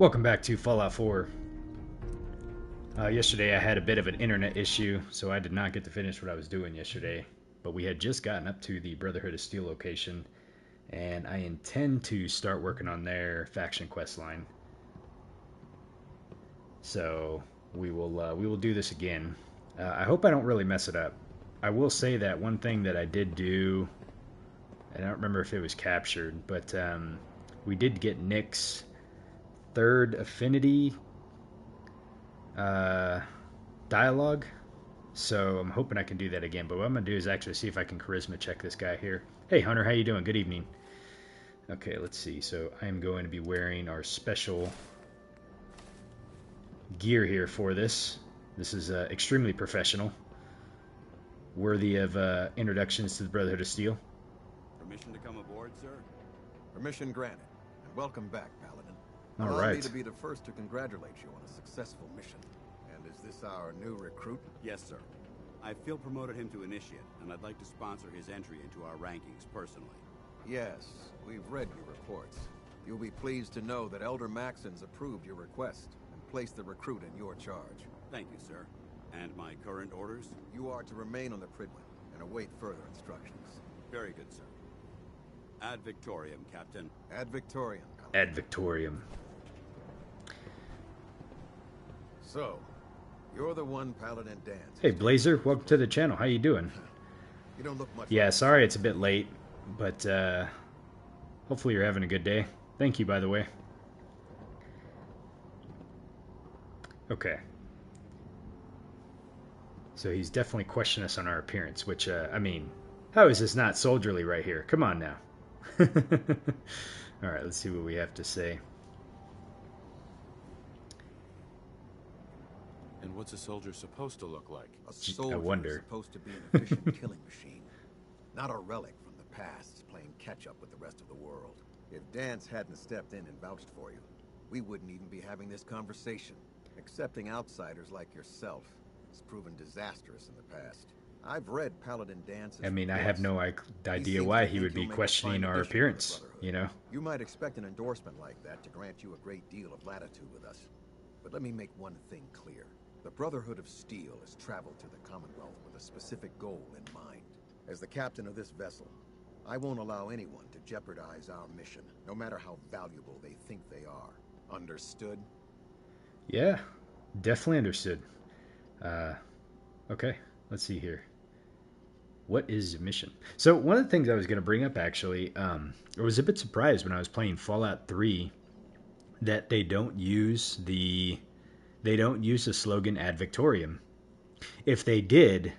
Welcome back to Fallout 4. Yesterday I had a bit of an internet issue, so I did not get to finish what I was doing yesterday. But we had just gotten up to the Brotherhood of Steel location, and I intend to start working on their faction quest line. So we will do this again. I hope I don't really mess it up. I will say that one thing that I did do, I don't remember if it was captured, but we did get Nick's third affinity dialogue, so I'm hoping I can do that again. But what I'm gonna do is actually see if I can charisma check this guy here. Hey Hunter, how you doing? Good evening. Okay, let's see. So I'm going to be wearing our special gear here for this. This is extremely professional, worthy of introductions to the Brotherhood of Steel. Permission to come aboard, sir? Permission granted, and welcome back, Paladin. All Allow right. me to be the first to congratulate you on a successful mission. And is this our new recruit? Yes, sir. I feel promoted him to initiate, and I'd like to sponsor his entry into our rankings personally. Yes, we've read your reports. You'll be pleased to know that Elder Maxson's approved your request and placed the recruit in your charge. Thank you, sir. And my current orders? You are to remain on the Prydwen and await further instructions. Very good, sir. Ad Victoriam, Captain. Ad Victoriam. Ad Victoriam. So, you're the one Paladin dance. Hey Blazer, welcome to the channel. How you doing? You don't look much. Yeah, sorry it's a bit late, but hopefully you're having a good day. Thank you, by the way. Okay. So he's definitely questioning us on our appearance, which, I mean, how is this not soldierly right here? Come on now. Alright, let's see what we have to say. And what's a soldier supposed to look like? A soldier I wonder. is supposed to be an efficient killing machine, not a relic from the past playing catch-up with the rest of the world. If Dance hadn't stepped in and vouched for you, we wouldn't even be having this conversation. Accepting outsiders like yourself has proven disastrous in the past. I've read Paladin Dance's I mean, I reports. have no idea why he would be questioning our appearance, you know? You might expect an endorsement like that to grant you a great deal of latitude with us. But let me make one thing clear. The Brotherhood of Steel has traveled to the Commonwealth with a specific goal in mind. As the captain of this vessel, I won't allow anyone to jeopardize our mission, no matter how valuable they think they are. Understood? Yeah, definitely understood. Okay, let's see here. What is the mission? So one of the things I was going to bring up, actually, I was a bit surprised when I was playing Fallout 3 that they don't use the slogan Ad Victoriam. If they did,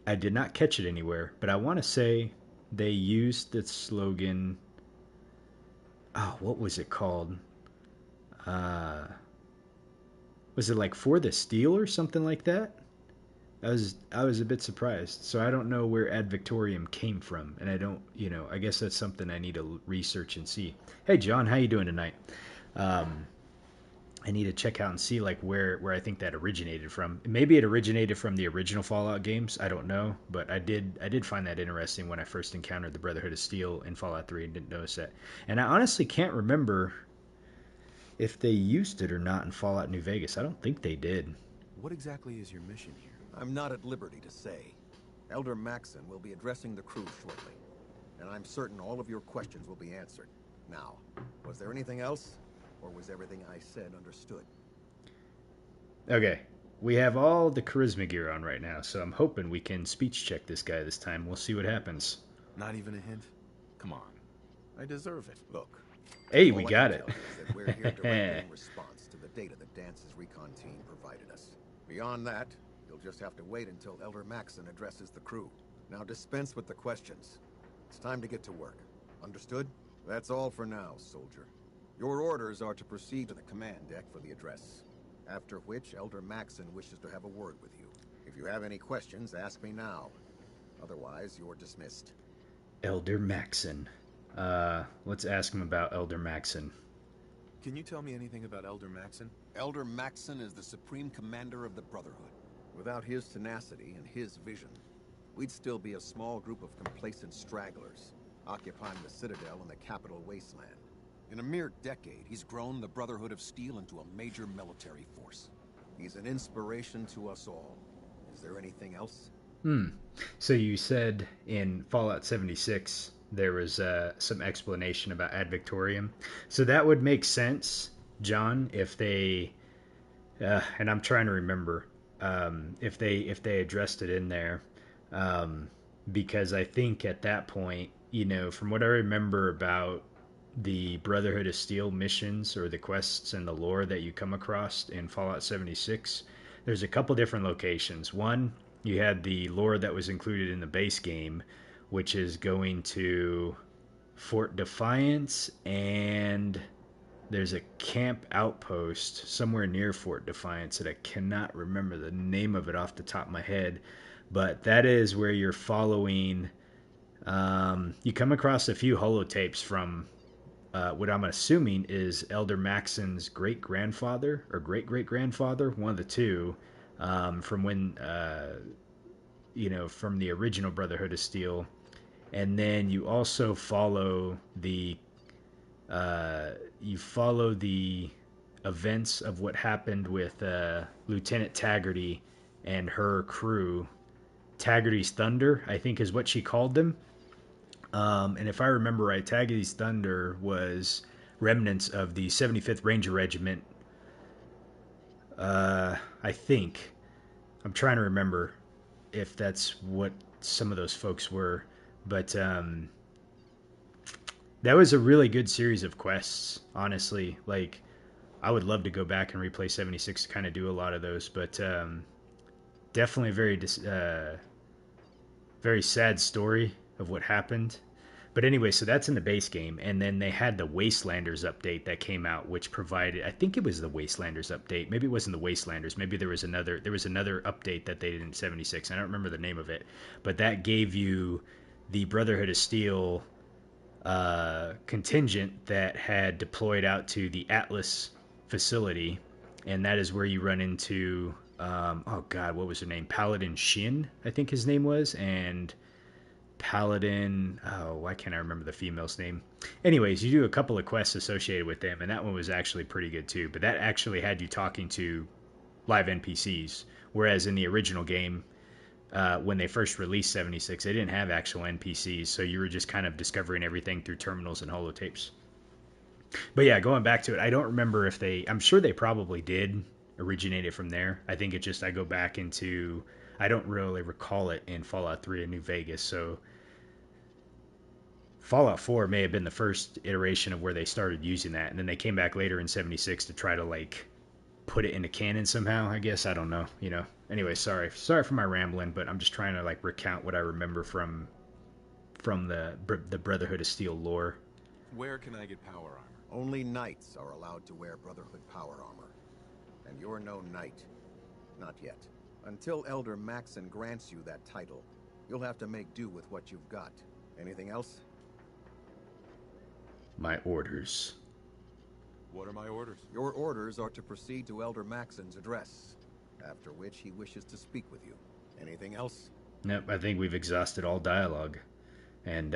I did not catch it anywhere, but I want to say they used the slogan. Oh, what was it called? Was it like For the Steel or something like that? I was a bit surprised. So I don't know where Ad Victoriam came from, and I don't, I guess that's something I need to research and see. Hey John, how you doing tonight? I need to check out and see like where I think that originated from. Maybe it originated from the original Fallout games. I don't know, but I did find that interesting when I first encountered the Brotherhood of Steel in Fallout 3 and didn't notice that. And I honestly can't remember if they used it or not in Fallout New Vegas. I don't think they did. What exactly is your mission here? I'm not at liberty to say. Elder Maxson will be addressing the crew shortly, and I'm certain all of your questions will be answered. Now, was there anything else? Or was everything I said understood? Okay, we have all the charisma gear on right now, so I'm hoping we can speech check this guy this time. We'll see what happens. Not even a hint? Come on. I deserve it. Look. Hey, all we I got can it. tell you is that we're here directly in response to the data that Dance's recon team provided us. Beyond that, you'll just have to wait until Elder Maxson addresses the crew. Now dispense with the questions. It's time to get to work. Understood? That's all for now, soldier. Your orders are to proceed to the command deck for the address, after which Elder Maxson wishes to have a word with you. If you have any questions, ask me now. Otherwise, you're dismissed. Elder Maxson. Let's ask him about Elder Maxson. Can you tell me anything about Elder Maxson? Elder Maxson is the supreme commander of the Brotherhood. Without his tenacity and his vision, we'd still be a small group of complacent stragglers, occupying the Citadel in the capital wasteland. In a mere decade, he's grown the Brotherhood of Steel into a major military force. He's an inspiration to us all. Is there anything else? So you said in Fallout 76 there was some explanation about Ad Victoriam. So that would make sense, John, if they and I'm trying to remember if they addressed it in there, because I think at that point, from what I remember about the Brotherhood of Steel missions or the quests and the lore that you come across in Fallout 76, there's a couple different locations. One, you had the lore that was included in the base game, which is going to Fort Defiance, and there's a camp outpost somewhere near Fort Defiance that I cannot remember the name of it off the top of my head, but that is where you're following. You come across a few holotapes from what I'm assuming is Elder Maxson's great grandfather or great great grandfather, one of the two, from when from the original Brotherhood of Steel, and then you also follow the events of what happened with Lieutenant Taggarty and her crew. Taggarty's Thunder, I think, is what she called them. And if I remember right, Taggarty's Thunder was remnants of the 75th Ranger Regiment. I think. I'm trying to remember if that's what some of those folks were. But that was a really good series of quests, honestly. Like, I would love to go back and replay 76 to kind of do a lot of those. But definitely a very sad story of what happened. But anyway, so that's in the base game, and then they had the Wastelanders update that came out, which provided, I think it was the Wastelanders update. Maybe it wasn't the Wastelanders. Maybe there was another update that they did in 76. I don't remember the name of it, but that gave you the Brotherhood of Steel contingent that had deployed out to the Atlas facility, and that is where you run into oh god, what was her name? Paladin Shin, I think his name was, and Paladin, oh, why can't I remember the female's name? Anyways, you do a couple of quests associated with them, and that one was actually pretty good too. But that actually had you talking to live NPCs, whereas in the original game, when they first released 76, they didn't have actual NPCs, so you were just kind of discovering everything through terminals and holotapes. But yeah, going back to it, I don't remember if I'm sure they probably did originate it from there. I think I go back into, I don't really recall it in Fallout 3 and New Vegas, so Fallout 4 may have been the first iteration of where they started using that, and then they came back later in 76 to try to, like, put it into canon somehow, I guess. I don't know, Anyway, sorry for my rambling, but I'm just trying to, like, recount what I remember from the Brotherhood of Steel lore. Where can I get power armor? Only knights are allowed to wear Brotherhood power armor. And you're no knight. Not yet. Until Elder Maxson grants you that title, you'll have to make do with what you've got. Anything else? My orders. What are my orders? Your orders are to proceed to Elder Maxson's address, after which he wishes to speak with you. Anything else? Nope, I think we've exhausted all dialogue. And,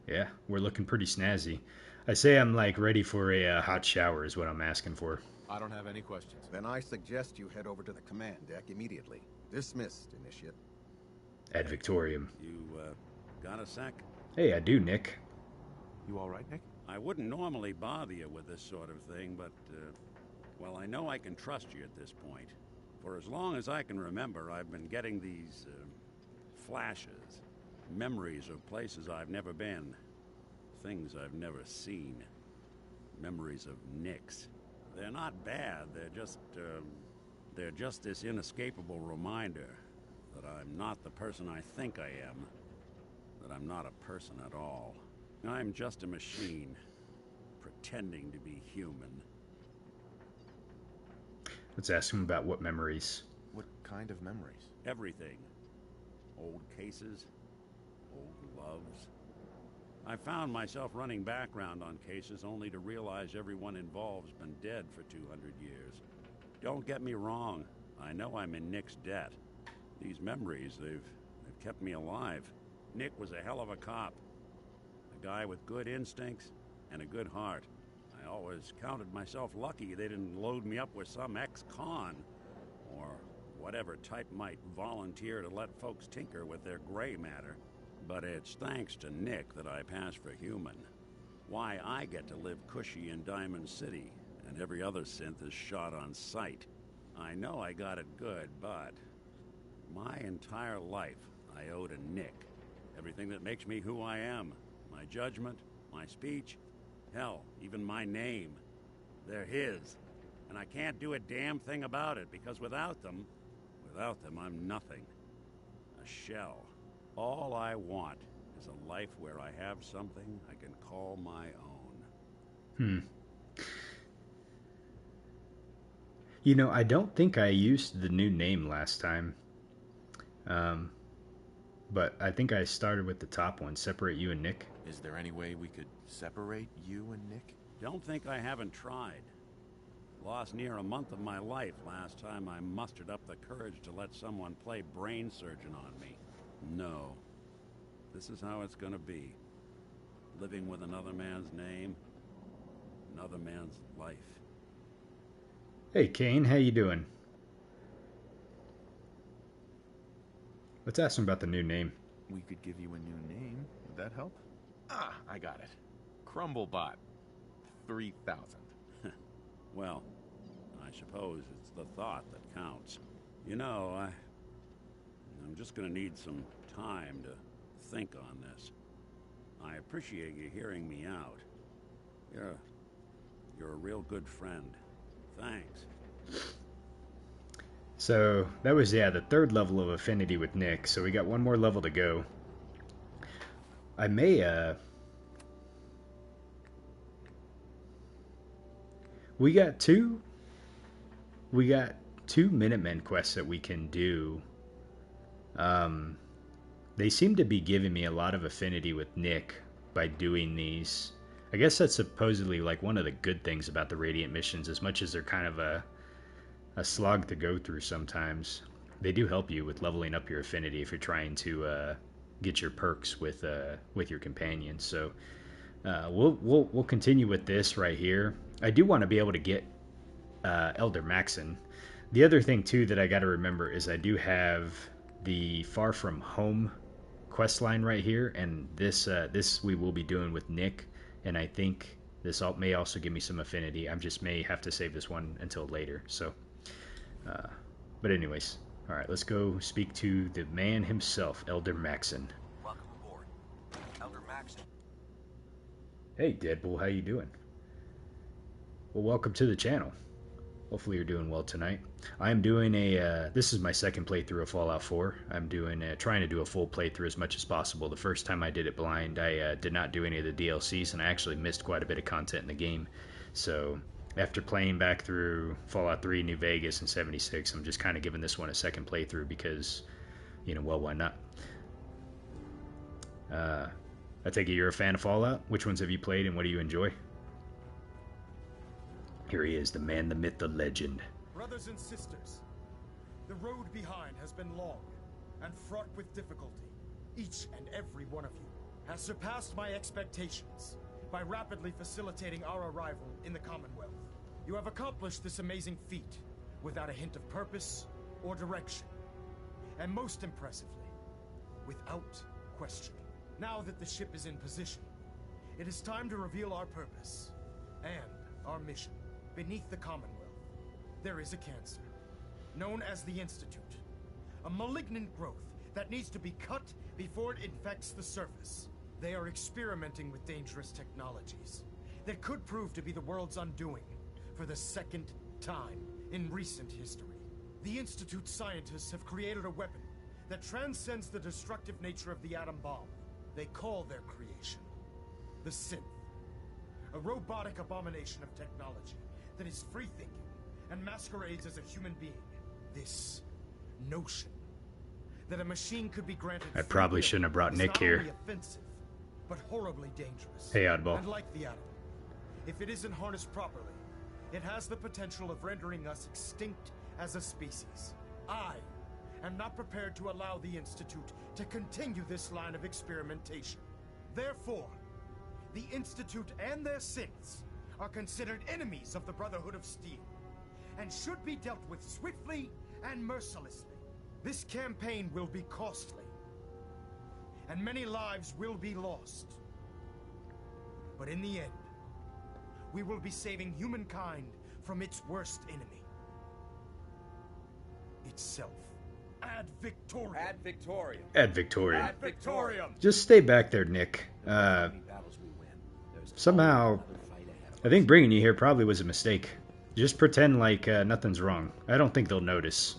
yeah, we're looking pretty snazzy. I say I'm, like, ready for a hot shower is what I'm asking for. I don't have any questions. Then I suggest you head over to the command deck immediately. Dismissed, Initiate. Ad Victoriam. You, got a sec? Hey, I do, Nick. You all right, Nick? I wouldn't normally bother you with this sort of thing, but, well, I know I can trust you at this point. For as long as I can remember, I've been getting these, flashes. Memories of places I've never been. Things I've never seen. Memories of Nicks. They're not bad, they're just this inescapable reminder that I'm not the person I think I am. That I'm not a person at all. I'm just a machine, pretending to be human. Let's ask him about what memories. What kind of memories? Everything. Old cases, old loves. I found myself running background on cases only to realize everyone involved's been dead for 200 years. Don't get me wrong, I know I'm in Nick's debt. These memories, they've kept me alive. Nick was a hell of a cop. A guy with good instincts and a good heart. I always counted myself lucky they didn't load me up with some ex-con, or whatever type might volunteer to let folks tinker with their gray matter. But it's thanks to Nick that I pass for human. Why I get to live cushy in Diamond City, and every other synth is shot on sight. I know I got it good, but my entire life I owe to Nick. Everything that makes me who I am. My judgment, my speech, hell, even my name. They're his. And I can't do a damn thing about it, because without them, I'm nothing. A shell. All I want is a life where I have something I can call my own. You know, I don't think I used the new name last time. But I think I started with the top one, separate you and Nick. Is there any way we could separate you and Nick? Don't think I haven't tried. Lost near a month of my life last time I mustered up the courage to let someone play brain surgeon on me. No. This is how it's gonna be. Living with another man's name, another man's life. Hey, Kane, how you doing? Let's ask him about the new name. We could give you a new name. Would that help? Ah, I got it. Crumblebot. 3000. Well, I suppose it's the thought that counts. You know, I'm just gonna need some time to think on this. I appreciate you hearing me out. You're a real good friend. Thanks. So that was, the third level of affinity with Nick. So we got one more level to go. I may, we got two Minutemen quests that we can do. They seem to be giving me a lot of affinity with Nick by doing these. I guess that's supposedly like one of the good things about the Radiant missions, as much as they're kind of a slog to go through sometimes. They do help you with leveling up your affinity if you're trying to get your perks with your companions. So we'll continue with this right here. I do want to be able to get Elder Maxson. The other thing too that I got to remember is I do have the Far From Home questline right here, and this we will be doing with Nick, and I think this may also give me some affinity. I just may have to save this one until later. So, but anyways, all right, let's go speak to the man himself, Elder Maxson. Welcome aboard, Elder Maxson. Hey, Deadpool, how you doing? Well, welcome to the channel. Hopefully you're doing well tonight. I am doing this is my second playthrough of Fallout 4. I'm trying to do a full playthrough as much as possible. The first time I did it blind, I did not do any of the DLCs, and I actually missed quite a bit of content in the game. So after playing back through Fallout 3, New Vegas, and 76, I'm just kind of giving this one a second playthrough because, well, why not? I take it you're a fan of Fallout? Which ones have you played, and what do you enjoy? Here he is, the man, the myth, the legend. Brothers and sisters, the road behind has been long and fraught with difficulty. Each and every one of you has surpassed my expectations by rapidly facilitating our arrival in the Commonwealth. You have accomplished this amazing feat without a hint of purpose or direction, and most impressively, without question. Now that the ship is in position, it is time to reveal our purpose and our mission. Beneath the Commonwealth, there is a cancer, known as the Institute. A malignant growth that needs to be cut before it infects the surface. They are experimenting with dangerous technologies that could prove to be the world's undoing for the second time in recent history. The Institute scientists have created a weapon that transcends the destructive nature of the atom bomb. They call their creation the Synth, a robotic abomination of technology that is free-thinking and masquerades as a human being. This notion that a machine could be granted I probably shouldn't have brought Nick here. Not only offensive, but horribly dangerous. Hey, Oddball. And like the atom, if it isn't harnessed properly, it has the potential of rendering us extinct as a species. I am not prepared to allow the Institute to continue this line of experimentation. Therefore, the Institute and their synths are considered enemies of the Brotherhood of Steel, and should be dealt with swiftly and mercilessly. This campaign will be costly, and many lives will be lost. But in the end, we will be saving humankind from its worst enemy. Itself. Ad Victoriam. Ad Victoriam. Ad Victoriam. Ad Victoriam. Just stay back there, Nick. Somehow, I think bringing you here probably was a mistake. Just pretend like nothing's wrong. I don't think they'll notice.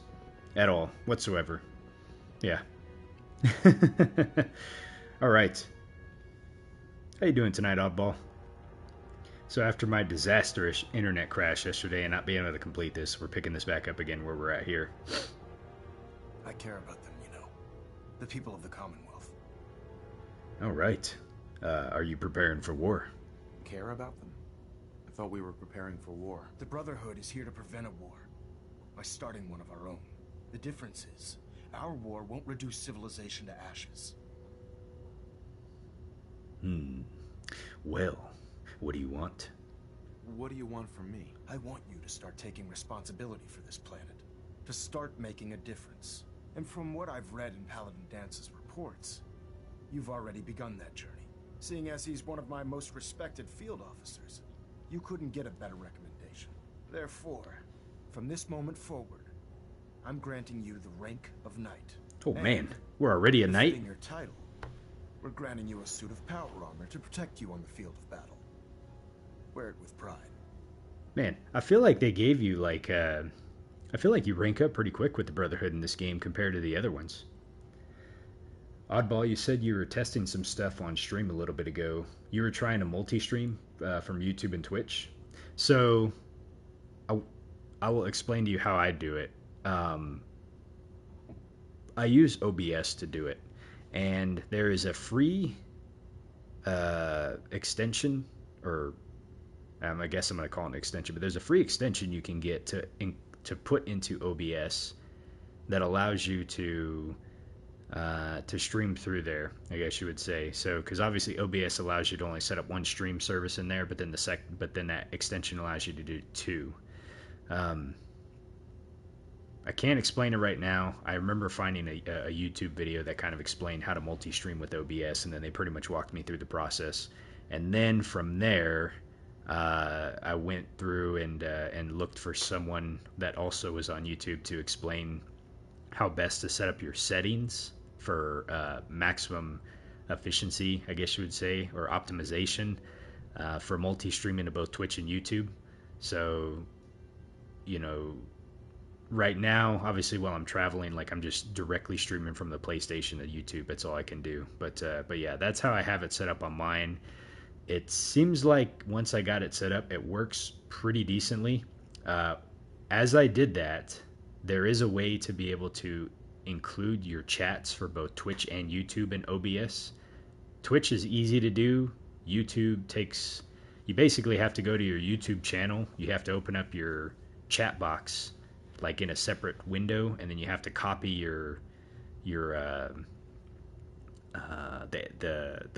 At all. Whatsoever. Yeah. Alright. How you doing tonight, Oddball? So after my disastrous internet crash yesterday and not being able to complete this, we're picking this back up again where we're at here. I care about them, you know. The people of the Commonwealth. Alright. Are you preparing for war? Care about them? I thought we were preparing for war. The Brotherhood is here to prevent a war by starting one of our own. The difference is, our war won't reduce civilization to ashes. Well, what do you want? What do you want from me? I want you to start taking responsibility for this planet. To start making a difference. And from what I've read in Paladin Dance's reports, you've already begun that journey. Seeing as he's one of my most respected field officers, you couldn't get a better recommendation. Therefore, from this moment forward, I'm granting you the rank of knight. Oh man, we're already a knight? Befitting your title, we're granting you a suit of power armor to protect you on the field of battle. Wear it with pride. Man, I feel like they gave you like, I feel like you rank up pretty quick with the Brotherhood in this game compared to the other ones. Oddball, you said you were testing some stuff on stream a little bit ago. You were trying to multi-stream from YouTube and Twitch. So, I will explain to you how I do it. I use OBS to do it, and there is a free extension, or I guess I'm going to call it an extension, but there's a free extension you can get to put into OBS that allows you to stream through there, I guess you would say. So, because obviously OBS allows you to only set up one stream service in there, but then that extension allows you to do two. I can't explain it right now. I remember finding a YouTube video that kind of explained how to multi-stream with OBS, and then they pretty much walked me through the process. And then from there, I went through and looked for someone that also was on YouTube to explain how best to set up your settings for maximum efficiency, I guess you would say, or optimization for multi-streaming to both Twitch and YouTube. So, you know, right now, obviously, while I'm traveling, like I'm just directly streaming from the PlayStation to YouTube. That's all I can do. But yeah, that's how I have it set up on mine. It seems like once I got it set up, it works pretty decently. As I did that, there is a way to be able to include your chats for both Twitch and YouTube in OBS. Twitch is easy to do. YouTube takes... You basically have to go to your YouTube channel. You have to open up your chat box like in a separate window, and then you have to copy the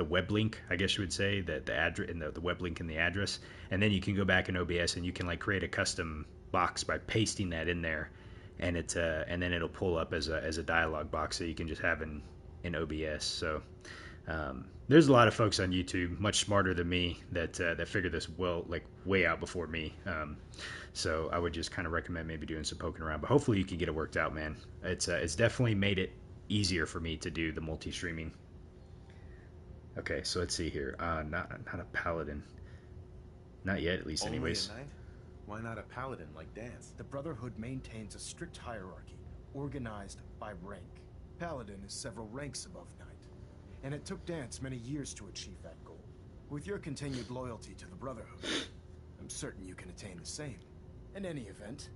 web link, I guess you would say, the address and the web link and the address, and then you can go back in OBS and you can like create a custom box by pasting that in there, and and then it'll pull up as a dialog box that you can just have in OBS. So there's a lot of folks on YouTube much smarter than me that figured this way out before me. So I would just kind of recommend maybe doing some poking around, but hopefully you can get it worked out, man. It's definitely made it easier for me to do the multi-streaming. Okay, so let's see here. Not a paladin. Not yet, at least, Only anyways. a knight? Why not a paladin like Dance? The Brotherhood maintains a strict hierarchy, organized by rank. Paladin is several ranks above knight, and it took Dance many years to achieve that goal. With your continued loyalty to the Brotherhood, I'm certain you can attain the same. In any event,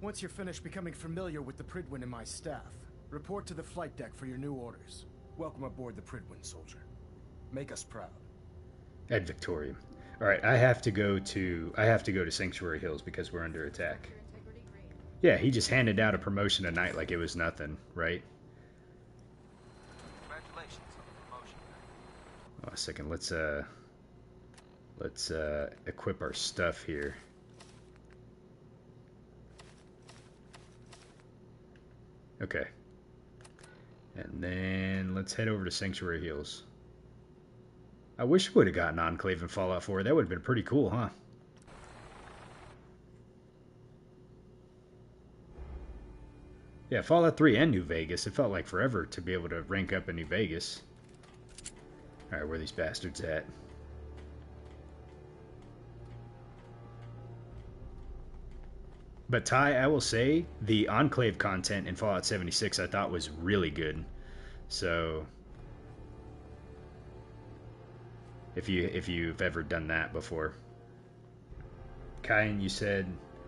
once you're finished becoming familiar with the Prydwen and my staff, report to the flight deck for your new orders. Welcome aboard the Prydwen, soldier. Make us proud. Ad Victoriam. All right, I have to go to Sanctuary Hills because we're under attack. Yeah, he just handed out a promotion tonight like it was nothing, right? Congratulations on the promotion. Oh, a second. Let's equip our stuff here. Okay. And then let's head over to Sanctuary Hills. I wish we would have gotten Enclave in Fallout 4. That would have been pretty cool, huh? Yeah, Fallout 3 and New Vegas. It felt like forever to be able to rank up in New Vegas. Alright, where are these bastards at? But Ty, I will say, the Enclave content in Fallout 76 I thought was really good. So, if you've ever done that before. Kyan, you said,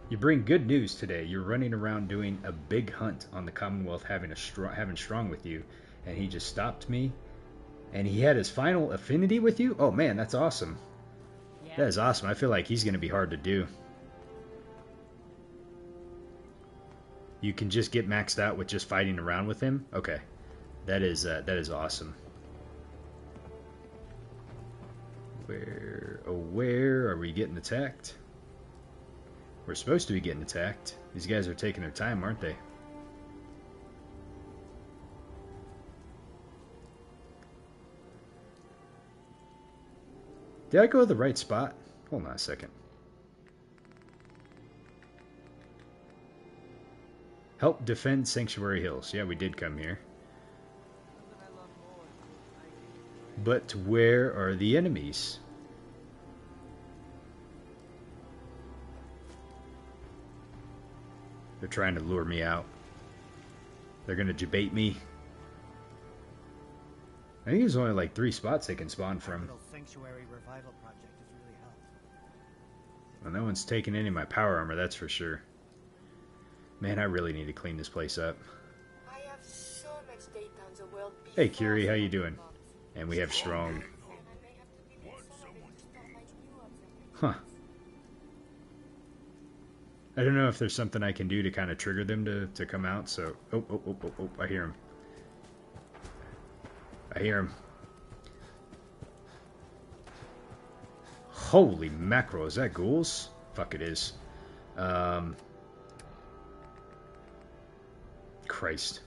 you bring good news today. You're running around doing a big hunt on the Commonwealth having strong with you, and he just stopped me. And he had his final affinity with you? Oh man, that's awesome. Yeah. That is awesome. I feel like he's going to be hard to do. You can just get maxed out with just fighting around with him? Okay. That is awesome. Where are we getting attacked? We're supposed to be getting attacked. These guys are taking their time, aren't they? Did I go to the right spot? Hold on a second. Help defend Sanctuary Hills. Yeah, we did come here. But where are the enemies? They're trying to lure me out. They're gonna debate me. I think there's only like 3 spots they can spawn from. Sanctuary revival project has really helped. Well, no one's taking any of my power armor, that's for sure. Man, I really need to clean this place up. I have so much data on the world. Hey, Curie, how you doing? And we have strong. Huh. I don't know if there's something I can do to kind of trigger them to come out, so... Oh, I hear him. I hear him. Holy mackerel, is that ghouls? Fuck, it is. Christ.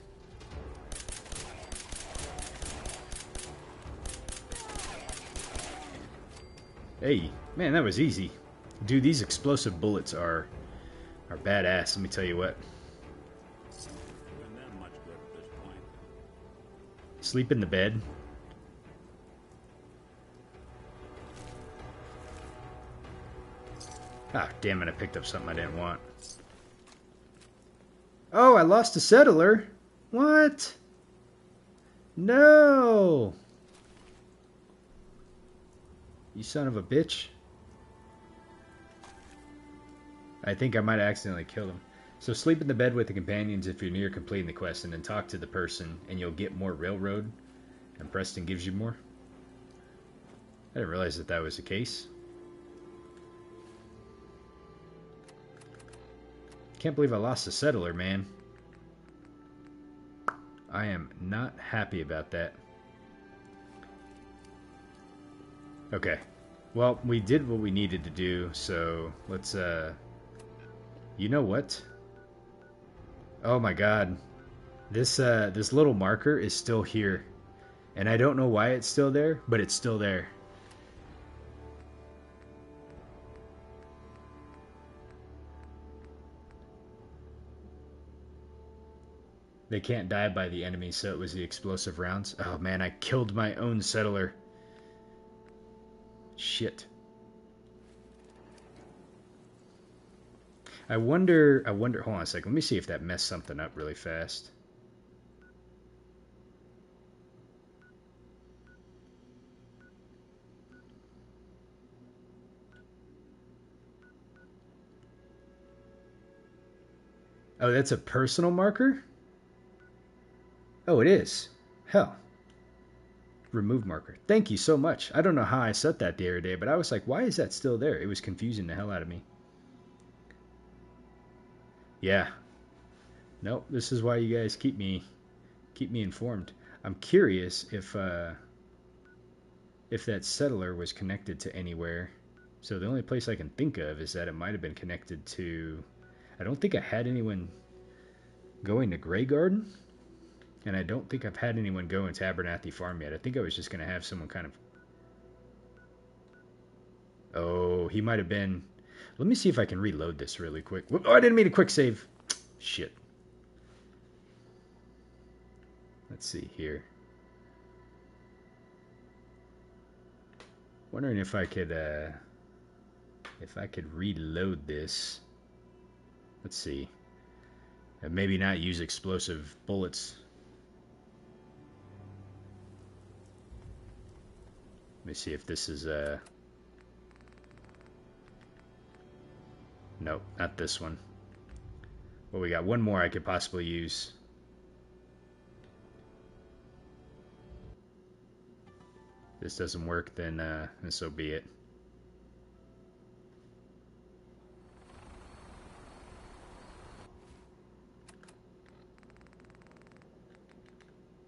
Hey, man, that was easy. Dude, these explosive bullets are badass, let me tell you what. Sleep in the bed. Ah, damn it, I picked up something I didn't want. Oh, I lost a settler? What? No! You son of a bitch. I think I might have accidentally killed him. So sleep in the bed with the companions if you're near completing the quest, and then talk to the person and you'll get more railroad. And Preston gives you more. I didn't realize that was the case. Can't believe I lost a settler, man. I am not happy about that. Okay. Well, we did what we needed to do, so let's, you know what? Oh my god. This little marker is still here. And I don't know why it's still there, but it's still there. They can't die by the enemy, so it was the explosive rounds. Oh man, I killed my own settler. Shit. I wonder, hold on a second, let me see if that messed something up really fast. Oh, that's a personal marker? Oh, it is. Hell. Remove marker. Thank you so much. I don't know how I set that the other day, but I was like, why is that still there? It was confusing the hell out of me. Yeah. Nope, this is why you guys keep me informed. I'm curious if that settler was connected to anywhere. So the only place I can think of is that it might have been connected to... I don't think I had anyone going to Grey Garden. And I don't think I've had anyone go into Abernathy Farm yet. I think I was just going to have someone kind of... Oh, he might have been... Let me see if I can reload this really quick. Oh, I didn't mean to quick save. Shit. Let's see here. Wondering if I could reload this. Let's see. And maybe not use explosive bullets. Let me see if this is nope, not this one. Well, we got one more I could possibly use. If this doesn't work, then so be it.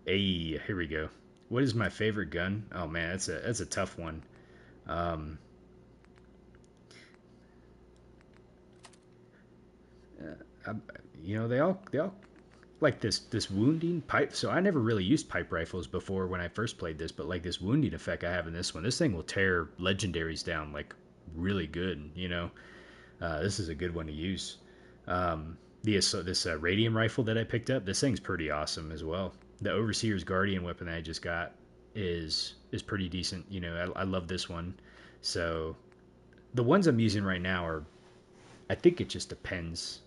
Hey, here we go. What is my favorite gun? Oh man, that's a tough one. You know, they all like this wounding pipe. So I never really used pipe rifles before when I first played this, but like this wounding effect I have in this one, this thing will tear legendaries down like really good. You know, this is a good one to use. This radium rifle that I picked up, this thing's pretty awesome as well. The Overseer's Guardian weapon that I just got is pretty decent. You know, I love this one. So the ones I'm using right now are, I think it just depends,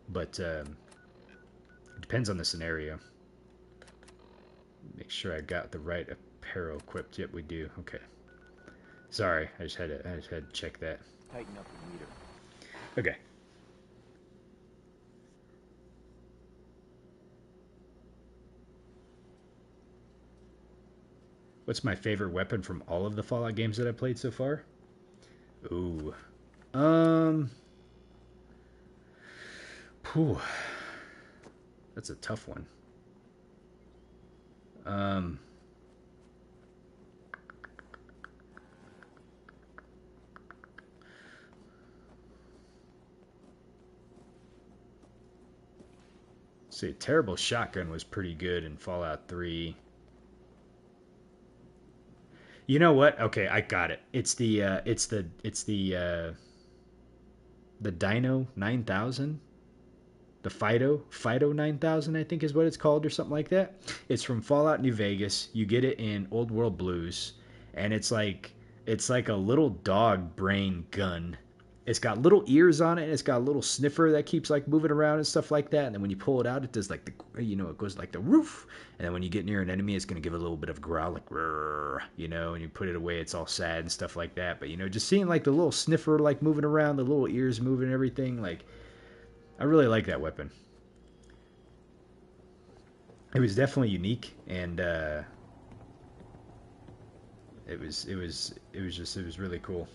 but it depends on the scenario. Make sure I got the right apparel equipped. Yep, we do. Okay. Sorry, I just had to check that. Tighten up the meter. Okay. What's my favorite weapon from all of the Fallout games that I've played so far? Ooh. Whew. That's a tough one. See, Terrible Shotgun was pretty good in Fallout 3. You know what? Okay, I got it. It's the Dino 9000, the Fido 9000, I think is what it's called, or something like that. It's from Fallout New Vegas. You get it in Old World Blues, and it's like a little dog brain gun. It's got little ears on it, and it's got a little sniffer that keeps like moving around and stuff like that. And then when you pull it out, it does like it goes like the roof. And then when you get near an enemy, it's gonna give it a little bit of a growl, like rrr, and you put it away, it's all sad and stuff like that. But just seeing like the little sniffer like moving around, the little ears moving, and everything, like I really like that weapon. It was definitely unique, and it was really cool.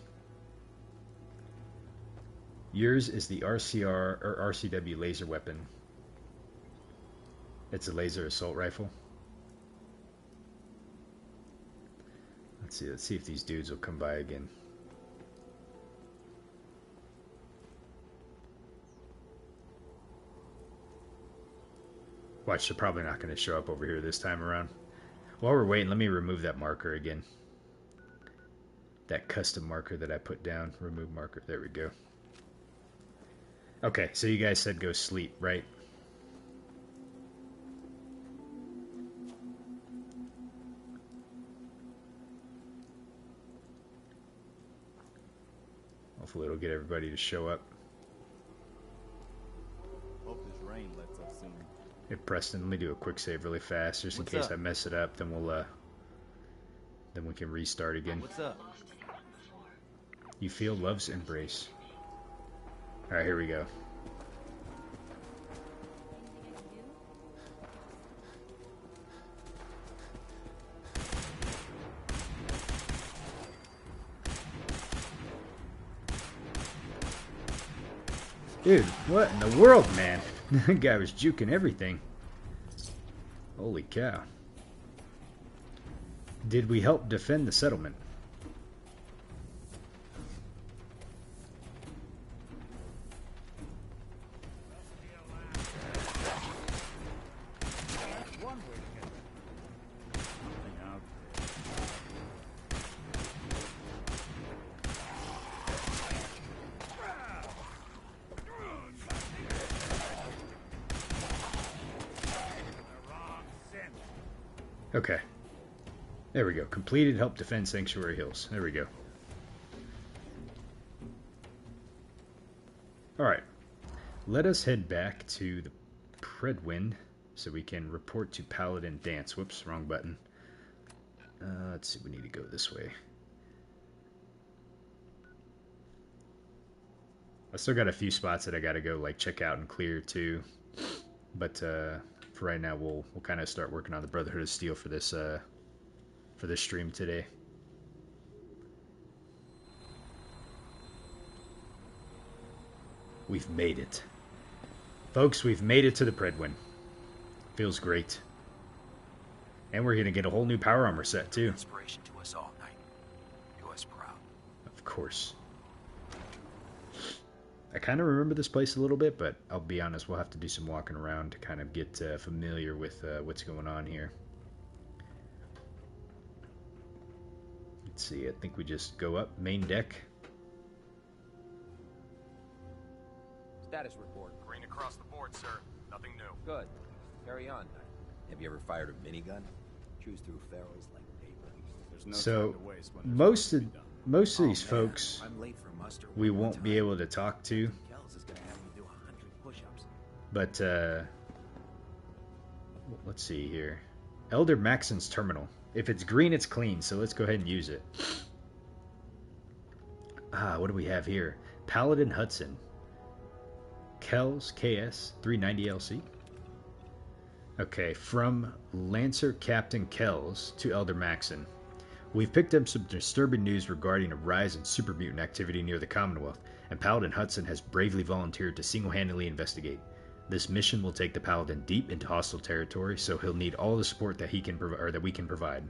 Yours is the RCR or RCW laser weapon. It's a laser assault rifle. Let's see if these dudes will come by again. Watch, they're probably not going to show up over here this time around. While we're waiting, let me remove that marker again. That custom marker that I put down. Remove marker. There we go. Okay, so you guys said go sleep, right? Hopefully it'll get everybody to show up. Hope this rain lets up soon. Hey Preston, let me do a quick save really fast, just in case I mess it up. Then then we can restart again. What's up? You feel love's embrace. All right, here we go. Dude, what in the world, man? That guy was juking everything. Holy cow. Did we help defend the settlement? Okay. There we go. Completed. Help defend Sanctuary Hills. There we go. Alright. Let us head back to the Prydwen so we can report to Paladin Dance. Whoops, wrong button. Let's see, we need to go this way. I still got a few spots that I gotta go like check out and clear too. But for right now we'll kind of start working on the Brotherhood of Steel for this stream today. We've made it. Folks, we've made it to the Prydwen. Feels great. And we're going to get a whole new power armor set, too. Inspiration to us all, Knight. Do us proud. Of course. I kind of remember this place a little bit, but I'll be honest, we'll have to do some walking around to kind of get familiar with what's going on here. Let's see, I think we just go up, main deck. Status report. Green across the board, sir. Nothing new. Good. Carry on. Have you ever fired a minigun? Chews through pharaohs like paper. There's no So time to waste when there's most of these folks I'm late for muster. we won't be able to talk to, Kells is gonna have me do 100 push-ups. but let's see here. Elder Maxson's terminal. If it's green, it's clean, so let's go ahead and use it. What do we have here? Paladin Hudson. Kells KS 390 LC. Okay, from Lancer Captain Kells to Elder Maxson. We've picked up some disturbing news regarding a rise in super mutant activity near the Commonwealth, and Paladin Hudson has bravely volunteered to single-handedly investigate. This mission will take the Paladin deep into hostile territory, so he'll need all the support that he can that we can provide.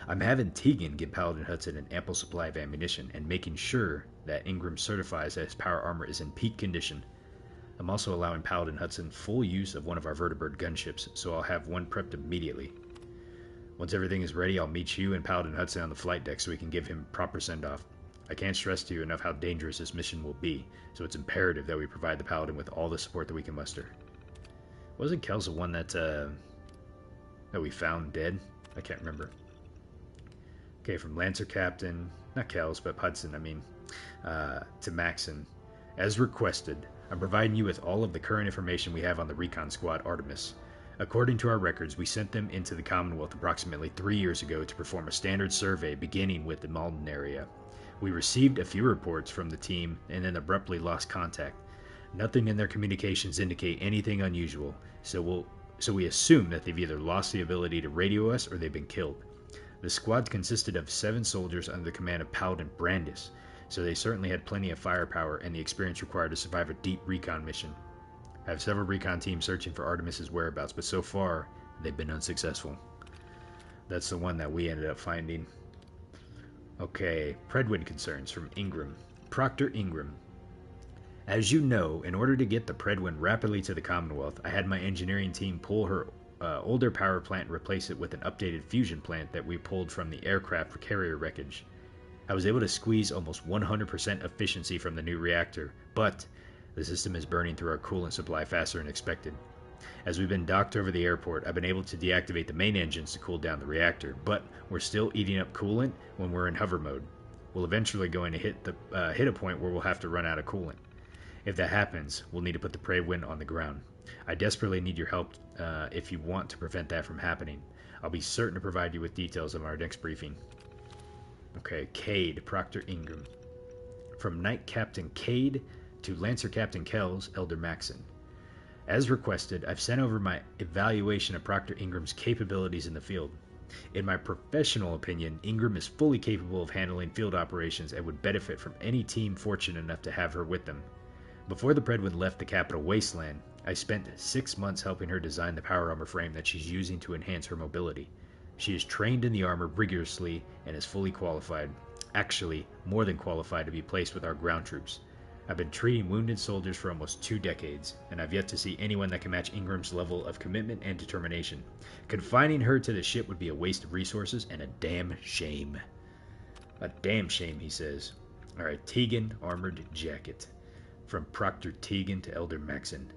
I'm having Tegan give Paladin Hudson an ample supply of ammunition, and making sure that Ingram certifies that his power armor is in peak condition. I'm also allowing Paladin Hudson full use of one of our vertibird gunships, so I'll have one prepped immediately. Once everything is ready, I'll meet you and Paladin Hudson on the flight deck so we can give him proper send-off. I can't stress to you enough how dangerous this mission will be, so it's imperative that we provide the Paladin with all the support that we can muster. Wasn't Kells the one that we found dead? I can't remember. Okay, from Lancer Captain, not Kells, but Hudson, to Maxson. As requested, I'm providing you with all of the current information we have on the recon squad Artemis. According to our records, we sent them into the Commonwealth approximately 3 years ago to perform a standard survey beginning with the Malden area. We received a few reports from the team and then abruptly lost contact. Nothing in their communications indicate anything unusual, so we assume that they've either lost the ability to radio us or they've been killed. The squad consisted of 7 soldiers under the command of Paladin Brandis, so they certainly had plenty of firepower and the experience required to survive a deep recon mission. I have several recon teams searching for Artemis's whereabouts, but so far, they've been unsuccessful. That's the one that we ended up finding. Okay, Prydwen concerns from Ingram. Proctor Ingram. As you know, in order to get the Prydwen rapidly to the Commonwealth, I had my engineering team pull her older power plant and replace it with an updated fusion plant that we pulled from the aircraft carrier wreckage. I was able to squeeze almost 100% efficiency from the new reactor, but the system is burning through our coolant supply faster than expected. As we've been docked over the airport, I've been able to deactivate the main engines to cool down the reactor, but we're still eating up coolant when we're in hover mode. We'll eventually going to hit a point where we'll have to run out of coolant. If that happens, we'll need to put the Prydwen on the ground. I desperately need your help if you want to prevent that from happening. I'll be certain to provide you with details of our next briefing. Okay, Cade, Proctor Ingram. From Knight Captain Cade to Lancer Captain Kells, Elder Maxson. As requested, I've sent over my evaluation of Proctor Ingram's capabilities in the field. In my professional opinion, Ingram is fully capable of handling field operations and would benefit from any team fortunate enough to have her with them. Before the Prydwen left the capital Wasteland, I spent 6 months helping her design the power armor frame that she's using to enhance her mobility. She is trained in the armor rigorously and is fully qualified, actually more than qualified to be placed with our ground troops. I've been treating wounded soldiers for almost 2 decades, and I've yet to see anyone that can match Ingram's level of commitment and determination. Confining her to the ship would be a waste of resources and a damn shame. A damn shame, he says. Alright, Tegan Armored Jacket. From Proctor Tegan to Elder Maxson.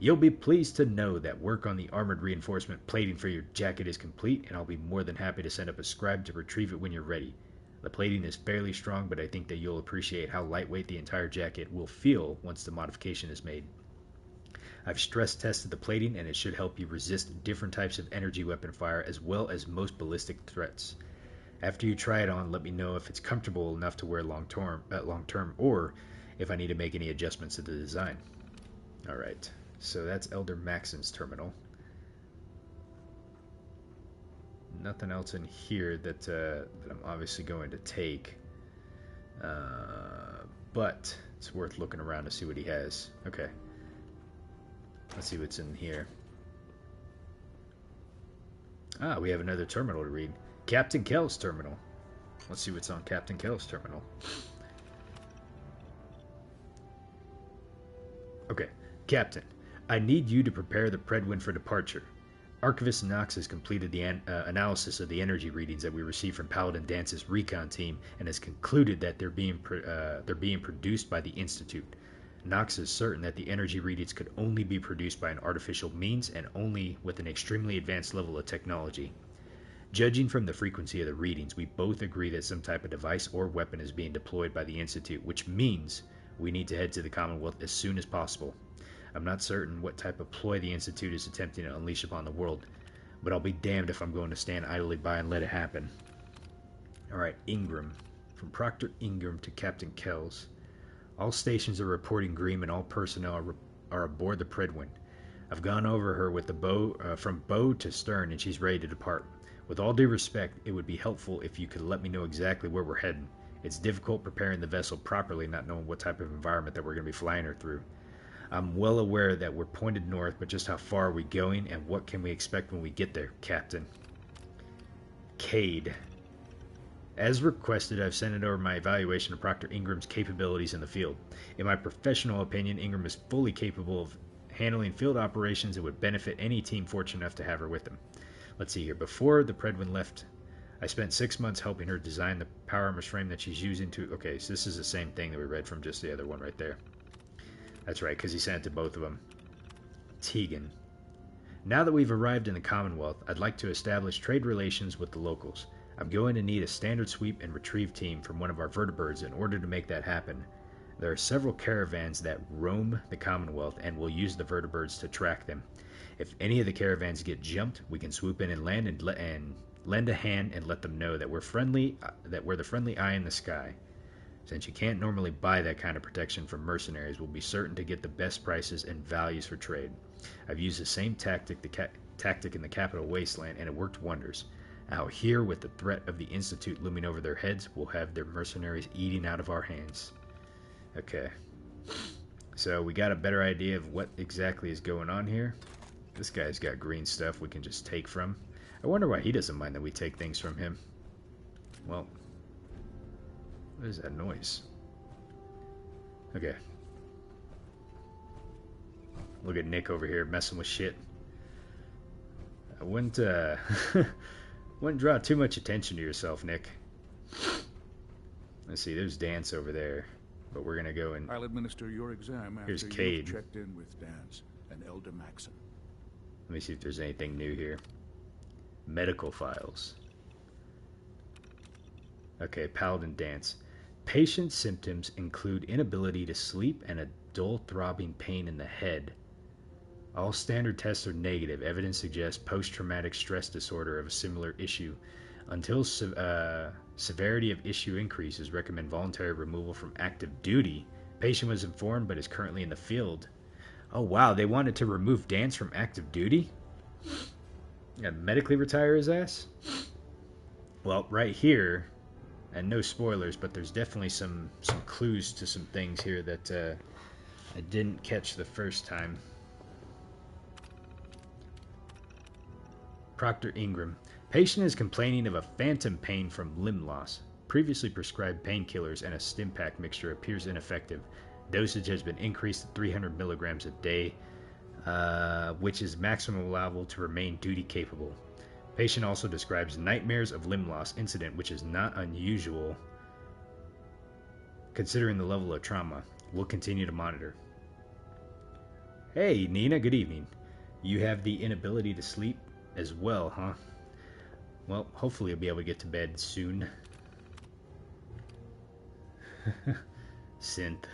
You'll be pleased to know that work on the armored reinforcement plating for your jacket is complete, and I'll be more than happy to send up a scribe to retrieve it when you're ready. The plating is fairly strong, but I think that you'll appreciate how lightweight the entire jacket will feel once the modification is made. I've stress tested the plating, and it should help you resist different types of energy weapon fire as well as most ballistic threats. After you try it on, let me know if it's comfortable enough to wear long term, or if I need to make any adjustments to the design. Alright, so that's Elder Maxson's terminal. Nothing else in here that I'm obviously going to take. But it's worth looking around to see what he has. Okay. Let's see what's in here. Ah, we have another terminal to read. Captain Kell's terminal. Let's see what's on Captain Kell's terminal. Okay, Captain, I need you to prepare the Prydwen for departure. Archivist Knox has completed the analysis of the energy readings that we received from Paladin Dance's recon team and has concluded that they're being produced by the Institute. Knox is certain that the energy readings could only be produced by an artificial means and only with an extremely advanced level of technology. Judging from the frequency of the readings, we both agree that some type of device or weapon is being deployed by the Institute, which means we need to head to the Commonwealth as soon as possible. I'm not certain what type of ploy the Institute is attempting to unleash upon the world, but I'll be damned if I'm going to stand idly by and let it happen. Alright, Ingram. From Proctor Ingram to Captain Kells. All stations are reporting green and all personnel are aboard the Prydwen. I've gone over her with the from bow to stern, and she's ready to depart. With all due respect, it would be helpful if you could let me know exactly where we're heading. It's difficult preparing the vessel properly, not knowing what type of environment that we're going to be flying her through. I'm well aware that we're pointed north, but just how far are we going, and what can we expect when we get there, Captain? Cade. As requested, I've sent over my evaluation of Proctor Ingram's capabilities in the field. In my professional opinion, Ingram is fully capable of handling field operations and would benefit any team fortunate enough to have her with them. Let's see here. Before the Prydwen left, I spent 6 months helping her design the power armor's frame that she's using to... Okay, so this is the same thing that we read from just the other one right there. That's right, because he sent it to both of them. Tegan. Now that we've arrived in the Commonwealth, I'd like to establish trade relations with the locals. I'm going to need a standard sweep and retrieve team from one of our vertibirds in order to make that happen. There are several caravans that roam the Commonwealth and will use the vertibirds to track them. If any of the caravans get jumped, we can swoop in and land and lend a hand and let them know that we're the friendly eye in the sky. Since you can't normally buy that kind of protection from mercenaries, we'll be certain to get the best prices and values for trade. I've used the same tactic in the capital wasteland, and it worked wonders. Out here, with the threat of the Institute looming over their heads, we'll have their mercenaries eating out of our hands. Okay. So we got a better idea of what exactly is going on here. This guy's got green stuff we can just take from. I wonder why he doesn't mind that we take things from him. Well, what is that noise? Okay. Look at Nick over here messing with shit. I wouldn't draw too much attention to yourself, Nick. Let's see, there's Dance over there. But we're gonna go and... I'll administer your exam after here's Cade. you've checked in with Dance and Elder Maxson. Let me see if there's anything new here. Medical files. Okay, Paladin Dance. Patient symptoms include inability to sleep and a dull throbbing pain in the head. All standard tests are negative. Evidence suggests post-traumatic stress disorder of a similar issue. Until severity of issue increases, recommend voluntary removal from active duty. Patient was informed but is currently in the field. Oh wow, they wanted to remove Dance from active duty? Yeah, medically retire his ass? Well, right here, and no spoilers, but there's definitely some clues to some things here that I didn't catch the first time. Proctor Ingram. Patient is complaining of a phantom pain from limb loss. Previously prescribed painkillers and a Stimpack mixture appears ineffective. Dosage has been increased to 300 milligrams a day, which is maximum allowable to remain duty capable. Patient also describes nightmares of limb loss incident, which is not unusual considering the level of trauma. We'll continue to monitor. Hey, Nina, good evening. You have the inability to sleep as well, huh? Well, hopefully you'll be able to get to bed soon. Synth.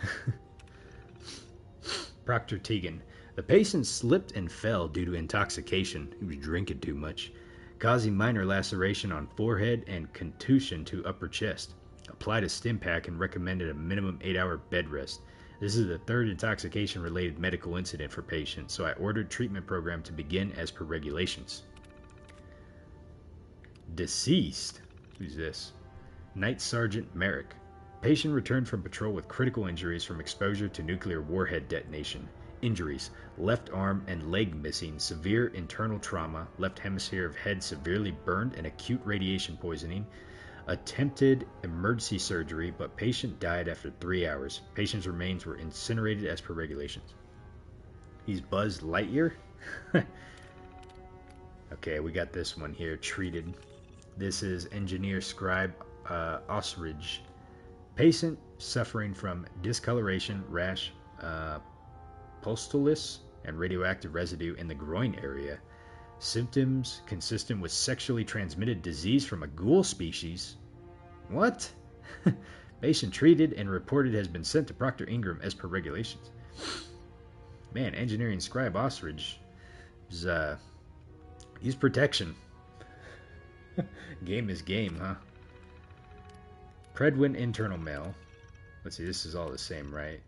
Proctor Tegan. The patient slipped and fell due to intoxication. He was drinking too much, causing minor laceration on forehead and contusion to upper chest. Applied a stim pack and recommended a minimum 8-hour bed rest. This is the third intoxication-related medical incident for patient, so I ordered treatment program to begin as per regulations. Deceased? Who's this? Night Sergeant Merrick. Patient returned from patrol with critical injuries from exposure to nuclear warhead detonation. Injuries: left arm and leg missing, severe internal trauma, left hemisphere of head severely burned and acute radiation poisoning. Attempted emergency surgery, but patient died after 3 hours. Patient's remains were incinerated as per regulations. He's Buzz Lightyear? Okay, we got this one here, treated. This is Engineer Scribe Osridge. Patient suffering from discoloration, rash, pustulis, and radioactive residue in the groin area. Symptoms consistent with sexually transmitted disease from a ghoul species. What? Patient treated and reported has been sent to Proctor Ingram as per regulations. Man, Engineering Scribe Osridge is, use protection. Game is game, huh? Prydwen internal mail. Let's see, this is all the same, right?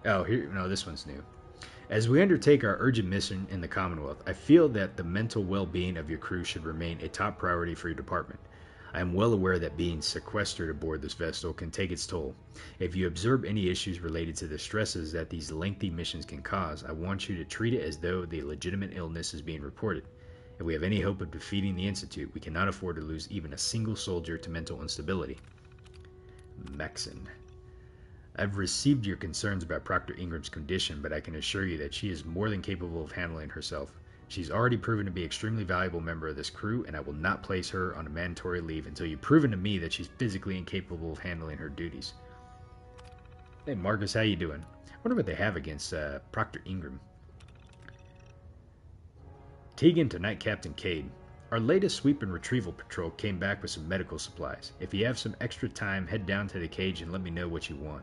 Oh, here, no, this one's new. As we undertake our urgent mission in the Commonwealth, I feel that the mental well-being of your crew should remain a top priority for your department. I am well aware that being sequestered aboard this vessel can take its toll. If you observe any issues related to the stresses that these lengthy missions can cause, I want you to treat it as though the legitimate illness is being reported. If we have any hope of defeating the Institute, we cannot afford to lose even a single soldier to mental instability. Maxson. I've received your concerns about Proctor Ingram's condition, but I can assure you that she is more than capable of handling herself. She's already proven to be an extremely valuable member of this crew, and I will not place her on a mandatory leave until you've proven to me that she's physically incapable of handling her duties. Hey Marcus, how you doing? I wonder what they have against Proctor Ingram. Tegan to Night Captain Cade. Our latest sweep and retrieval patrol came back with some medical supplies. If you have some extra time, head down to the cage and let me know what you want.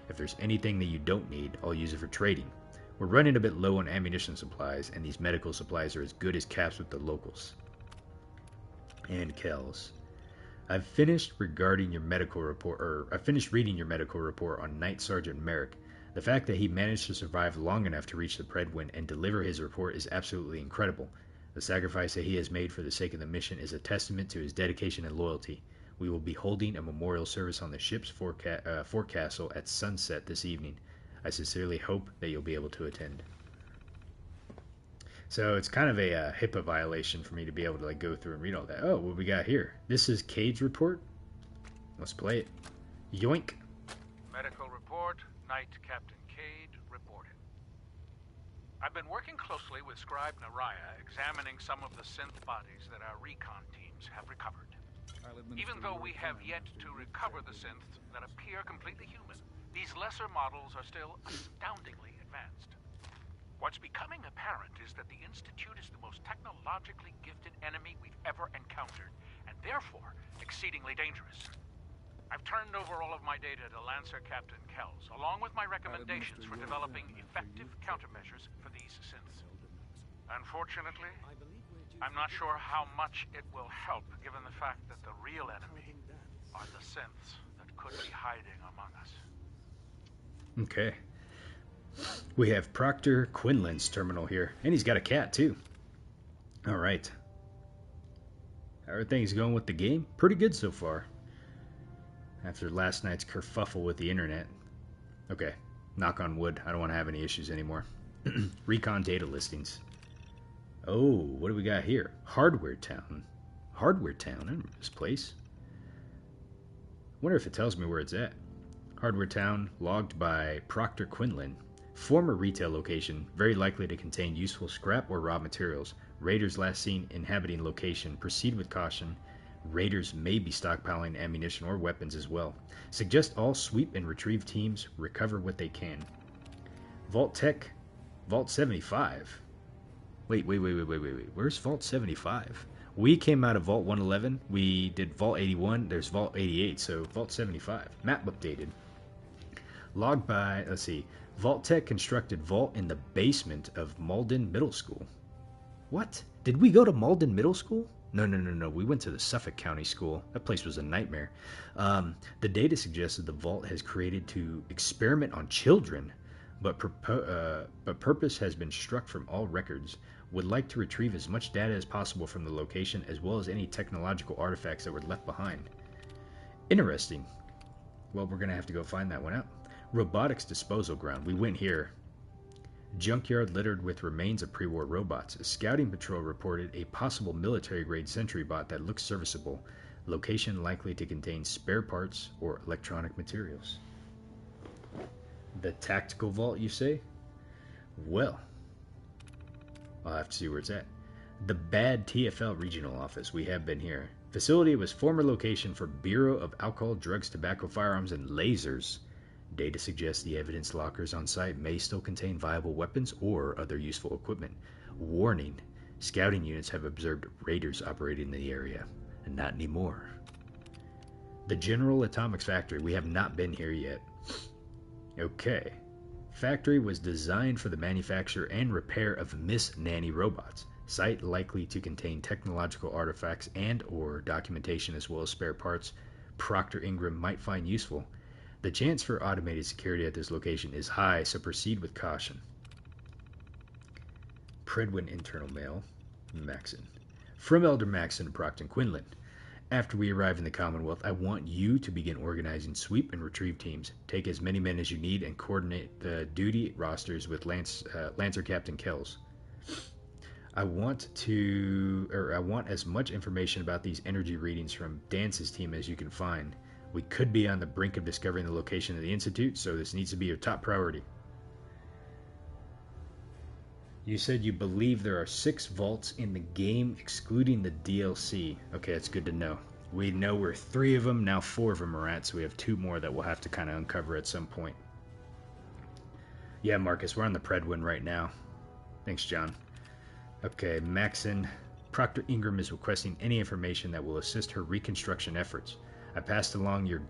If there's anything that you don't need, I'll use it for trading. We're running a bit low on ammunition supplies, and these medical supplies are as good as caps with the locals. And Kells. I've finished reading your medical report on Night Sergeant Merrick. The fact that he managed to survive long enough to reach the Prydwen and deliver his report is absolutely incredible. The sacrifice that he has made for the sake of the mission is a testament to his dedication and loyalty. We will be holding a memorial service on the ship's forecastle at sunset this evening. I sincerely hope that you'll be able to attend. So it's kind of a HIPAA violation for me to be able to go through and read all that. Oh, what we got here? This is Cade's report. Let's play it. Yoink. Medical report. Night Captain Cade reported. I've been working closely with Scribe Naraya, examining some of the synth bodies that our recon teams have recovered. Even though we have yet to recover the synths that appear completely human, these lesser models are still astoundingly advanced. What's becoming apparent is that the Institute is the most technologically gifted enemy we've ever encountered, and therefore exceedingly dangerous. I've turned over all of my data to Lancer Captain Kells, along with my recommendations for developing effective countermeasures for these synths. Unfortunately, I'm not sure how much it will help, given the fact that the real enemy are the synths that could be hiding among us. Okay. We have Proctor Quinlan's terminal here, and he's got a cat too. All right. How are things going with the game? Pretty good so far. After last night's kerfuffle with the internet. Okay, knock on wood. I don't want to have any issues anymore. Recon data listings. Oh, what do we got here? Hardware Town. Hardware Town? I remember this place. Wonder if it tells me where it's at. Hardware Town, logged by Proctor Quinlan. Former retail location, very likely to contain useful scrap or raw materials. Raiders last seen inhabiting location. Proceed with caution. Raiders may be stockpiling ammunition or weapons as well. Suggest all sweep and retrieve teams recover what they can. Vault Tech, Vault 75. Wait. Where's Vault 75? We came out of Vault 111. We did Vault 81. There's Vault 88. So Vault 75. Map updated. Logged by, let's see. Vault Tech constructed vault in the basement of Malden Middle School. What? Did we go to Malden Middle School? No. We went to the Suffolk County School. That place was a nightmare. The data suggests that the vault has created to experiment on children, but purpose has been struck from all records. Would like to retrieve as much data as possible from the location, as well as any technological artifacts that were left behind. Interesting. Well, we're going to have to go find that one out. Robotics disposal ground. We went here. Junkyard littered with remains of pre-war robots. A scouting patrol reported a possible military-grade sentry bot that looks serviceable. Location likely to contain spare parts or electronic materials. The tactical vault, you say? Well, I'll have to see where it's at. The Bad TFL Regional Office. We have been here. Facility was former location for Bureau of Alcohol, Drugs, Tobacco, Firearms, and Lasers. Data suggests the evidence lockers on site may still contain viable weapons or other useful equipment. Warning, scouting units have observed raiders operating in the area. And not anymore. The General Atomics Factory. We have not been here yet. Okay. Factory was designed for the manufacture and repair of Miss Nanny robots. Site likely to contain technological artifacts and or documentation as well as spare parts Procter Ingram might find useful. The chance for automated security at this location is high, so proceed with caution. Prydwen internal mail. Maxson. From Elder Maxson to Procter Quinlan. After we arrive in the Commonwealth, I want you to begin organizing sweep and retrieve teams. Take as many men as you need and coordinate the duty rosters with Lancer Captain Kells. I want as much information about these energy readings from Dance's team as you can find. We could be on the brink of discovering the location of the Institute, so this needs to be your top priority. You said you believe there are 6 vaults in the game, excluding the DLC. Okay, that's good to know. We know where 3 of them, now 4 of them are at, so we have 2 more that we'll have to kind of uncover at some point. Yeah, Marcus, we're on the Prydwen right now. Thanks, John. Okay, Maxson. Procter Ingram is requesting any information that will assist her reconstruction efforts. I passed along your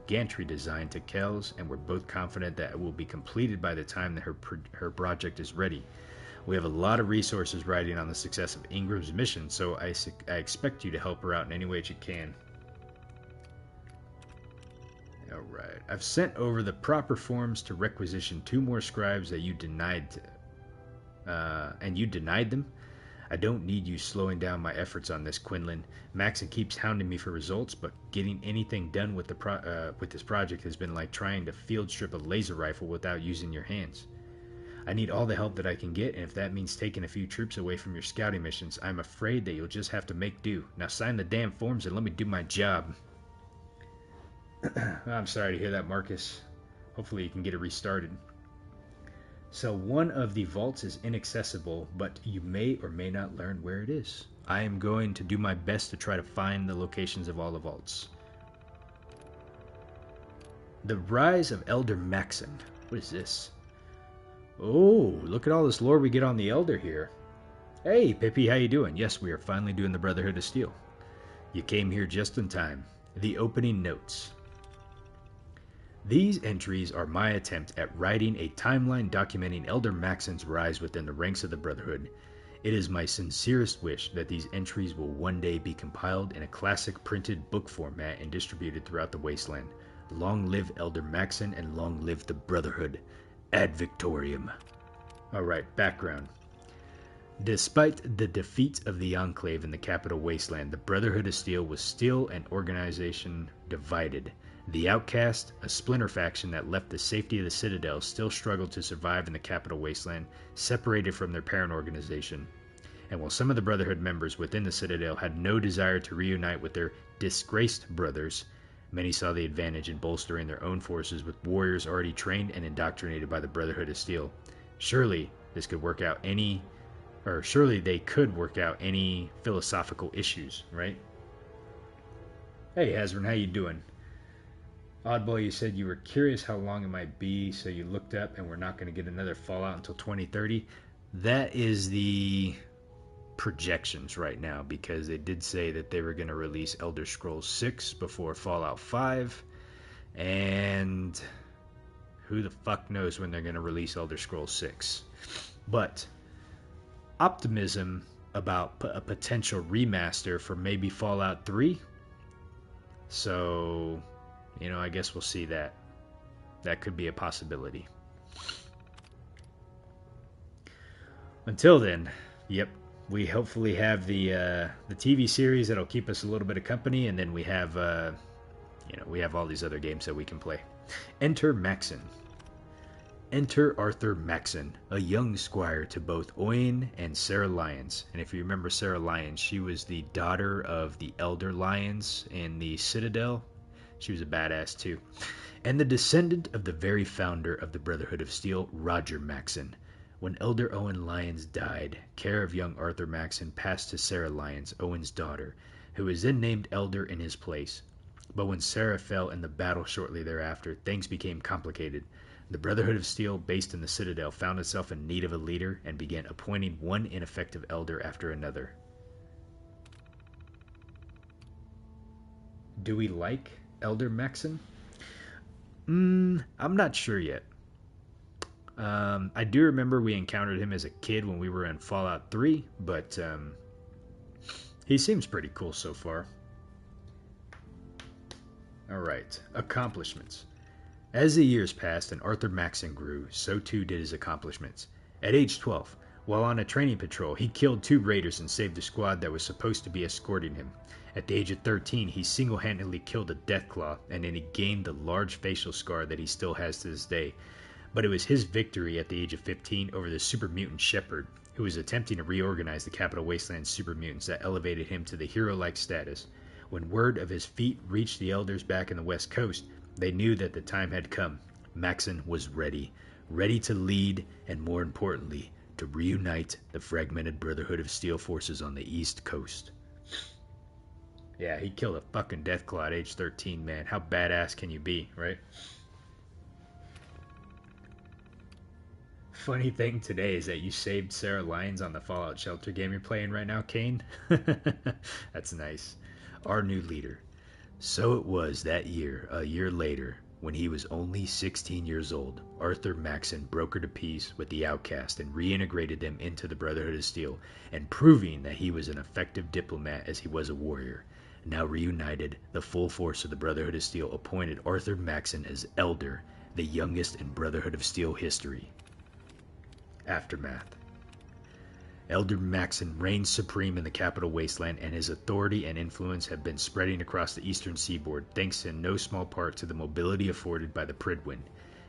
gantry design to Kells, and we're both confident that it will be completed by the time that her project is ready. We have a lot of resources riding on the success of Ingram's mission, so I expect you to help her out in any way that you can. Alright, I've sent over the proper forms to requisition 2 more scribes that you denied, and you denied them. I don't need you slowing down my efforts on this, Quinlan. Maxson keeps hounding me for results, but getting anything done with this project has been like trying to field strip a laser rifle without using your hands. I need all the help that I can get, and if that means taking a few troops away from your scouting missions, I'm afraid that you'll just have to make do. Now sign the damn forms and let me do my job. I'm sorry to hear that, Marcus. Hopefully you can get it restarted. So one of the vaults is inaccessible, but you may or may not learn where it is. I am going to do my best to try to find the locations of all the vaults. The Rise of Elder Maxson. What is this? Oh, look at all this lore we get on the Elder here. Hey, Pippi, how you doing? Yes, we are finally doing the Brotherhood of Steel. You came here just in time. The opening notes. These entries are my attempt at writing a timeline documenting Elder Maxson's rise within the ranks of the Brotherhood. It is my sincerest wish that these entries will one day be compiled in a classic printed book format and distributed throughout the wasteland. Long live Elder Maxson and long live the Brotherhood. Ad Victoriam. Alright, background. Despite the defeat of the Enclave in the capital wasteland, the Brotherhood of Steel was still an organization divided. The Outcast, a splinter faction that left the safety of the Citadel, still struggled to survive in the capital wasteland, separated from their parent organization. And while some of the Brotherhood members within the Citadel had no desire to reunite with their disgraced brothers, many saw the advantage in bolstering their own forces with warriors already trained and indoctrinated by the Brotherhood of Steel. Surely they could work out any philosophical issues, right? Hey, Hazard, how you doing? Oddball, you said you were curious how long it might be, so you looked up and we're not going to get another Fallout until 2030. That is the projections right now, because they did say that they were going to release Elder Scrolls 6 before Fallout 5, and who the fuck knows when they're going to release Elder Scrolls 6. But optimism about a potential remaster for maybe Fallout 3. So, you know, I guess we'll see that. That could be a possibility. Until then, yep, we hopefully have the TV series that'll keep us a little bit of company, and then we have we have all these other games that we can play. Enter Maxson. Enter Arthur Maxson, a young squire to both Owain and Sarah Lyons. And if you remember Sarah Lyons, she was the daughter of the Elder Lyons in the Citadel. She was a badass too. And the descendant of the very founder of the Brotherhood of Steel, Roger Maxson. When Elder Owen Lyons died, care of young Arthur Maxson passed to Sarah Lyons, Owen's daughter, who was then named Elder in his place. But when Sarah fell in the battle shortly thereafter, things became complicated. The Brotherhood of Steel, based in the Citadel, found itself in need of a leader and began appointing one ineffective elder after another. Do we like Elder Maxson? I'm not sure yet. I do remember we encountered him as a kid when we were in Fallout 3, but he seems pretty cool so far. Alright, accomplishments. As the years passed and Arthur Maxson grew, so too did his accomplishments. At age 12, while on a training patrol, he killed 2 raiders and saved the squad that was supposed to be escorting him. At the age of 13, he single-handedly killed a Deathclaw, and then he gained the large facial scar that he still has to this day. But it was his victory at the age of 15 over the super mutant Shepard, who was attempting to reorganize the Capital Wasteland super mutants, that elevated him to the hero-like status. When word of his feat reached the Elders back in the West Coast, they knew that the time had come. Maxson was ready to lead, and more importantly, to reunite the fragmented Brotherhood of Steel forces on the East Coast. Yeah, he killed a fucking Deathclaw at age 13, man. How badass can you be, right? Funny thing today is that you saved Sarah Lyons on the Fallout Shelter game you're playing right now, Kane. That's nice. Our new leader. So it was that year, a year later, when he was only 16 years old, Arthur Maxson brokered a peace with the Outcast and reintegrated them into the Brotherhood of Steel, and proving that he was an effective diplomat as he was a warrior. Now reunited, the full force of the Brotherhood of Steel appointed Arthur Maxson as Elder, the youngest in Brotherhood of Steel history. Aftermath. Elder Maxson reigns supreme in the Capital Wasteland, and his authority and influence have been spreading across the eastern seaboard, thanks in no small part to the mobility afforded by the Prydwen.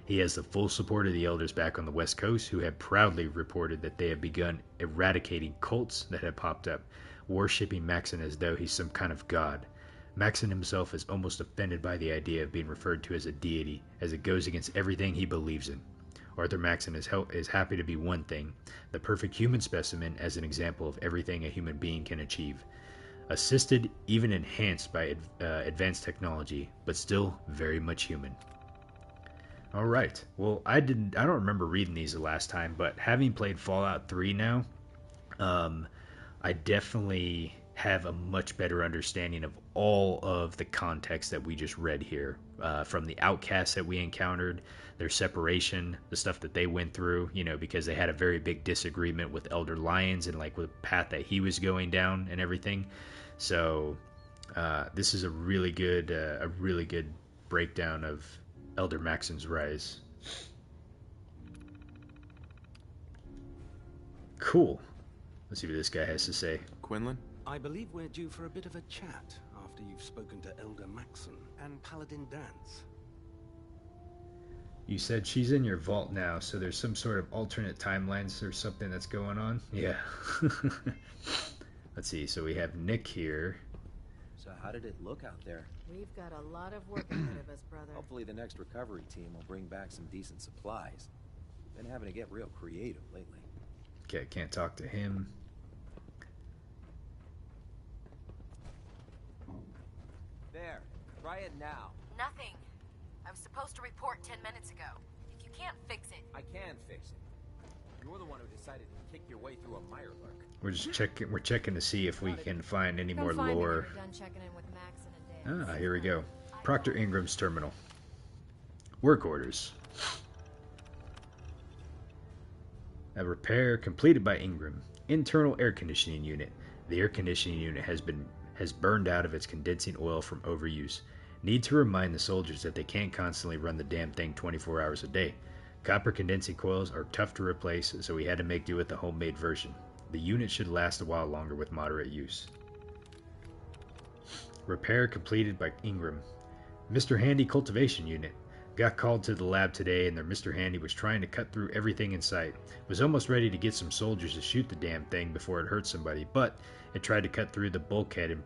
He has the full support of the Elders back on the West Coast, who have proudly reported that they have begun eradicating cults that have popped up, worshipping Maxson as though he's some kind of god. Maxson himself is almost offended by the idea of being referred to as a deity, as it goes against everything he believes in. Arthur Maxson is happy to be one thing, the perfect human specimen as an example of everything a human being can achieve. Assisted, even enhanced by advanced technology, but still very much human. Alright, well I don't remember reading these the last time, but having played Fallout 3 now, I definitely have a much better understanding of all of the context that we just read here, from the outcasts that we encountered, their separation, the stuff that they went through, because they had a very big disagreement with Elder Lyons and like with the path that he was going down and everything. So this is a really good breakdown of Elder Maxson's rise. Cool. Let's see what this guy has to say. Quinlan? I believe we're due for a bit of a chat after you've spoken to Elder Maxson and Paladin Dance. You said she's in your vault now, so there's some sort of alternate timelines or something that's going on? Yeah. Let's see, so we have Nick here. So how did it look out there? We've got a lot of work ahead of us, brother. Hopefully the next recovery team will bring back some decent supplies. Been having to get real creative lately. Okay, can't talk to him. There. Try it now. Nothing. I was supposed to report 10 minutes ago. If you can't fix it... I can fix it. You're the one who decided to kick your way through a mirelurk. We're just checking. We're checking to see if we can find any more Come find me when lore. you're done checking in with Maxson and Dan. Ah, here we go. Proctor Ingram's terminal. Work orders. A repair completed by Ingram. Internal air conditioning unit. The air conditioning unit has burned out of its condensing oil from overuse. Need to remind the soldiers that they can't constantly run the damn thing 24 hours a day. Copper condensing coils are tough to replace, so we had to make do with the homemade version. The unit should last a while longer with moderate use. Repair completed by Ingram. Mr. Handy cultivation unit. Got called to the lab today, and their Mr. Handy was trying to cut through everything in sight. Was almost ready to get some soldiers to shoot the damn thing before it hurt somebody, but it tried to cut through the bulkhead and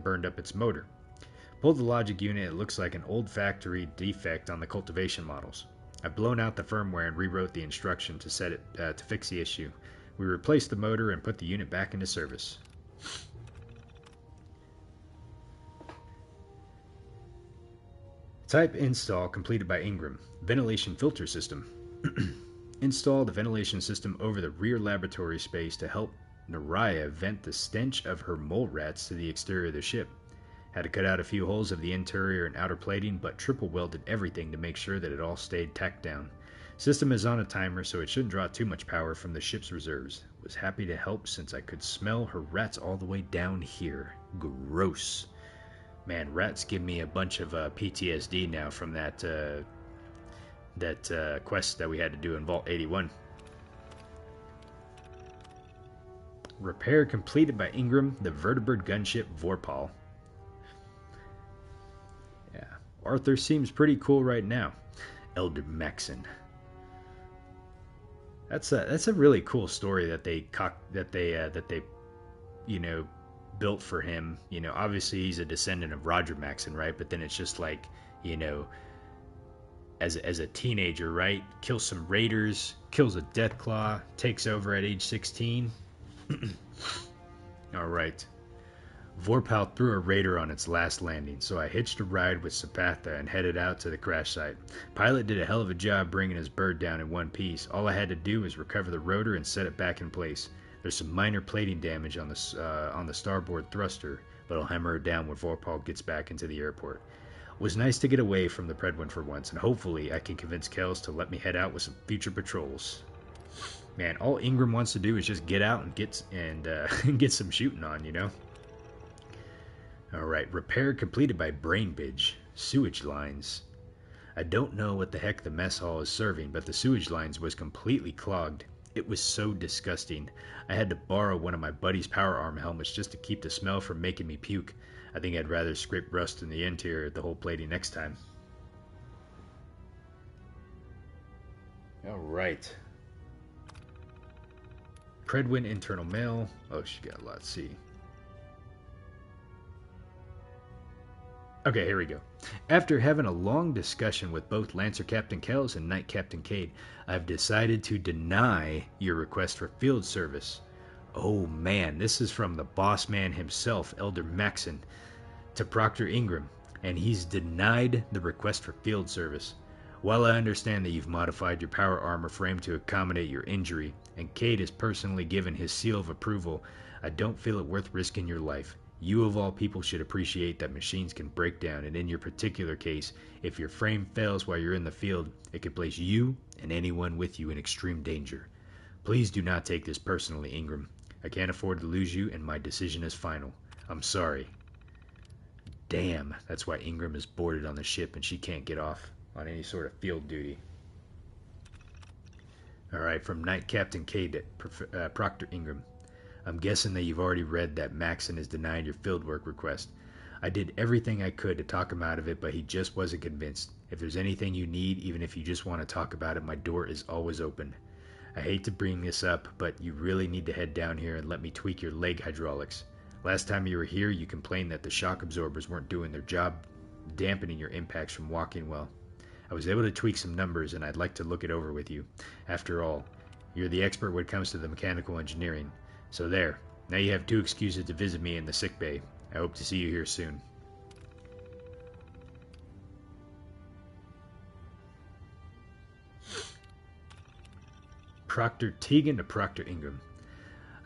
burned up its motor. Pulled the logic unit. It looks like an old factory defect on the cultivation models. I've blown out the firmware and rewrote the instruction to set it to fix the issue. We replaced the motor and put the unit back into service. Type install completed by Ingram. Ventilation filter system. Install the ventilation system over the rear laboratory space to help Naraya vent the stench of her mole rats to the exterior of the ship. Had to cut out a few holes of the interior and outer plating, but triple welded everything to make sure that it all stayed tacked down. System is on a timer, so it shouldn't draw too much power from the ship's reserves. Was happy to help since I could smell her rats all the way down here. Gross. Man, rats give me a bunch of PTSD now from that quest that we had to do in Vault 81. Repair completed by Ingram, the vertebrate gunship Vorpal. Yeah, Arthur seems pretty cool right now. Elder Maxson. That's a really cool story that they built for him. Obviously he's a descendant of Roger Maxson, right? But then it's just like, as a teenager, right? Kills some raiders, kills a Deathclaw, takes over at age 16. All right. Vorpal threw a raider on its last landing, so I hitched a ride with Sapatha and headed out to the crash site. Pilot did a hell of a job bringing his bird down in one piece. All I had to do was recover the rotor and set it back in place. There's some minor plating damage on the starboard thruster, but I'll hammer it down when Vorpal gets back into the airport. It was nice to get away from the Prydwen for once, and hopefully I can convince Kells to let me head out with some future patrols. Man, all Ingram wants to do is just get out and get some shooting on, Alright, repair completed by Brainbidge. Sewage lines. I don't know what the heck the mess hall is serving, but the sewage lines was completely clogged. It was so disgusting. I had to borrow one of my buddy's power arm helmets just to keep the smell from making me puke. I think I'd rather scrape rust in the interior of the whole plating next time. Alright. Prydwen internal mail. Oh, she got a lot. See. Okay, here we go. After having a long discussion with both Lancer Captain Kells and Knight Captain Cade, I've decided to deny your request for field service. Oh man, this is from the boss man himself, Elder Maxson, to Proctor Ingram, and he's denied the request for field service. While I understand that you've modified your power armor frame to accommodate your injury, and Cade has personally given his seal of approval, I don't feel it worth risking your life. You of all people should appreciate that machines can break down, and in your particular case, if your frame fails while you're in the field, it could place you and anyone with you in extreme danger. Please do not take this personally, Ingram. I can't afford to lose you, and my decision is final. I'm sorry. Damn, that's why Ingram is boarded on the ship and she can't get off on any sort of field duty. Alright, from Knight Captain Cade at Proctor Ingram. I'm guessing that you've already read that Maxson has denied your fieldwork request. I did everything I could to talk him out of it, but he just wasn't convinced. If there's anything you need, even if you just want to talk about it, my door is always open. I hate to bring this up, but you really need to head down here and let me tweak your leg hydraulics. Last time you were here, you complained that the shock absorbers weren't doing their job, dampening your impacts from walking well. I was able to tweak some numbers, and I'd like to look it over with you. After all, you're the expert when it comes to the mechanical engineering. So there, now you have 2 excuses to visit me in the sick bay. I hope to see you here soon. Proctor Tegan to Proctor Ingram.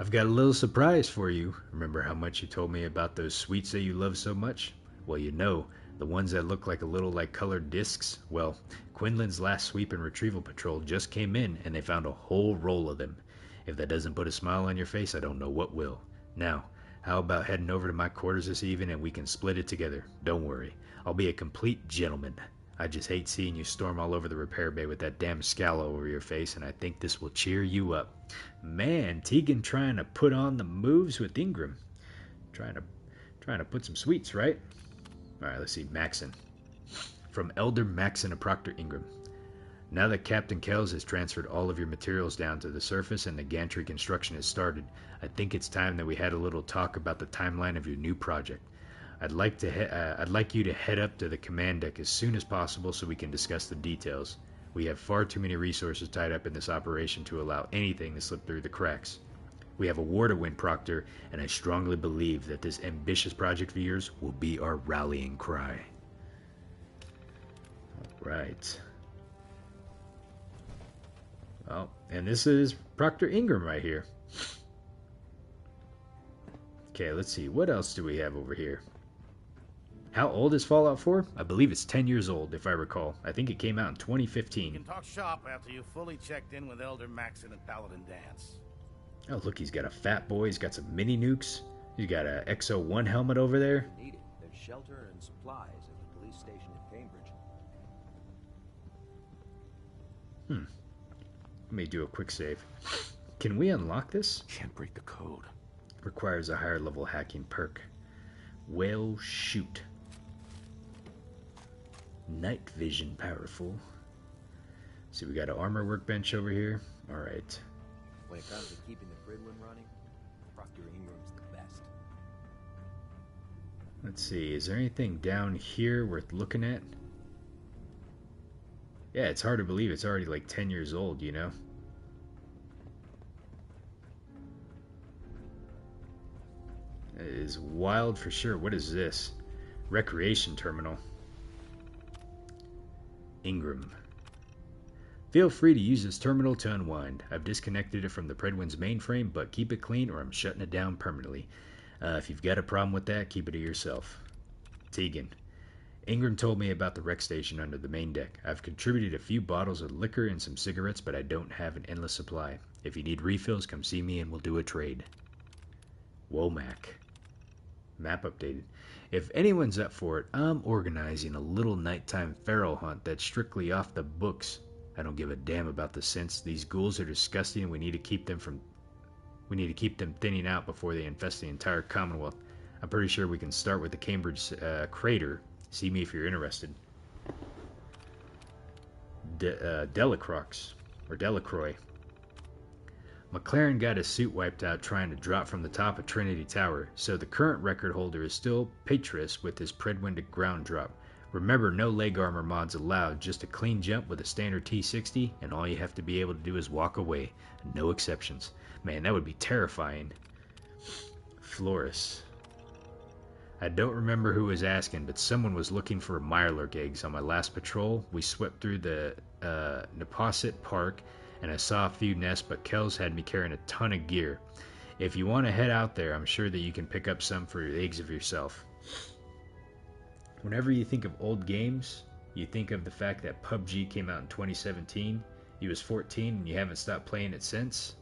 I've got a little surprise for you. Remember how much you told me about those sweets that you love so much? Well, you know, the ones that look like a little like colored discs? Well, Quinlan's last sweep and retrieval patrol just came in and they found a whole roll of them. If that doesn't put a smile on your face, I don't know what will. Now, how about heading over to my quarters this evening and we can split it together? Don't worry, I'll be a complete gentleman. I just hate seeing you storm all over the repair bay with that damn scowl over your face, and I think this will cheer you up. Man, Tegan trying to put on the moves with Ingram. Trying to put some sweets, right? Alright, let's see. Maxson. From Elder Maxson to Proctor Ingram. Now that Captain Kells has transferred all of your materials down to the surface and the gantry construction has started, I think it's time that we had a little talk about the timeline of your new project. I'd like you to head up to the command deck as soon as possible so we can discuss the details. We have far too many resources tied up in this operation to allow anything to slip through the cracks. We have a war to win, Proctor, and I strongly believe that this ambitious project of yours will be our rallying cry. Alright. Well, and this is Proctor Ingram right here. Okay, let's see. What else do we have over here? How old is Fallout 4? I believe it's 10 years old, if I recall. I think it came out in 2015. You can talk shop after you've fully checked in with Elder Maxson and Paladin Dance. Oh, look, he's got a fat boy. He's got some mini nukes. He's got a XO1 helmet over there. Need it. There's shelter and supplies at the police station in Cambridge. Let me do a quick save. Can we unlock this? Can't break the code. Requires a higher level hacking perk. Well, shoot. Night vision powerful. See, we got an armor workbench over here. Alright. When it comes to keeping the Prydwen running, Proctor Ingram's the best. Let's see, is there anything down here worth looking at? Yeah, it's hard to believe it's already like 10 years old, you know? It is wild for sure. What is this? Recreation terminal. Ingram. Feel free to use this terminal to unwind. I've disconnected it from the Prydwen's mainframe, but keep it clean or I'm shutting it down permanently. If you've got a problem with that, keep it to yourself. Tegan. Ingram told me about the rec station under the main deck. I've contributed a few bottles of liquor and some cigarettes, but I don't have an endless supply. If you need refills, come see me and we'll do a trade. Womack. Map updated. If anyone's up for it, I'm organizing a little nighttime feral hunt that's strictly off the books. I don't give a damn about the scents. These ghouls are disgusting and we need to keep them thinning out before they infest the entire Commonwealth. I'm pretty sure we can start with the Cambridge crater. See me if you're interested. Delacroix. Or Delacroix. McLaren got his suit wiped out trying to drop from the top of Trinity Tower, so the current record holder is still Patris with his Prydwen to ground drop. Remember, no leg armor mods allowed, just a clean jump with a standard T60, and all you have to be able to do is walk away. No exceptions. Man, that would be terrifying. Flores. I don't remember who was asking, but someone was looking for Mirelurk eggs on my last patrol. We swept through the Neposit Park, and I saw a few nests, but Kells had me carrying a ton of gear. If you want to head out there, I'm sure that you can pick up some for the eggs of yourself. Whenever you think of old games, you think of the fact that PUBG came out in 2017. You was 14 and you haven't stopped playing it since.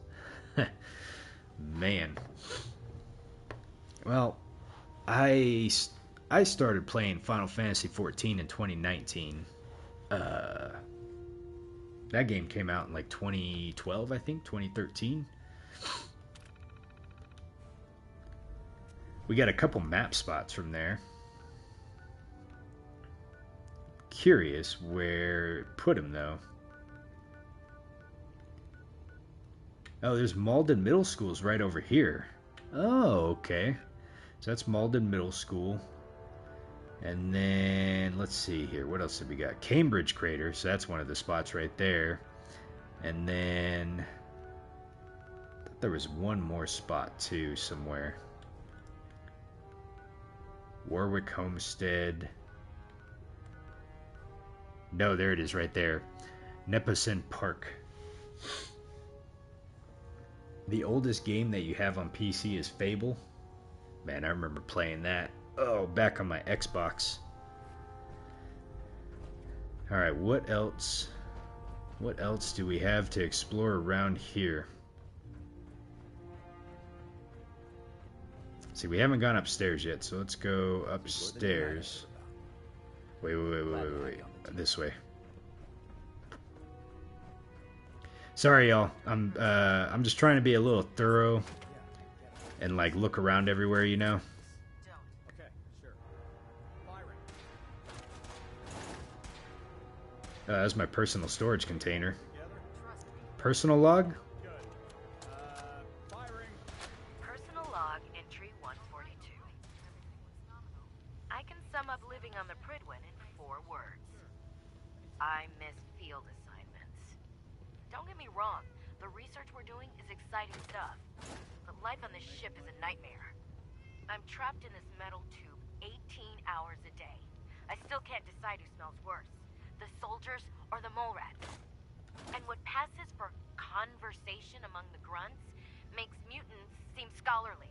Man. Well, I started playing Final Fantasy XIV in 2019. That game came out in like 2012, I think, 2013. We got a couple map spots from there. Curious where it put him, though. Oh, there's Malden Middle School's right over here. Oh, okay. So that's Malden Middle School. And then, let's see here. What else have we got? Cambridge Crater. So that's one of the spots right there. And then, I thought there was one more spot, too, somewhere. Warwick Homestead. No, there it is right there. Neposin Park. The oldest game that you have on PC is Fable. Man, I remember playing that. Oh, back on my Xbox. Alright, what else? What else do we have to explore around here? See, we haven't gone upstairs yet, so let's go upstairs. Wait. This way. Sorry, y'all. I'm just trying to be a little thorough and like look around everywhere, you know. Okay, sure. Firing. That's my personal storage container. Personal log? Firing. Personal log entry 142. I can sum up living on the Prydwen in 4 words. I missed field assignments. Don't get me wrong, the research we're doing is exciting stuff, but life on this ship is a nightmare. I'm trapped in this metal tube 18 hours a day. I still can't decide who smells worse, the soldiers or the mole rats. And what passes for conversation among the grunts makes mutants seem scholarly.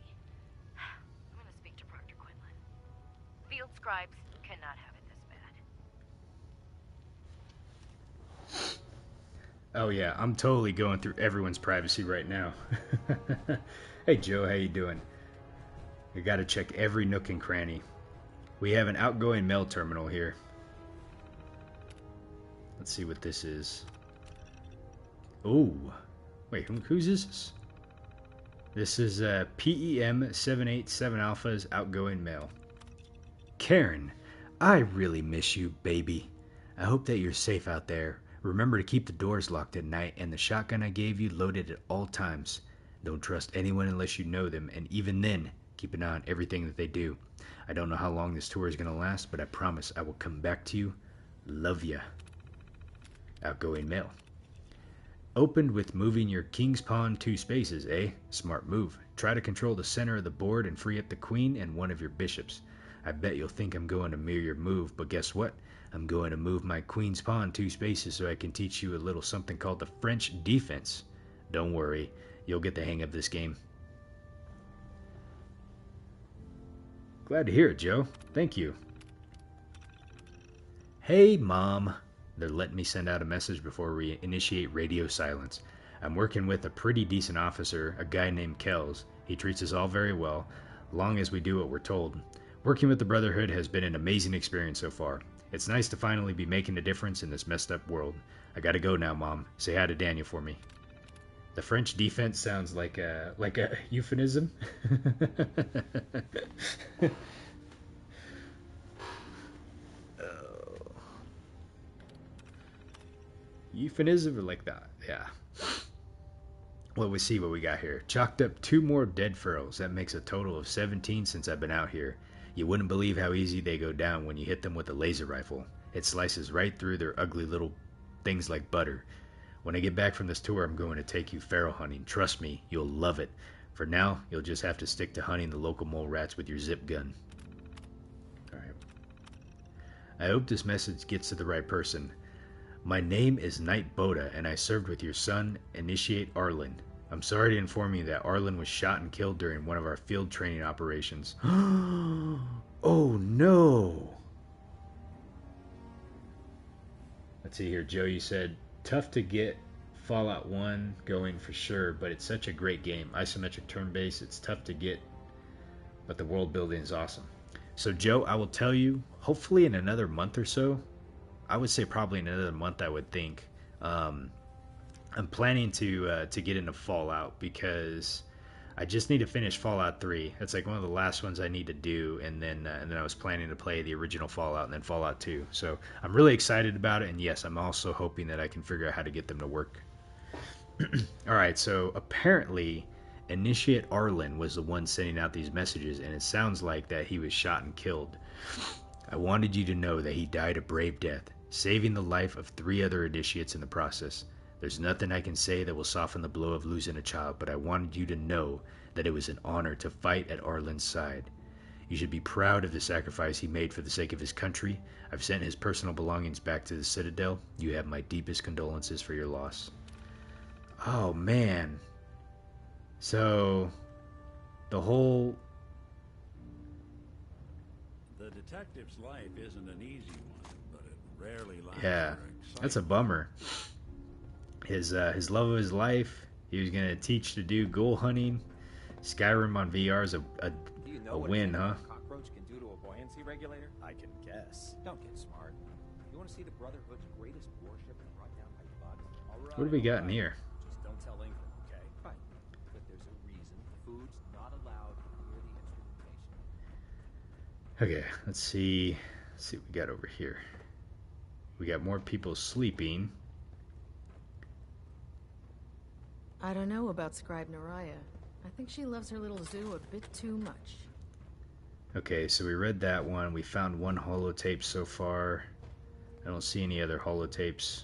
I'm gonna speak to Proctor Quinlan. Field scribes cannot have it this bad. Oh yeah, I'm totally going through everyone's privacy right now. Hey Joe, how you doing? You gotta check every nook and cranny. We have an outgoing mail terminal here. Let's see what this is. Ooh. Wait, whose is this? This is PEM 787 Alpha's outgoing mail. Karen, I really miss you, baby. I hope that you're safe out there. Remember to keep the doors locked at night and the shotgun I gave you loaded at all times. Don't trust anyone unless you know them, and even then, keep an eye on everything that they do. I don't know how long this tour is going to last, but I promise I will come back to you. Love ya. Outgoing mail. Opened with moving your king's pawn 2 spaces, eh? Smart move. Try to control the center of the board and free up the queen and one of your bishops. I bet you'll think I'm going to mirror your move, but guess what? I'm going to move my queen's pawn 2 spaces so I can teach you a little something called the French defense. Don't worry, you'll get the hang of this game. Glad to hear it, Joe. Thank you. Hey, Mom. They're letting me send out a message before we initiate radio silence. I'm working with a pretty decent officer, a guy named Kells. He treats us all very well, long as we do what we're told. Working with the Brotherhood has been an amazing experience so far. It's nice to finally be making a difference in this messed up world. I gotta go now, Mom. Say hi to Daniel for me. The French defense sounds like a euphemism. Euphemism or like that, yeah. Well, we see what we got here. Chalked up 2 more dead furrows. That makes a total of 17 since I've been out here. You wouldn't believe how easy they go down when you hit them with a laser rifle. It slices right through their ugly little things like butter. When I get back from this tour, I'm going to take you feral hunting. Trust me, you'll love it. For now, you'll just have to stick to hunting the local mole rats with your zip gun. Alright. I hope this message gets to the right person. My name is Knight Boda, and I served with your son, Initiate Arlen. I'm sorry to inform you that Arlen was shot and killed during one of our field training operations. Oh no! Let's see here, Joe, you said, tough to get Fallout 1 going for sure, but it's such a great game. Isometric turn-based, it's tough to get, but the world building is awesome. So Joe, I will tell you, hopefully in another month or so, I would say probably in another month I would think, I'm planning to get into Fallout because I just need to finish Fallout 3. That's like one of the last ones I need to do, and then I was planning to play the original Fallout and then Fallout 2. So I'm really excited about it, and yes, I'm also hoping that I can figure out how to get them to work. All right, so apparently Initiate Arlen was the one sending out these messages, and it sounds like that he was shot and killed. I wanted you to know that he died a brave death, saving the life of 3 other initiates in the process. There's nothing I can say that will soften the blow of losing a child, but I wanted you to know that it was an honor to fight at Arlen's side. You should be proud of the sacrifice he made for the sake of his country. I've sent his personal belongings back to the Citadel. You have my deepest condolences for your loss. Oh, man. So, the whole... The detective's life isn't an easy one, but it rarely lasts. Yeah, that's a bummer. His love of his life, he was going to teach to do ghoul hunting. Skyrim on VR is a win, huh? Cockroach can do to a buoyancy regulator? I can guess. Don't get smart. You want to see the Brotherhood's greatest warship brought down by bugs? Alright. What do we got in here? Just don't tell England, okay? Right. But there's a reason food's not allowed near the instrumentation. Okay, let's see what we got over here. We got more people sleeping. I don't know about Scribe Naraya. I think she loves her little zoo a bit too much. Okay, so we read that one. We found one holotape so far. I don't see any other holotapes.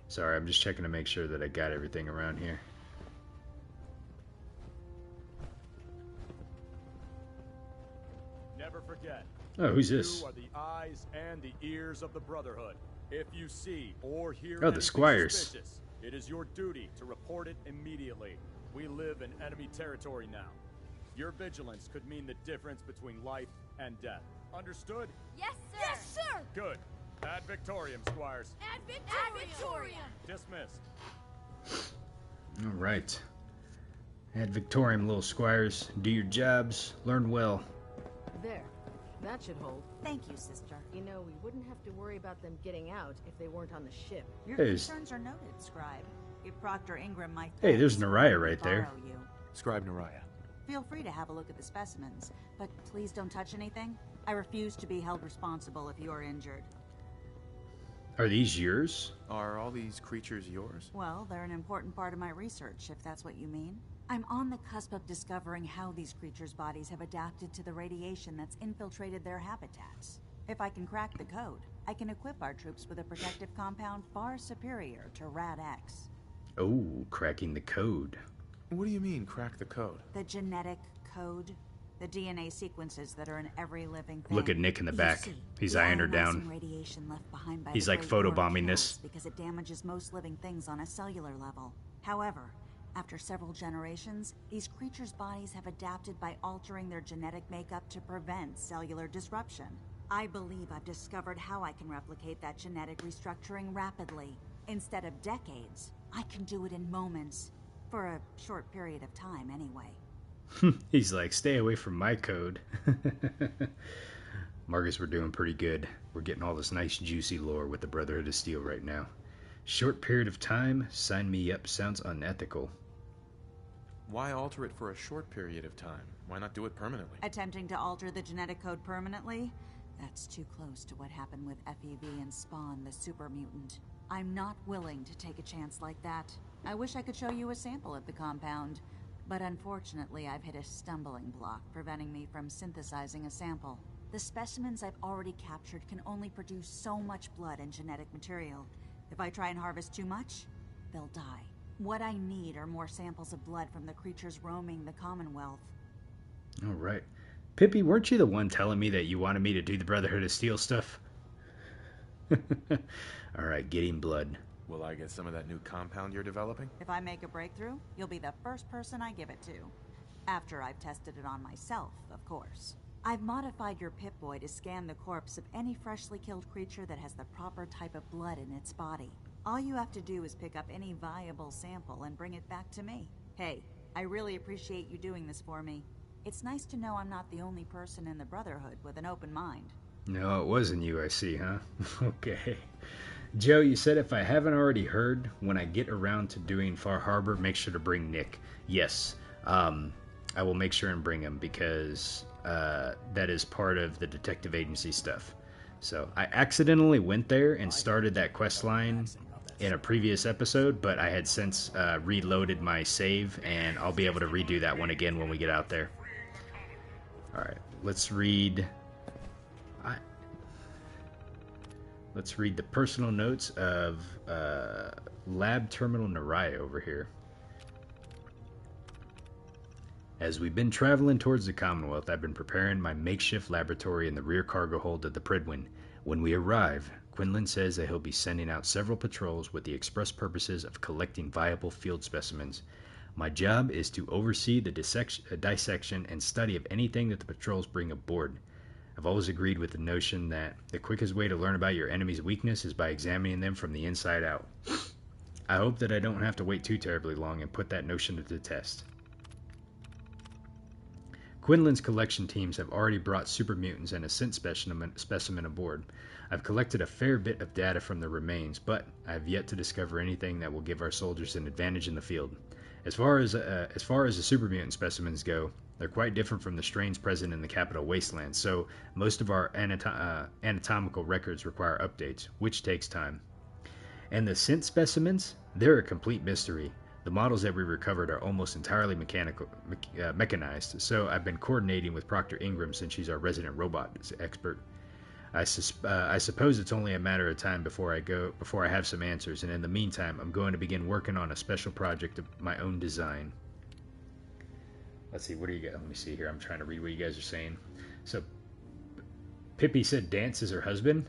Sorry, I'm just checking to make sure that I got everything around here. Never forget. Oh, who's this? You are the eyes and the ears of the Brotherhood. If you see or hear the Squires. suspicious, it is your duty to report it immediately. We live in enemy territory now. Your vigilance could mean the difference between life and death. Understood? Yes, sir! Yes, sir! Good. Ad Victoriam, Squires. Ad Victoriam! Dismissed. All right. Ad Victoriam, little Squires. Do your jobs. Learn well. There. That should hold. Thank you, sister. You know, we wouldn't have to worry about them getting out if they weren't on the ship. Your There's- concerns are noted, Scribe. If Proctor Ingram might... Hey, there's Naraya right there. borrow you. Scribe Naraya. Feel free to have a look at the specimens, but please don't touch anything. I refuse to be held responsible if you are injured. Are these yours? Are all these creatures yours? Well, they're an important part of my research, if that's what you mean. I'm on the cusp of discovering how these creatures' bodies have adapted to the radiation that's infiltrated their habitats. If I can crack the code, I can equip our troops with a protective compound far superior to Rad-X. Oh, cracking the code. What do you mean, crack the code? The genetic code. The DNA sequences that are in every living thing. Look at Nick in the back. See, He's the eyeing her ionizing down. Radiation left behind by He's the like Great War photobombing kills this. because it damages most living things on a cellular level. However, after several generations, these creatures' bodies have adapted by altering their genetic makeup to prevent cellular disruption. I believe I've discovered how I can replicate that genetic restructuring rapidly. Instead of decades, I can do it in moments. For a short period of time, anyway. He's like, stay away from my code. Marcus, we're doing pretty good. We're getting all this nice juicy lore with the Brotherhood of Steel right now. Short period of time, sign me up, sounds unethical. Why alter it for a short period of time? Why not do it permanently? Attempting to alter the genetic code permanently? That's too close to what happened with FEV and Spawn, the super mutant. I'm not willing to take a chance like that. I wish I could show you a sample of the compound, but unfortunately I've hit a stumbling block preventing me from synthesizing a sample. The specimens I've already captured can only produce so much blood and genetic material. If I try and harvest too much, they'll die. What I need are more samples of blood from the creatures roaming the Commonwealth. All right. Pippi, weren't you the one telling me that you wanted me to do the Brotherhood of Steel stuff? All right, getting blood. Will I get some of that new compound you're developing? If I make a breakthrough, you'll be the first person I give it to. After I've tested it on myself, of course. I've modified your Pip-Boy to scan the corpse of any freshly killed creature that has the proper type of blood in its body. All you have to do is pick up any viable sample and bring it back to me. Hey, I really appreciate you doing this for me. It's nice to know I'm not the only person in the Brotherhood with an open mind. No, it wasn't you, I see, huh? Okay. Joe, you said if I haven't already heard, when I get around to doing Far Harbor, make sure to bring Nick. Yes, I will make sure and bring him because that is part of the detective agency stuff. So I accidentally went there and started that quest line in a previous episode, but I had since reloaded my save, and I'll be able to redo that one again when we get out there. Alright, let's read... Let's read the personal notes of Lab Terminal Naraya over here. As we've been traveling towards the Commonwealth, I've been preparing my makeshift laboratory in the rear cargo hold of the Prydwen. When we arrive, Quinlan says that he'll be sending out several patrols with the express purposes of collecting viable field specimens. My job is to oversee the dissection and study of anything that the patrols bring aboard. I've always agreed with the notion that the quickest way to learn about your enemy's weakness is by examining them from the inside out. I hope that I don't have to wait too terribly long and put that notion to the test. Quinlan's collection teams have already brought super mutants and a scent specimen aboard. I've collected a fair bit of data from the remains, but I have yet to discover anything that will give our soldiers an advantage in the field. As far as the super mutant specimens go, they're quite different from the strains present in the capital wasteland, so most of our anatomical records require updates, which takes time. And the scent specimens, they're a complete mystery. The models that we recovered are almost entirely mechanized, so I've been coordinating with Proctor Ingram since she's our resident robot expert. I suppose it's only a matter of time before I have some answers, and in the meantime, I'm going to begin working on a special project of my own design. Let's see, what do you got? Let me see here. I'm trying to read what you guys are saying. So, Pippi said Dance is her husband.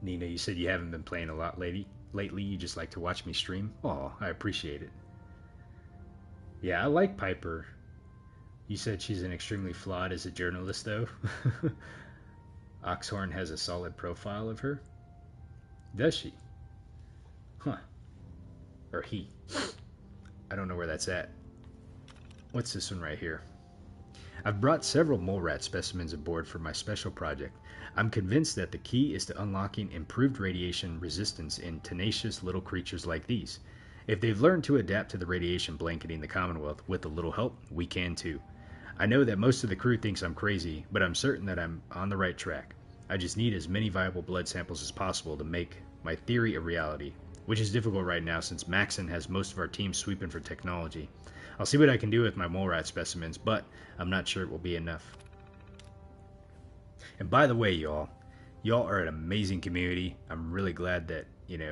Nina, you said you haven't been playing a lot lately. You just like to watch me stream. Oh, I appreciate it. Yeah, I like Piper. You said she's an extremely flawed as a journalist, though. Oxhorn has a solid profile of her. Does she? Huh. Or he. I don't know where that's at. What's this one right here? I've brought several mole rat specimens aboard for my special project. I'm convinced that the key is to unlocking improved radiation resistance in tenacious little creatures like these. If they've learned to adapt to the radiation blanketing the Commonwealth with a little help, we can too. I know that most of the crew thinks I'm crazy, but I'm certain that I'm on the right track. I just need as many viable blood samples as possible to make my theory a reality, which is difficult right now since Maxson has most of our team sweeping for technology. I'll see what I can do with my mole rat specimens, but I'm not sure it will be enough. And by the way, y'all are an amazing community. I'm really glad that,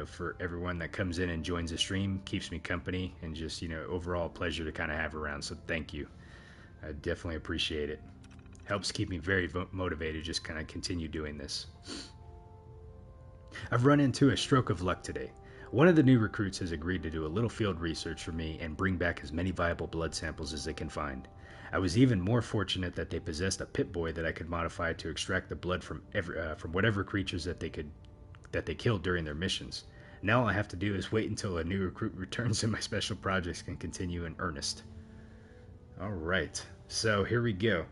for everyone that comes in and joins the stream, keeps me company, and just, overall a pleasure to kind of have around. So thank you. I definitely appreciate it. Helps keep me very motivated, just kind of continue doing this. I've run into a stroke of luck today. One of the new recruits has agreed to do a little field research for me and bring back as many viable blood samples as they can find. I was even more fortunate that they possessed a Pip-Boy that I could modify to extract the blood from whatever creatures that they killed during their missions. Now all I have to do is wait until a new recruit returns and my special projects can continue in earnest. Alright, so here we go.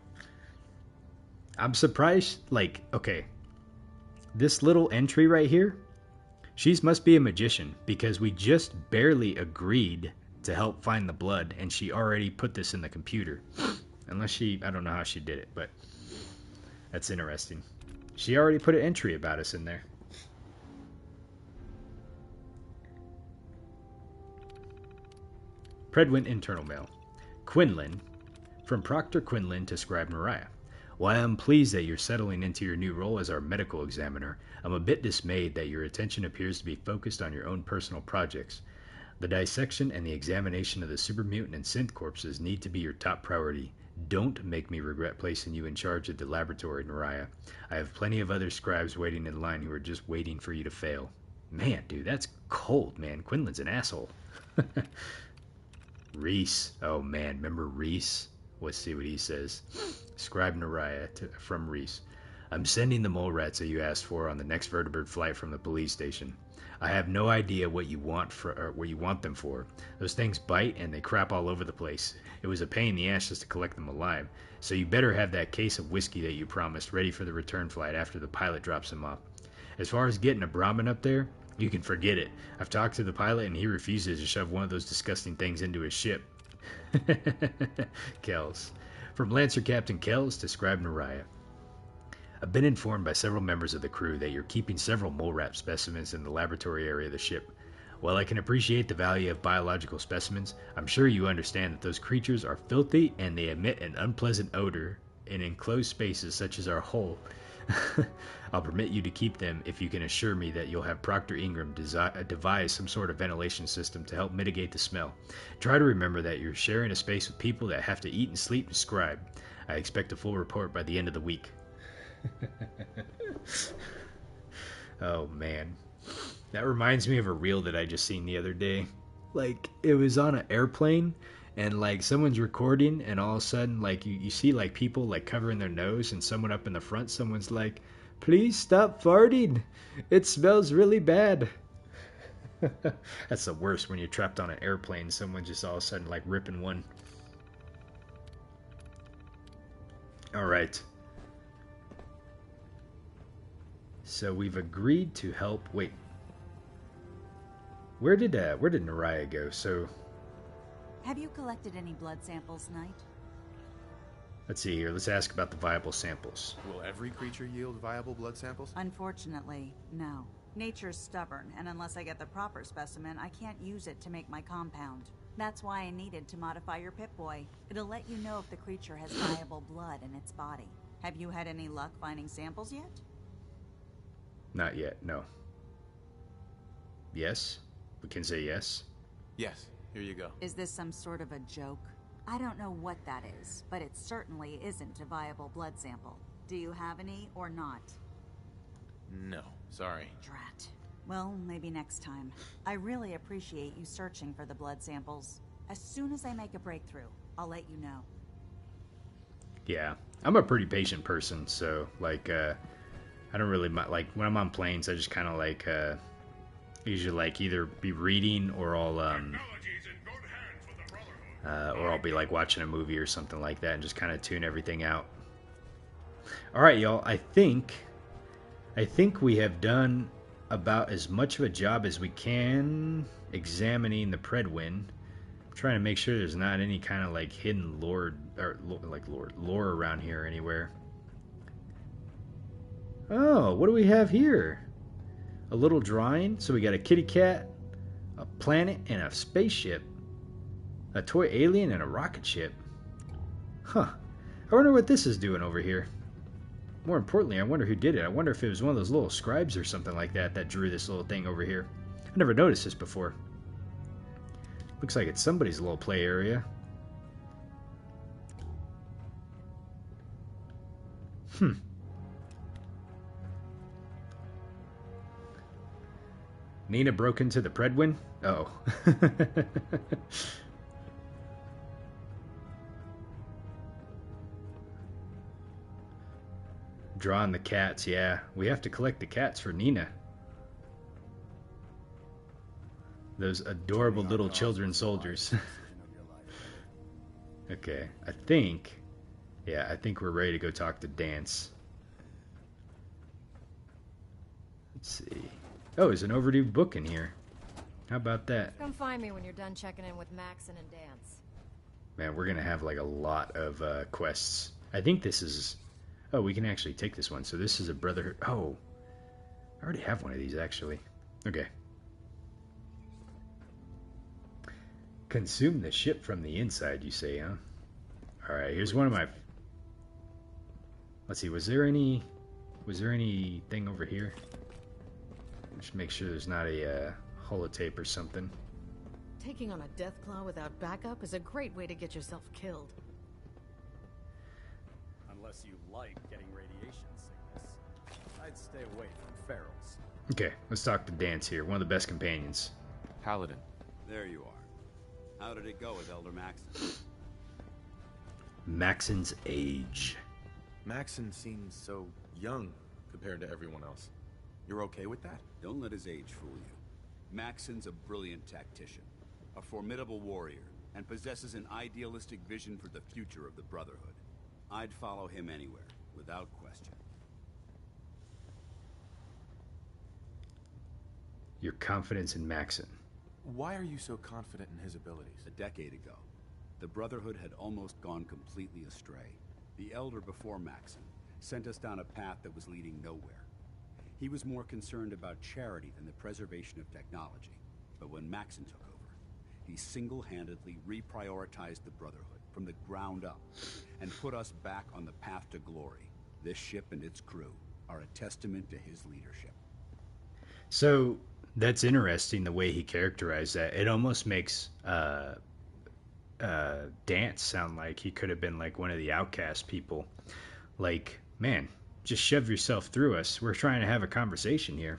I'm surprised, okay, this little entry right here, she must be a magician because we just barely agreed to help find the blood and she already put this in the computer. Unless I don't know how she did it, but that's interesting. She already put an entry about us in there. Prydwen internal mail. Quinlan, from Proctor Quinlan to Scribe Mariah. While I'm pleased that you're settling into your new role as our medical examiner, I'm a bit dismayed that your attention appears to be focused on your own personal projects. The dissection and the examination of the super mutant and synth corpses need to be your top priority. Don't make me regret placing you in charge of the laboratory, Mariah. I have plenty of other scribes waiting in line who are just waiting for you to fail. Man, dude, that's cold, man. Quinlan's an asshole. Reese. Oh, man. Remember Reese? Let's see what he says. Scribe Mariah from Reese. I'm sending the mole rats that you asked for on the next vertebrate flight from the police station. I have no idea what you want them for. Those things bite and they crap all over the place. It was a pain in the ass just to collect them alive. So you better have that case of whiskey that you promised ready for the return flight after the pilot drops them off. As far as getting a Brahmin up there, you can forget it. I've talked to the pilot and he refuses to shove one of those disgusting things into his ship. Kells. From Lancer Captain Kells to Scribe Mariah. I've been informed by several members of the crew that you're keeping several mole rat specimens in the laboratory area of the ship. While I can appreciate the value of biological specimens, I'm sure you understand that those creatures are filthy and they emit an unpleasant odor in enclosed spaces such as our hull. I'll permit you to keep them if you can assure me that you'll have Proctor Ingram devise some sort of ventilation system to help mitigate the smell. Try to remember that you're sharing a space with people that have to eat and sleep and scribe. I expect a full report by the end of the week. Oh, man. That reminds me of a reel that I just seen the other day. Like, it was on an airplane, and like someone's recording, and all of a sudden, like you see like people like covering their nose, and someone up in the front, someone's like, "Please stop farting. It smells really bad." That's the worst when you're trapped on an airplane. Someone just all of a sudden like ripping one. All right. So we've agreed to help. Wait. Where did Naraya go? So. Have you collected any blood samples, Knight? Let's see here. Let's ask about the viable samples. Will every creature yield viable blood samples? Unfortunately, no. Nature's stubborn, and unless I get the proper specimen, I can't use it to make my compound. That's why I needed to modify your Pip-Boy. It'll let you know if the creature has viable blood in its body. Have you had any luck finding samples yet? Not yet, no. Yes? We can say yes? Yes, here you go. Is this some sort of a joke? I don't know what that is, but it certainly isn't a viable blood sample. Do you have any or not? No, sorry. Drat. Well, maybe next time. I really appreciate you searching for the blood samples. As soon as I make a breakthrough, I'll let you know. Yeah, I'm a pretty patient person, so like I don't really like when I'm on planes. I just kind of like usually like either be reading or I'll be like watching a movie or something like that and just kind of tune everything out. All right, y'all. I think we have done about as much of a job as we can examining the Prydwen. I'm trying to make sure there's not any kind of like hidden lore around here anywhere. Oh, what do we have here? A little drawing. So we got a kitty cat, a planet, and a spaceship. A toy alien and a rocket ship. Huh. I wonder what this is doing over here. More importantly, I wonder who did it. I wonder if it was one of those little scribes or something like that that drew this little thing over here. I never noticed this before. Looks like it's somebody's little play area. Nina broke into the Prydwen? Oh. Drawing the cats, yeah. We have to collect the cats for Nina. Those adorable little children soldiers. Okay, I think we're ready to go talk to Dance. Let's see. Oh, there's an overdue book in here. How about that? Come find me when you're done checking in with Maxson and Dance. Man, we're gonna have like a lot of quests. I think this is... Oh, we can actually take this one. So this is a Brotherhood... Oh, I already have one of these, actually. Okay. Consume the ship from the inside, you say, huh? Alright, here's one of my... Let's see, was there anything over here? Just make sure there's not a holotape or something. Taking on a Deathclaw without backup is a great way to get yourself killed. Unless you like getting radiation sickness, I'd stay away from ferals. Okay, let's talk to Dance here, one of the best companions. Paladin. There you are. How did it go with Elder Maxson? Maxson's age. Maxson seems so young compared to everyone else. You're okay with that? Don't let his age fool you. Maxson's a brilliant tactician, a formidable warrior, and possesses an idealistic vision for the future of the Brotherhood. I'd follow him anywhere, without question. Your confidence in Maxson. Why are you so confident in his abilities? A decade ago, the Brotherhood had almost gone completely astray. The Elder before Maxson sent us down a path that was leading nowhere. He was more concerned about charity than the preservation of technology. But when Maxson took over, he single-handedly reprioritized the Brotherhood from the ground up and put us back on the path to glory. This ship and its crew are a testament to his leadership. So that's interesting the way he characterized that. It almost makes Dance sound like he could have been like one of the outcast people. Like, man, just shove yourself through us. We're trying to have a conversation here.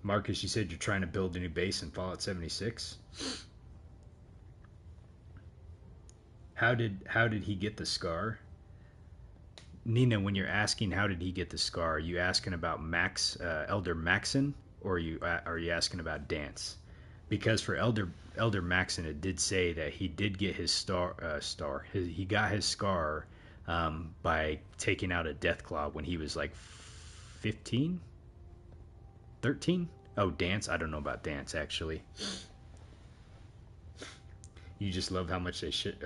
Marcus, you said you're trying to build a new base in Fallout 76. How did he get the scar? Nina, when you're asking how did he get the scar, are you asking about Elder Maxson, or are you asking about Dance? Because for Elder Maxson, it did say that he did get his he got his scar by taking out a Deathclaw when he was like 15, 13. Oh, Dance, I don't know about Dance actually. You just love how much they shit.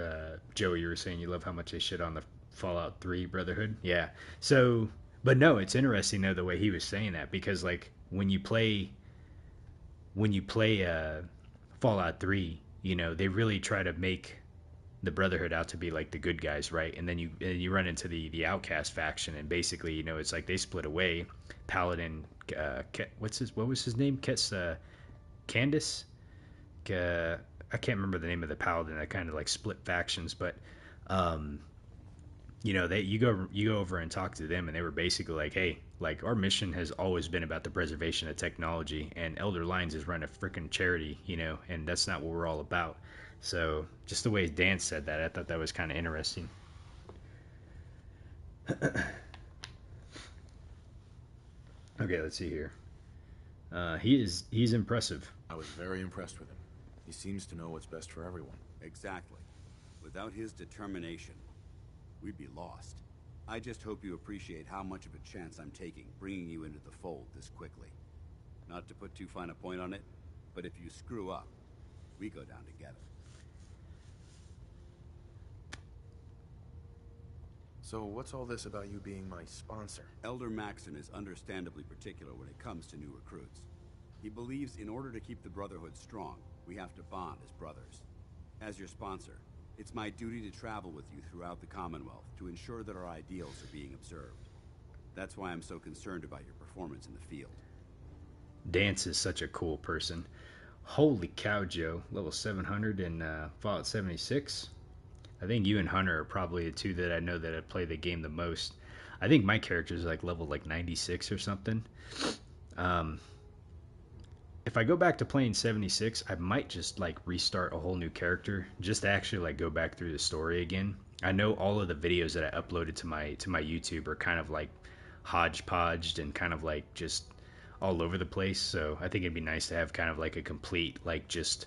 Joey, you were saying you love how much they shit on the Fallout 3 Brotherhood. Yeah. So, but no, it's interesting though the way he was saying that, because like when you play Fallout 3, you know, they really try to make the Brotherhood out to be like the good guys, right? And then you run into the Outcast faction, and basically, you know, it's like they split away. Paladin, what was his name? Candace. I can't remember the name of the Paladin. That kind of like split factions, but you know, you go over and talk to them, and they were basically like, hey, like our mission has always been about the preservation of technology, and Elder Lines is run a freaking charity, you know, and that's not what we're all about. So just the way Dan said that, I thought that was kind of interesting. Okay, let's see here. He's impressive. I was very impressed with him. He seems to know what's best for everyone. Exactly. Without his determination, we'd be lost. I just hope you appreciate how much of a chance I'm taking, bringing you into the fold this quickly. Not to put too fine a point on it, but if you screw up, we go down together. So what's all this about you being my sponsor? Elder Maxson is understandably particular when it comes to new recruits. He believes in order to keep the Brotherhood strong, we have to bond as brothers. As your sponsor, it's my duty to travel with you throughout the Commonwealth to ensure that our ideals are being observed. That's why I'm so concerned about your performance in the field. Dance is such a cool person. Holy cow, Joe. Level 700 in Fallout 76. I think you and Hunter are probably the two that I know that play the game the most. I think my character is like level like 96 or something. If I go back to playing 76, I might just like restart a whole new character just to actually like go back through the story again. I know all of the videos that I uploaded to my YouTube are kind of like hodgepodged and kind of like just all over the place. So I think it'd be nice to have kind of like a complete like just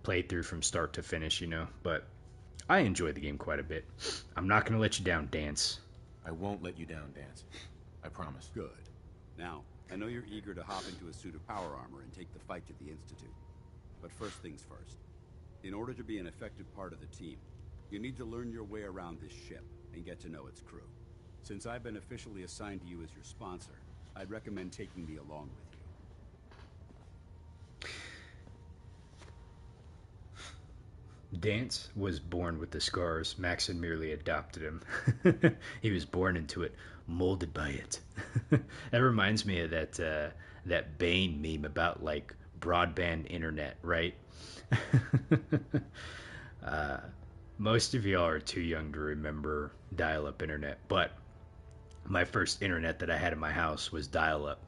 playthrough from start to finish, you know. But I enjoyed the game quite a bit. I'm not going to let you down, Dance. I won't let you down, Dance. I promise. Good. Now, I know you're eager to hop into a suit of power armor and take the fight to the Institute. But first things first. In order to be an effective part of the team, you need to learn your way around this ship and get to know its crew. Since I've been officially assigned to you as your sponsor, I'd recommend taking me along with you. Dance was born with the scars. Maxson merely adopted him. He was born into it, molded by it. That reminds me of that Bane meme about like broadband internet, right? Most of y'all are too young to remember dial-up internet, but my first internet that I had in my house was dial-up,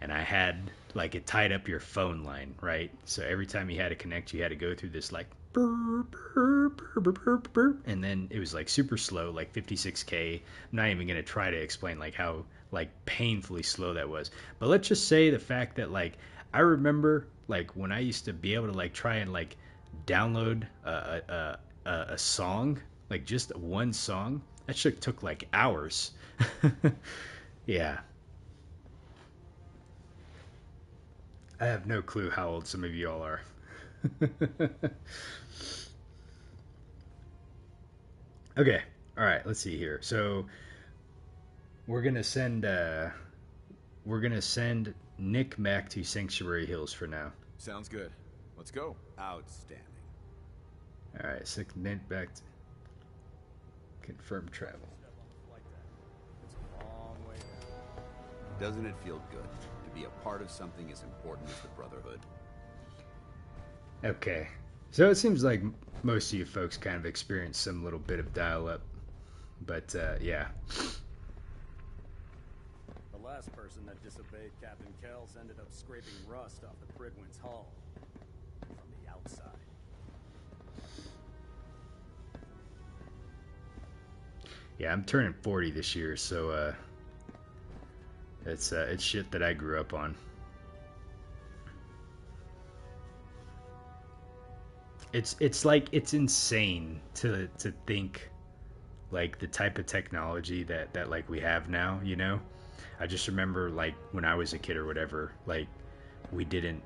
and I had like it tied up your phone line, right? So every time you had to connect, you had to go through this like burr, burr, burr, burr, burr, burr, and then it was like super slow, like 56K. I'm not even gonna try to explain like how like painfully slow that was, but let's just say the fact that like I remember like when I used to be able to like try and like download a song, like just one song, that shit took like hours. Yeah. I have no clue how old some of you all are. Okay, all right, let's see here. So we're gonna send Nick back to Sanctuary Hills for now. Sounds good. Let's go. Outstanding. All right, send Nick back to confirm travel. Doesn't it feel good to be a part of something as important as the Brotherhood? Okay, so it seems like most of you folks kind of experienced some little bit of dial-up, but yeah. The last last person that disobeyed Captain Kells ended up scraping rust off the Prydwen's hull from the outside. Yeah, I'm turning 40 this year, so it's shit that I grew up on. It's like it's insane to think like the type of technology that like we have now, you know? I just remember like when I was a kid or whatever, like we didn't,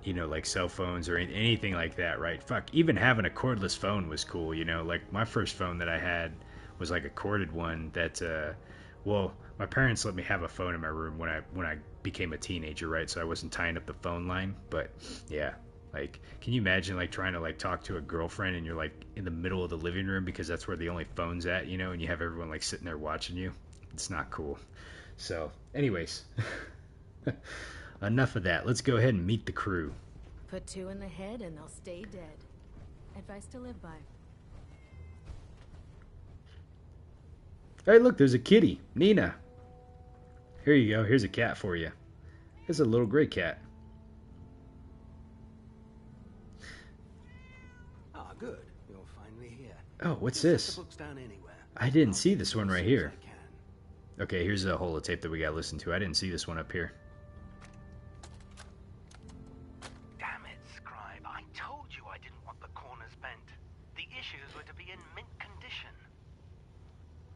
you know, like cell phones or anything like that, right? Fuck, even having a cordless phone was cool, you know? Like my first phone that I had was like a corded one that well, my parents let me have a phone in my room when I became a teenager, right? So I wasn't tying up the phone line, but yeah. Like, can you imagine like trying to like talk to a girlfriend and you're like in the middle of the living room because that's where the only phone's at, you know, and you have everyone like sitting there watching you? It's not cool. So, anyways, enough of that. Let's go ahead and meet the crew. Put 2 in the head and they'll stay dead. Advice to live by. Hey, look, there's a kitty, Nina. Here you go. Here's a cat for you. It's a little gray cat. Ah, good. You're finally here. Oh, what's this? I didn't see this one right here. Okay, here's a holotape that we gotta listen to. I didn't see this one up here. Damn it, Scribe. I told you I didn't want the corners bent. The issues were to be in mint condition.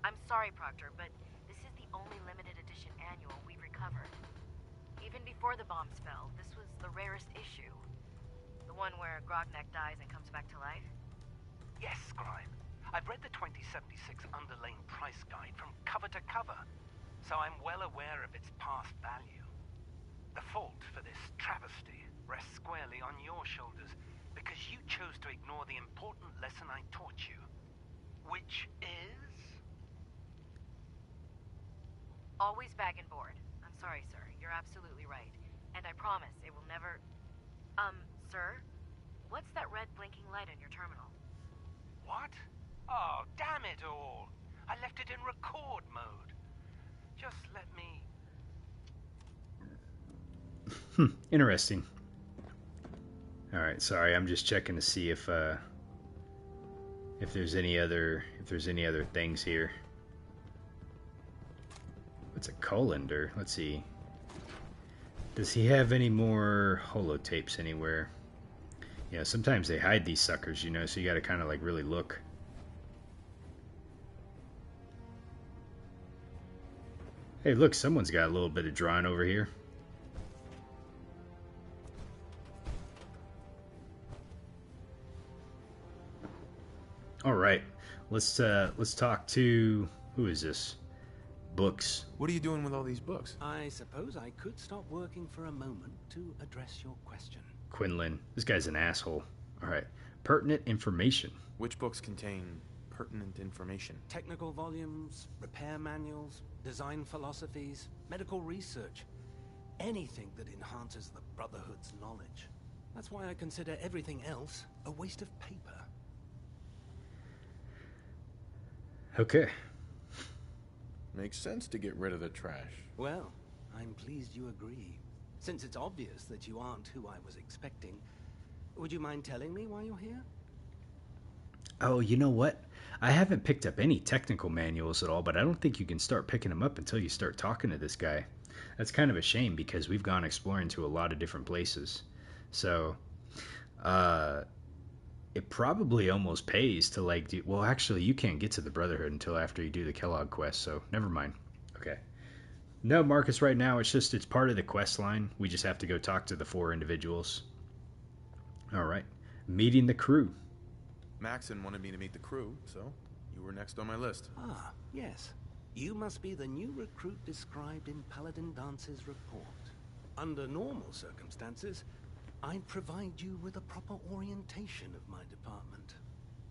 I'm sorry, Proctor, but this is the only limited edition annual we've recovered. Even before the bombs fell, this was the rarest issue. The one where Grognak dies and comes back to life? Yes, Scribe. I've read the 2076 underlane price guide from cover to cover, so I'm well aware of its past value. The fault for this travesty rests squarely on your shoulders, because you chose to ignore the important lesson I taught you. Which is? Always bag and board. I'm sorry, sir. You're absolutely right. And I promise it will never... sir? What's that red blinking light in your terminal? What? Oh, damn it all! I left it in record mode. Just let me... Interesting. Alright, sorry, I'm just checking to see if there's any other things here. What's a colander? Let's see. Does he have any more holotapes anywhere? Yeah, sometimes they hide these suckers, you know, so you gotta kind of like really look. Hey, look, someone's got a little bit of drawing over here. All right, let's talk to, who is this? Books. What are you doing with all these books? I suppose I could stop working for a moment to address your question. Quinlan, this guy's an asshole. All right, pertinent information. Which books contain pertinent information? Technical volumes, repair manuals, design philosophies, medical research. Anything that enhances the Brotherhood's knowledge. That's why I consider everything else a waste of paper. Okay. Makes sense to get rid of the trash. Well, I'm pleased you agree. Since it's obvious that you aren't who I was expecting, would you mind telling me why you're here? Oh, you know what? I haven't picked up any technical manuals at all, but I don't think you can start picking them up until you start talking to this guy. That's kind of a shame because we've gone exploring to a lot of different places. So, it probably almost pays to like do... Well, actually, you can't get to the Brotherhood until after you do the Kellogg quest, so never mind. Okay. No, Marcus, right now, it's part of the quest line. We just have to go talk to the 4 individuals. All right. Meeting the crew. Maxson wanted me to meet the crew, so you were next on my list. Ah, yes. You must be the new recruit described in Paladin Dance's report. Under normal circumstances, I'd provide you with a proper orientation of my department.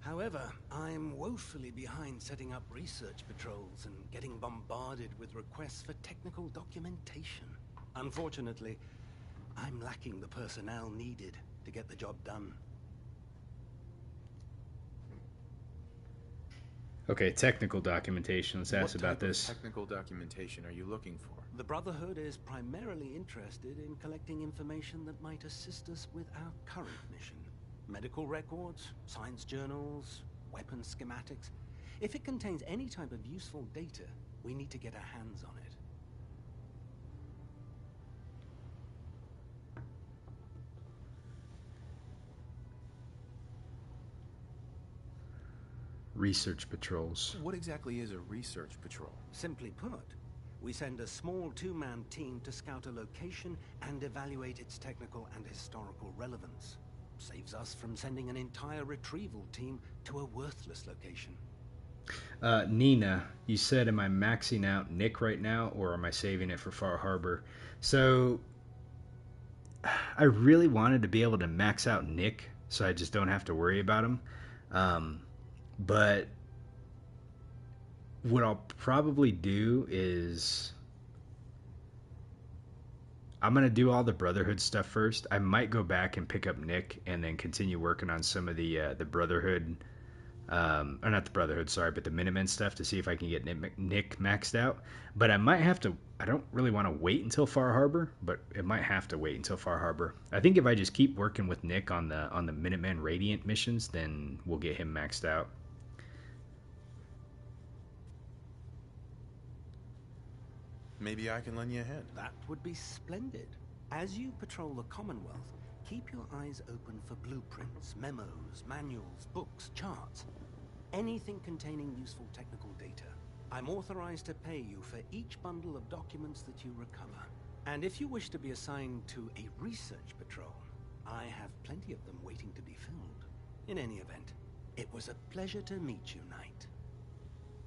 However, I'm woefully behind setting up research patrols and getting bombarded with requests for technical documentation. Unfortunately, I'm lacking the personnel needed to get the job done. Okay, technical documentation. Let's ask What about type of this. technical documentation are you looking for? The Brotherhood is primarily interested in collecting information that might assist us with our current mission. Medical records, science journals, weapon schematics. If it contains any type of useful data, we need to get our hands on it. Research patrols. What exactly is a research patrol? Simply put, we send a small two-man team to scout a location and evaluate its technical and historical relevance. Saves us from sending an entire retrieval team to a worthless location. Nina, you said, am I maxing out Nick right now, or am I saving it for Far Harbor? So, I really wanted to be able to max out Nick, so I just don't have to worry about him. But what I'll probably do is I'm going to do all the Brotherhood stuff first. I might go back and pick up Nick and then continue working on some of the Brotherhood, or not the Brotherhood, sorry, but the Minutemen stuff to see if I can get Nick maxed out. But I might have to, I don't really want to wait until Far Harbor, but it might have to wait until Far Harbor. I think if I just keep working with Nick on the Minutemen Radiant missions, then we'll get him maxed out. Maybe I can lend you a hand. That would be splendid. As you patrol the Commonwealth, keep your eyes open for blueprints, memos, manuals, books, charts. Anything containing useful technical data. I'm authorized to pay you for each bundle of documents that you recover. And if you wish to be assigned to a research patrol, I have plenty of them waiting to be filled. In any event, it was a pleasure to meet you, Knight.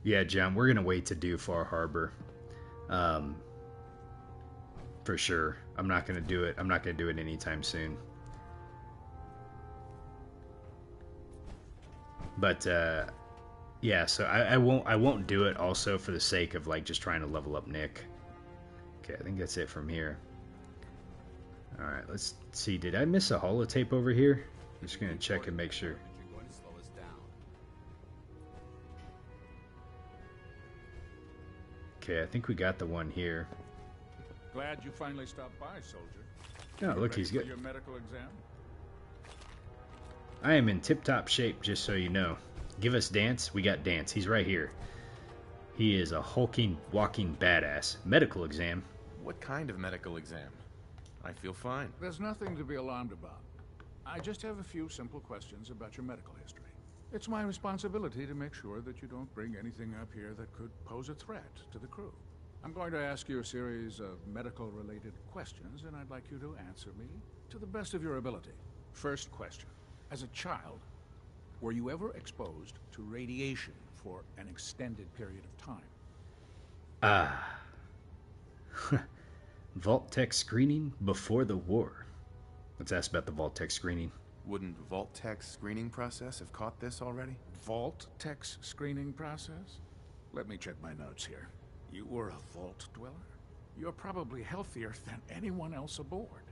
Yeah, John, we're going to wait to do Far Harbor. For sure. I'm not going to do it. I'm not going to do it anytime soon. But, yeah, so I won't do it also for the sake of, like, just trying to level up Nick. Okay, I think that's it from here. Alright, let's see. Did I miss a holotape over here? I'm just going to check and make sure. Okay, I think we got the one here. Glad you finally stopped by, soldier. Oh, look, he's good. Your medical exam? I am in tip-top shape, just so you know. Give us Dance, we got Dance. He's right here. He is a hulking, walking badass. Medical exam. What kind of medical exam? I feel fine. There's nothing to be alarmed about. I just have a few simple questions about your medical history. It's my responsibility to make sure that you don't bring anything up here that could pose a threat to the crew. I'm going to ask you a series of medical-related questions, and I'd like you to answer me to the best of your ability. First question. As a child, were you ever exposed to radiation for an extended period of time? Vault Tech screening before the war. Let's ask about the Vault Tech screening. Wouldn't Vault Tech's screening process have caught this already? Vault Tech's screening process? Let me check my notes here. You were a Vault Dweller? You're probably healthier than anyone else aboard.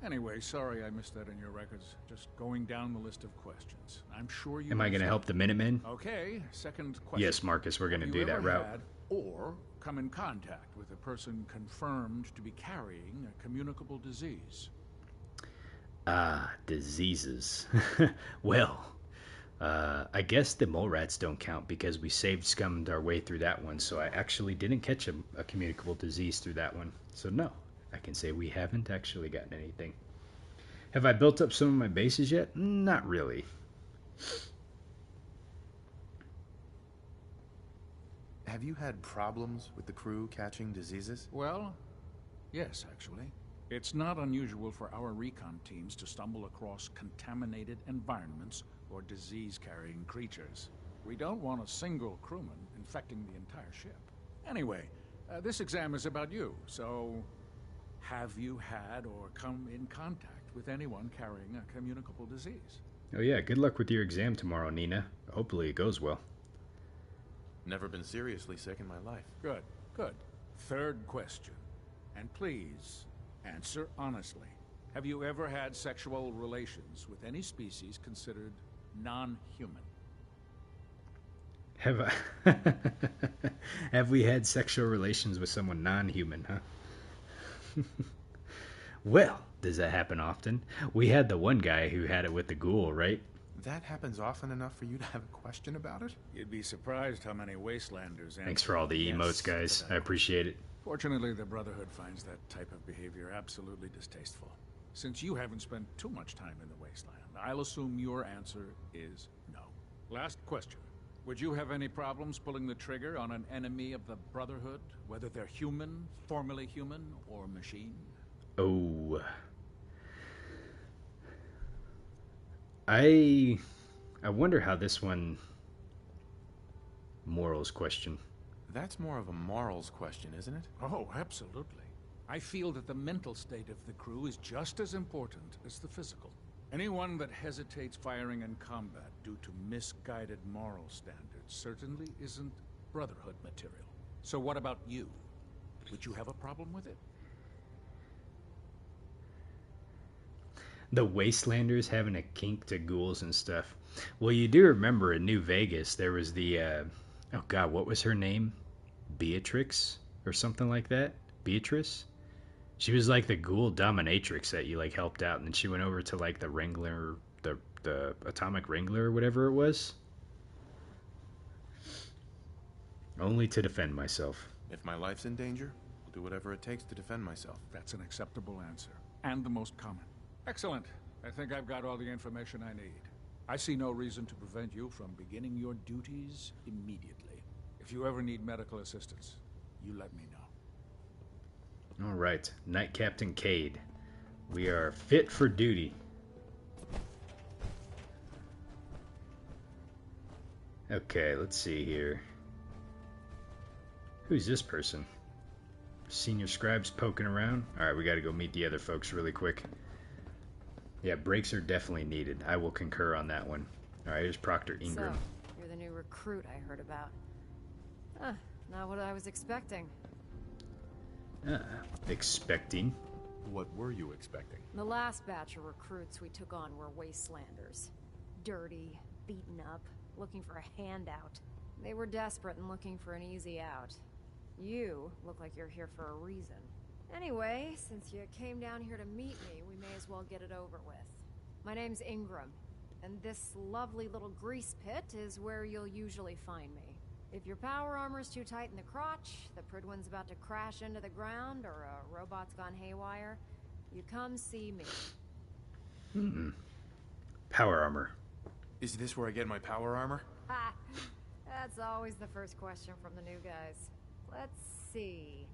Anyway, sorry I missed that in your records. Just going down the list of questions. I'm sure you... Am I going to help the Minutemen? Okay, second question. Yes, Marcus, we're going to do that route. Had or come in contact with a person confirmed to be carrying a communicable disease? Diseases. Well, I guess the mole rats don't count because we scummed our way through that one, so I actually didn't catch a communicable disease through that one. So no, I can say we haven't actually gotten anything. Have I built up some of my bases yet? Not really. Have you had problems with the crew catching diseases? Well, yes, actually. It's not unusual for our recon teams to stumble across contaminated environments or disease-carrying creatures. We don't want a single crewman infecting the entire ship. Anyway, this exam is about you, so have you had or come in contact with anyone carrying a communicable disease? Oh yeah, good luck with your exam tomorrow, Nina. Hopefully it goes well. Never been seriously sick in my life. Good, good. Third question. And please, answer honestly. Have you ever had sexual relations with any species considered non-human? Have I, have we had sexual relations with someone non-human, huh? Well, does that happen often? We had the one guy who had it with the ghoul, right? That happens often enough for you to have a question about it? You'd be surprised how many wastelanders answer Thanks for all the yes emotes, guys. I appreciate it. Fortunately, the Brotherhood finds that type of behavior absolutely distasteful. Since you haven't spent too much time in the wasteland, I'll assume your answer is no. Last question. Would you have any problems pulling the trigger on an enemy of the Brotherhood, whether they're human, formerly human, or machine? Oh. I wonder how this one... Morals question. That's more of a morals question, isn't it? Oh, absolutely. I feel that the mental state of the crew is just as important as the physical. Anyone that hesitates firing in combat due to misguided moral standards certainly isn't Brotherhood material. So what about you? Would you have a problem with it? The Wastelanders having a kink to ghouls and stuff. Well, you do remember in New Vegas, there was the... oh god, what was her name? Beatrix? Or something like that? Beatrice? She was like the ghoul dominatrix that you like helped out, and then she went over to like the Wrangler, the Atomic Wrangler or whatever it was. Only to defend myself. If my life's in danger, I'll do whatever it takes to defend myself. That's an acceptable answer, and the most common. Excellent. I think I've got all the information I need. I see no reason to prevent you from beginning your duties immediately. If you ever need medical assistance, you let me know. All right, Knight Captain Cade. We are fit for duty. Okay, let's see here. Who's this person? Senior Scribe's poking around. All right, we got to go meet the other folks really quick. Yeah, breaks are definitely needed. I will concur on that one. All right, here's Proctor Ingram. So, you're the new recruit I heard about. Huh, not what I was expecting. Expecting. What were you expecting? The last batch of recruits we took on were wastelanders. Dirty, beaten up, looking for a handout. They were desperate and looking for an easy out. You look like you're here for a reason. Anyway, since you came down here to meet me, we may as well get it over with. My name's Ingram, and this lovely little grease pit is where you'll usually find me. If your power armor's too tight in the crotch, the Prydwen's about to crash into the ground, or a robot's gone haywire, you come see me. Power armor. Is this where I get my power armor? Ha! That's always the first question from the new guys. Let's see.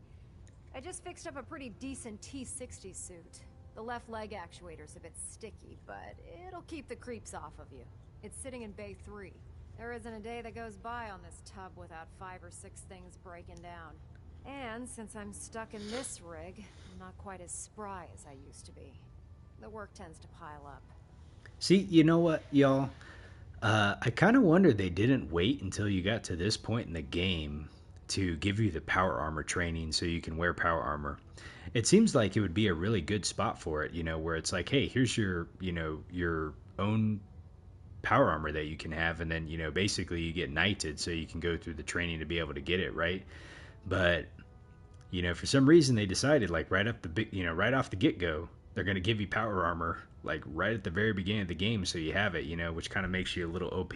I just fixed up a pretty decent T-60 suit. The left leg actuator's a bit sticky, but it'll keep the creeps off of you. It's sitting in Bay 3. There isn't a day that goes by on this tub without 5 or 6 things breaking down. And since I'm stuck in this rig, I'm not quite as spry as I used to be. The work tends to pile up. See, you know what, y'all? I kind of wonder they didn't wait until you got to this point in the game to give you the power armor training so you can wear power armor. It seems like it would be a really good spot for it, you know, where it's like, hey, here's your, you know, your own power armor that you can have, and then, you know, basically you get knighted so you can go through the training to be able to get it, right? But, you know, for some reason they decided, like, right off the get-go, they're going to give you power armor, like, right at the very beginning of the game, so you have it, you know, which kind of makes you a little OP.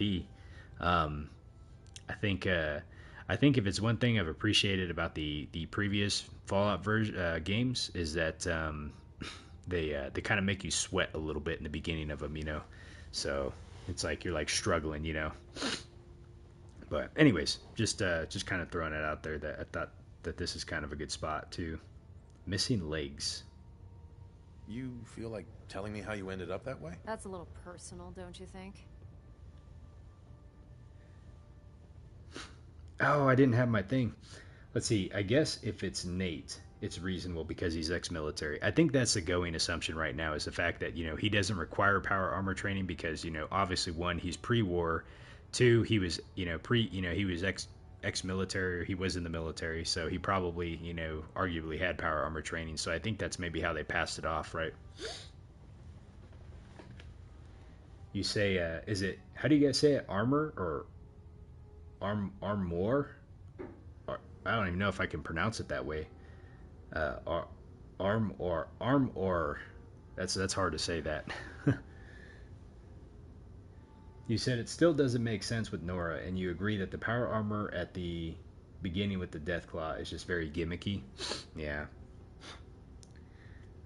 I think if it's one thing I've appreciated about the previous Fallout games is that they kind of make you sweat a little bit in the beginning of them, you know. So it's like you're like struggling, you know. But anyways, just kind of throwing it out there that I thought that this is kind of a good spot too. Missing legs. You feel like telling me how you ended up that way? That's a little personal, don't you think? Oh, I didn't have my thing. Let's see. I guess if it's Nate, it's reasonable because he's ex-military. I think that's the going assumption right now, is the fact that, you know, he doesn't require power armor training because, you know, obviously, one, he's pre-war. Two, he was, you know, he was ex-military, or he was in the military, so he probably, you know, arguably had power armor training. So I think that's maybe how they passed it off, right? You say, how do you guys say it? Armor or Armor. I don't even know if I can pronounce it that way. Arm or. That's hard to say that. You said it still doesn't make sense with Nora, and you agree that the power armor at the beginning with the Deathclaw is just very gimmicky. Yeah.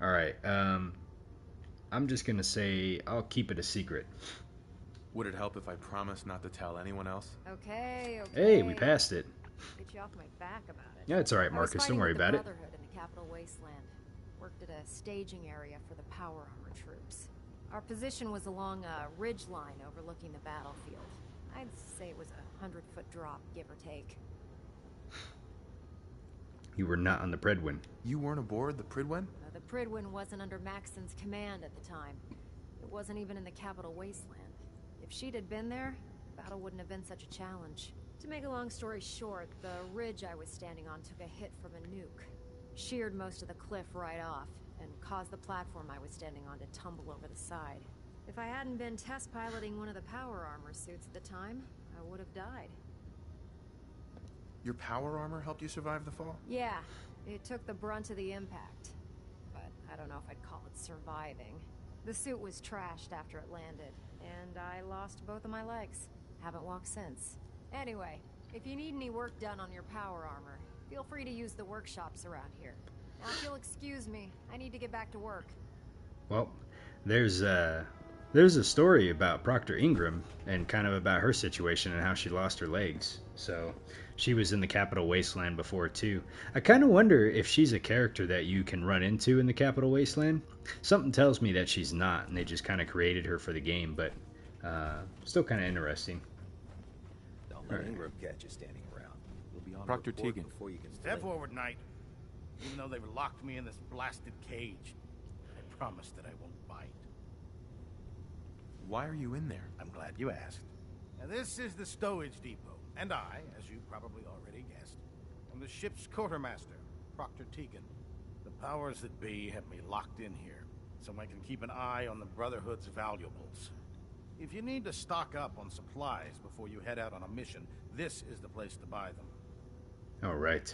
All right. I'm just gonna say I'll keep it a secret. Would it help if I promised not to tell anyone else? Okay. Hey, we passed it. Get you off my back about it. Yeah, it's all right, Marcus. Don't worry about it. Brotherhood in the capital wasteland. Worked at a staging area for the power armor troops. Our position was along a ridge line overlooking the battlefield. I'd say it was a 100-foot drop, give or take. You were not on the Prydwen. You weren't aboard the Prydwen? The Prydwen wasn't under Maxson's command at the time. It wasn't even in the capital wasteland. If she'd had been there, the battle wouldn't have been such a challenge. To make a long story short, the ridge I was standing on took a hit from a nuke. Sheared most of the cliff right off, and caused the platform I was standing on to tumble over the side. If I hadn't been test piloting one of the power armor suits at the time, I would have died. Your power armor helped you survive the fall? Yeah, it took the brunt of the impact. But I don't know if I'd call it surviving. The suit was trashed after it landed, and I lost both of my legs. Haven't walked since. Anyway, if you need any work done on your power armor, feel free to use the workshops around here. Now, if you'll excuse me, I need to get back to work. Well, there's a story about Proctor Ingram and kind of about her situation and how she lost her legs. So she was in the Capital Wasteland before too. I kind of wonder if she's a character that you can run into in the Capital Wasteland. Something tells me that she's not, and they just kind of created her for the game, but still kind of interesting. Don't let Ingram catch you standing around. We'll be on Proctor Tegan. before you can Step forward, Knight. Even though they've locked me in this blasted cage, I promise that I won't bite. Why are you in there? I'm glad you asked. Now, this is the stowage depot, and I, as you probably already guessed, am the ship's quartermaster, Proctor Tegan. The powers that be have me locked in here, so I can keep an eye on the Brotherhood's valuables. If you need to stock up on supplies before you head out on a mission, this is the place to buy them. All right.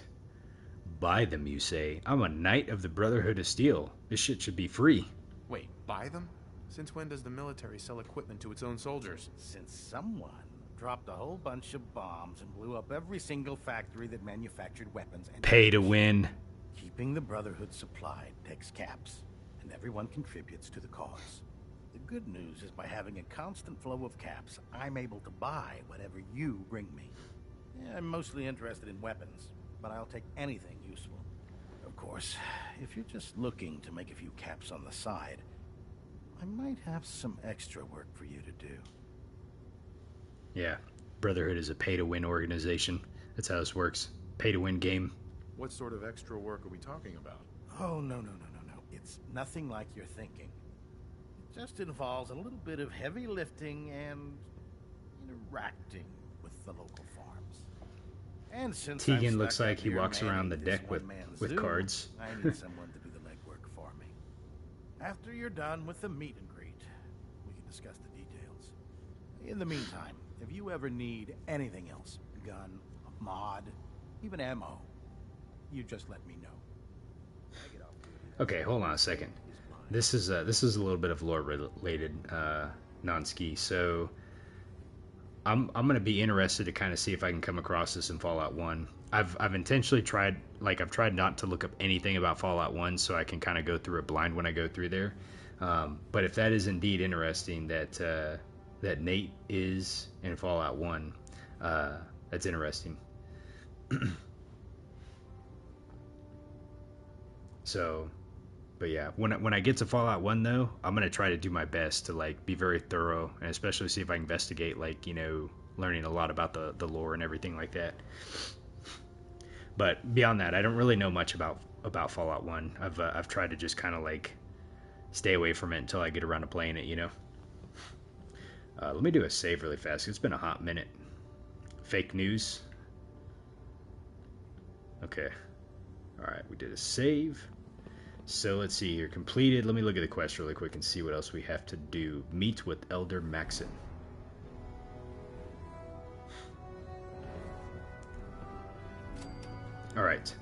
Buy them, you say? I'm a knight of the Brotherhood of Steel. This shit should be free. Wait, buy them? Since when does the military sell equipment to its own soldiers? Since someone dropped a whole bunch of bombs and blew up every single factory that manufactured weapons and... Pay to win. Keeping the Brotherhood supplied takes caps, and everyone contributes to the cause. The good news is by having a constant flow of caps, I'm able to buy whatever you bring me. Yeah, I'm mostly interested in weapons, but I'll take anything useful. Of course, if you're just looking to make a few caps on the side, I might have some extra work for you to do. Yeah, Brotherhood is a pay-to-win organization. That's how this works. Pay-to-win game. What sort of extra work are we talking about? Oh, no. It's nothing like you're thinking. It just involves a little bit of heavy lifting and interacting with the local farms. And since Tegan looks like he walks around the deck with cards. I need someone to do the legwork for me. After you're done with the meet and greet, we can discuss the details. In the meantime, if you ever need anything else, a gun, a mod, even ammo, you just let me know. Okay, hold on a second. This is a little bit of lore related non-ski. So I'm gonna be interested to kind of see if I can come across this in Fallout 1. I've intentionally tried, I've tried not to look up anything about Fallout 1 so I can kind of go through it blind when I go through there. But if that is indeed interesting, that Nate is in Fallout 1, that's interesting. So, but yeah, when I get to Fallout 1 though, I'm gonna try to do my best to be very thorough, and especially see if I can investigate learning a lot about the lore and everything like that. But beyond that, I don't really know much about Fallout 1. I've tried to just kind of stay away from it until I get around to playing it, you know. Let me do a save really fast. It's been a hot minute. Fake news. Okay. All right, we did a save. So let's see here. Completed. Let me look at the quest really quick and see what else we have to do. Meet with Elder Maxson. Alright.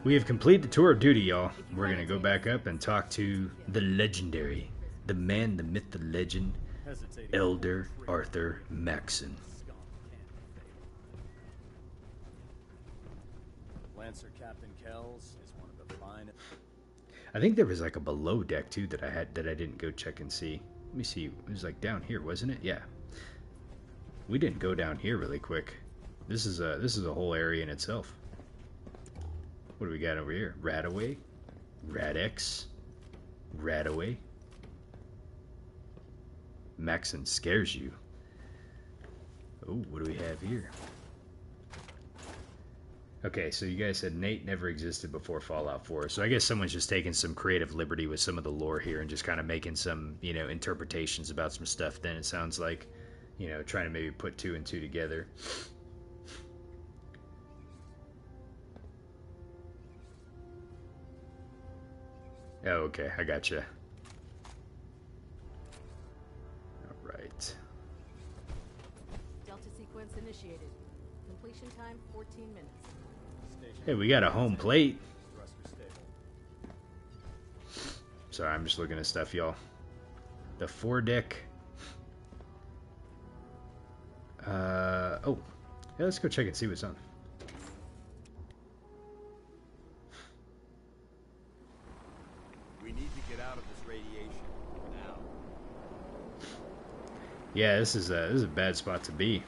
We have completed the tour of duty, y'all. We're going to go back up and talk to the legendary, the man, the myth, the legend, Elder Arthur Maxson. Lancer Captain Kells is one of the finest. I think there was like a below deck too that I didn't go check and see. Let me see. It was like down here, wasn't it? Yeah. We didn't go down here really quick. This is a whole area in itself. What do we got over here? Radaway, Radex, Radaway. Maxson scares you. Oh, what do we have here? Okay, so you guys said Nate never existed before Fallout 4. So I guess someone's just taking some creative liberty with some of the lore here and just kind of making some, you know, interpretations about some stuff. Then it sounds like, you know, trying to maybe put 2 and 2 together. Oh, okay, I gotcha. Alright. Delta sequence initiated. Completion time 14 minutes. Hey, we got a home plate. Sorry, I'm just looking at stuff, y'all. The foredeck. Oh. Yeah, let's go check and see what's on. We need to get out of this radiation now. Yeah, this is a bad spot to be.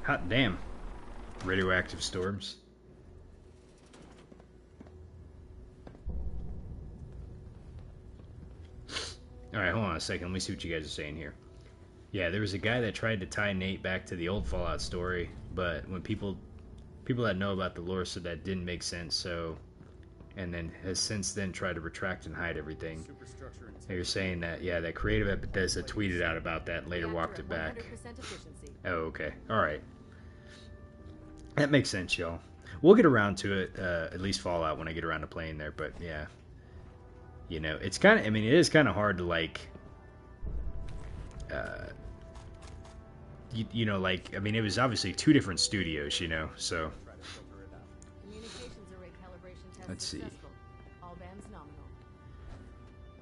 Hot damn. Radioactive storms. Alright, hold on a second. Let me see what you guys are saying here. Yeah, there was a guy that tried to tie Nate back to the old Fallout story, but when people that know about the lore said that didn't make sense, so... And then has since then tried to retract and hide everything. You're saying that, yeah, that creative at Bethesda tweeted out about that and later walked it back. Oh, okay. Alright. That makes sense, y'all. We'll get around to it, at least Fallout, when I get around to playing there, but yeah. You know, it's kind of, I mean, it is kind of hard to, like, you know, like, I mean, it was obviously 2 different studios, you know, so. Let's see.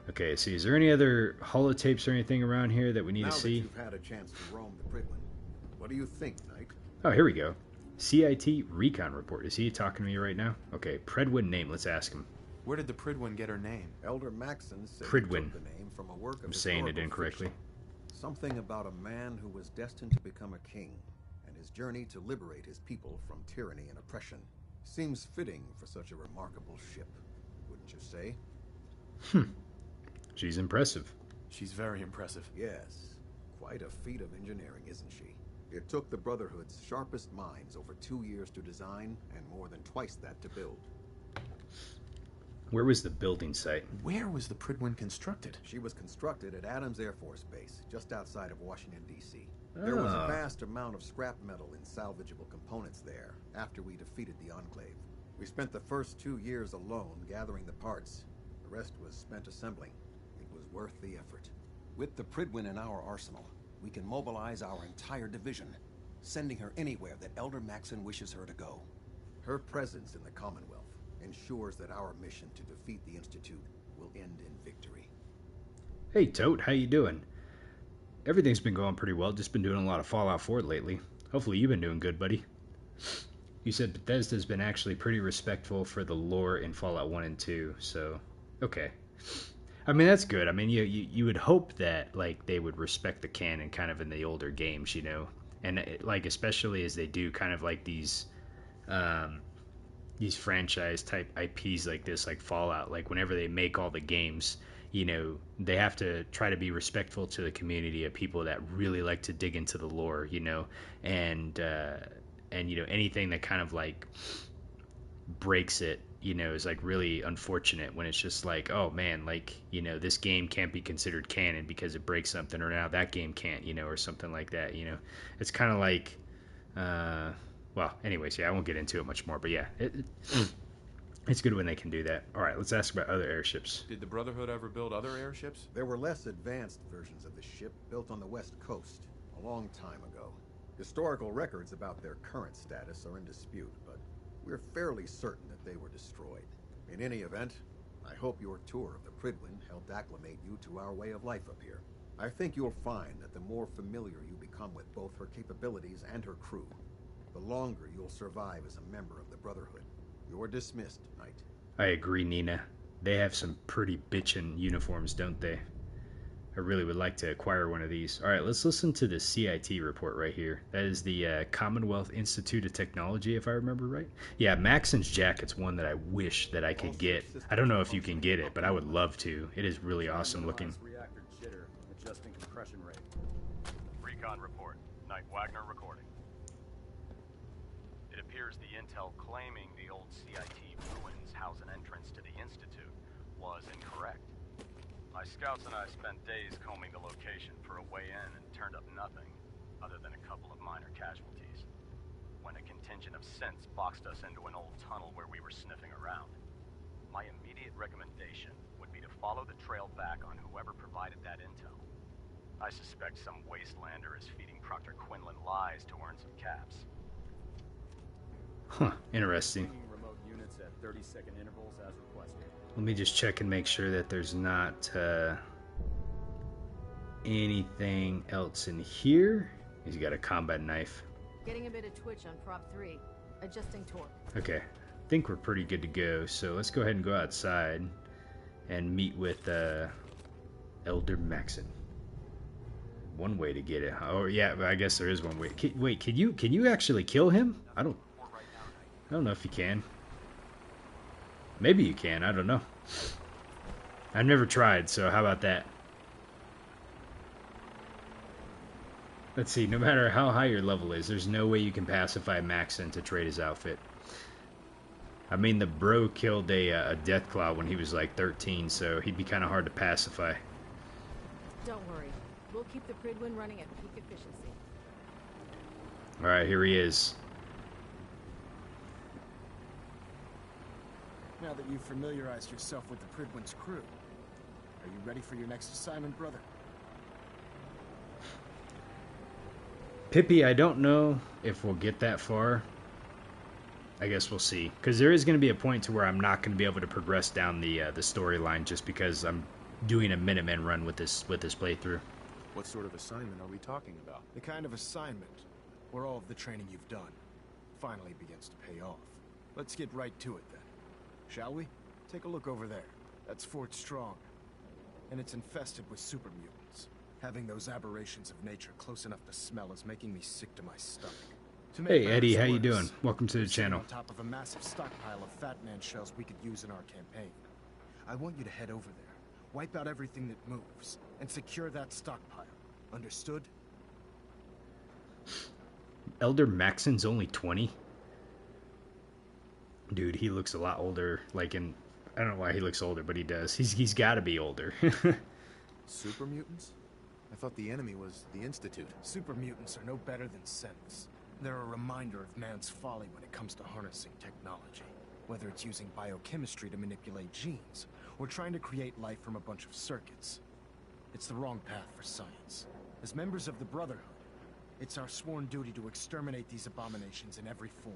Okay, see, is there any other holotapes or anything around here that we need to see? Now that you've had a chance to roam the Prydwen, what do you think, Knight? Oh, here we go. CIT Recon Report. Is he talking to me right now? Okay, Prydwen name. Let's ask him. Where did the Prydwen get her name? Elder Maxson said Prydwen. the name from a work of I'm saying it historical incorrectly. fiction. Something about a man who was destined to become a king, and his journey to liberate his people from tyranny and oppression. Seems fitting for such a remarkable ship, wouldn't you say? She's impressive. She's very impressive. Yes. Quite a feat of engineering, isn't she? It took the Brotherhood's sharpest minds over 2 years to design, and more than twice that to build. Where was the building site? Where was the Prydwen constructed? She was constructed at Adams Air Force Base, just outside of Washington, D.C. There was a vast amount of scrap metal and salvageable components there after we defeated the Enclave. We spent the first 2 years alone gathering the parts. The rest was spent assembling. It was worth the effort. With the Prydwen in our arsenal, we can mobilize our entire division, sending her anywhere that Elder Maxson wishes her to go. Her presence in the Commonwealth ensures that our mission to defeat the Institute will end in victory. Hey, Tote, how you doing? Everything's been going pretty well. Just been doing a lot of Fallout 4 lately. Hopefully you've been doing good, buddy. You said Bethesda's been actually pretty respectful for the lore in Fallout 1 and 2, so... Okay. I mean, that's good. I mean, you would hope that, like, they would respect the canon kind of in the older games, you know? And, like, especially as they do kind of, like, these franchise-type IPs like this, like Fallout. Like, whenever they make all the games... You know, they have to try to be respectful to the community of people that really like to dig into the lore, you know, and you know, anything that kind of like breaks it, you know, is like really unfortunate when it's just like, oh man, like, you know, this game can't be considered canon because it breaks something, or now that game can't, you know, or something like that, you know. It's kind of like, well, anyways, yeah, I won't get into it much more, but yeah, it's good when they can do that. All right, let's ask about other airships. Did the Brotherhood ever build other airships? There were less advanced versions of the ship built on the west coast, a long time ago. Historical records about their current status are in dispute, but we're fairly certain that they were destroyed. In any event, I hope your tour of the Prydwen helped acclimate you to our way of life up here. I think you'll find that the more familiar you become with both her capabilities and her crew, the longer you'll survive as a member of the Brotherhood. You're dismissed, Knight. I agree, Nina. They have some pretty bitchin' uniforms, don't they? I really would like to acquire one of these. All right, let's listen to the CIT report right here. That is the Commonwealth Institute of Technology, if I remember right. Yeah, Maxson's jacket's one that I wish that I could get. I don't know if you can get it, but I would love to. It is really awesome looking. Reactor jitter, adjusting compression rate. Recon report. Knight Wagner recording. It appears the intel claiming the old CIT ruins house an entrance to the Institute was incorrect. My scouts and I spent days combing the location for a way in and turned up nothing, other than a couple of minor casualties. When a contingent of synths boxed us into an old tunnel where we were sniffing around. My immediate recommendation would be to follow the trail back on whoever provided that intel. I suspect some wastelander is feeding Proctor Quinlan lies to earn some caps. Huh, interesting. Remote units at 30-second intervals as requested. Let me just check and make sure that there's not anything else in here. He's got a combat knife. Getting a bit of twitch on prop 3. Adjusting torque. Okay, I think we're pretty good to go. So let's go ahead and go outside and meet with Elder Maxson. One way to get it. Oh yeah, I guess there is one way. Wait, can you actually kill him? I don't know if you can. Maybe you can, I don't know. I've never tried, so how about that? Let's see, no matter how high your level is, there's no way you can pacify Maxson to trade his outfit. I mean, the bro killed a Deathclaw when he was like 13, so he'd be kind of hard to pacify. Don't worry. We'll keep the Prydwen running at peak efficiency. Alright, here he is. Now that you've familiarized yourself with the Prydwen's crew, are you ready for your next assignment, brother? Pippi, I don't know if we'll get that far. I guess we'll see. Because there is going to be a point to where I'm not going to be able to progress down the storyline just because I'm doing a Minutemen run with this playthrough. What sort of assignment are we talking about? The kind of assignment where all of the training you've done finally begins to pay off. Let's get right to it then. Shall we? Take a look over there. That's Fort Strong. And it's infested with super mutants. Having those aberrations of nature close enough to smell is making me sick to my stomach. Hey Eddie, how you doing? Welcome to the channel. On top of a massive stockpile of Fat Man shells we could use in our campaign. I want you to head over there, wipe out everything that moves, and secure that stockpile. Understood? Elder Maxson's only 20? Dude, he looks a lot older. Like I don't know why he looks older, but he does. He's got to be older. Super mutants? I thought the enemy was the Institute. Super mutants are no better than synths. They're a reminder of man's folly when it comes to harnessing technology. Whether it's using biochemistry to manipulate genes, or trying to create life from a bunch of circuits. It's the wrong path for science. As members of the Brotherhood, it's our sworn duty to exterminate these abominations in every form.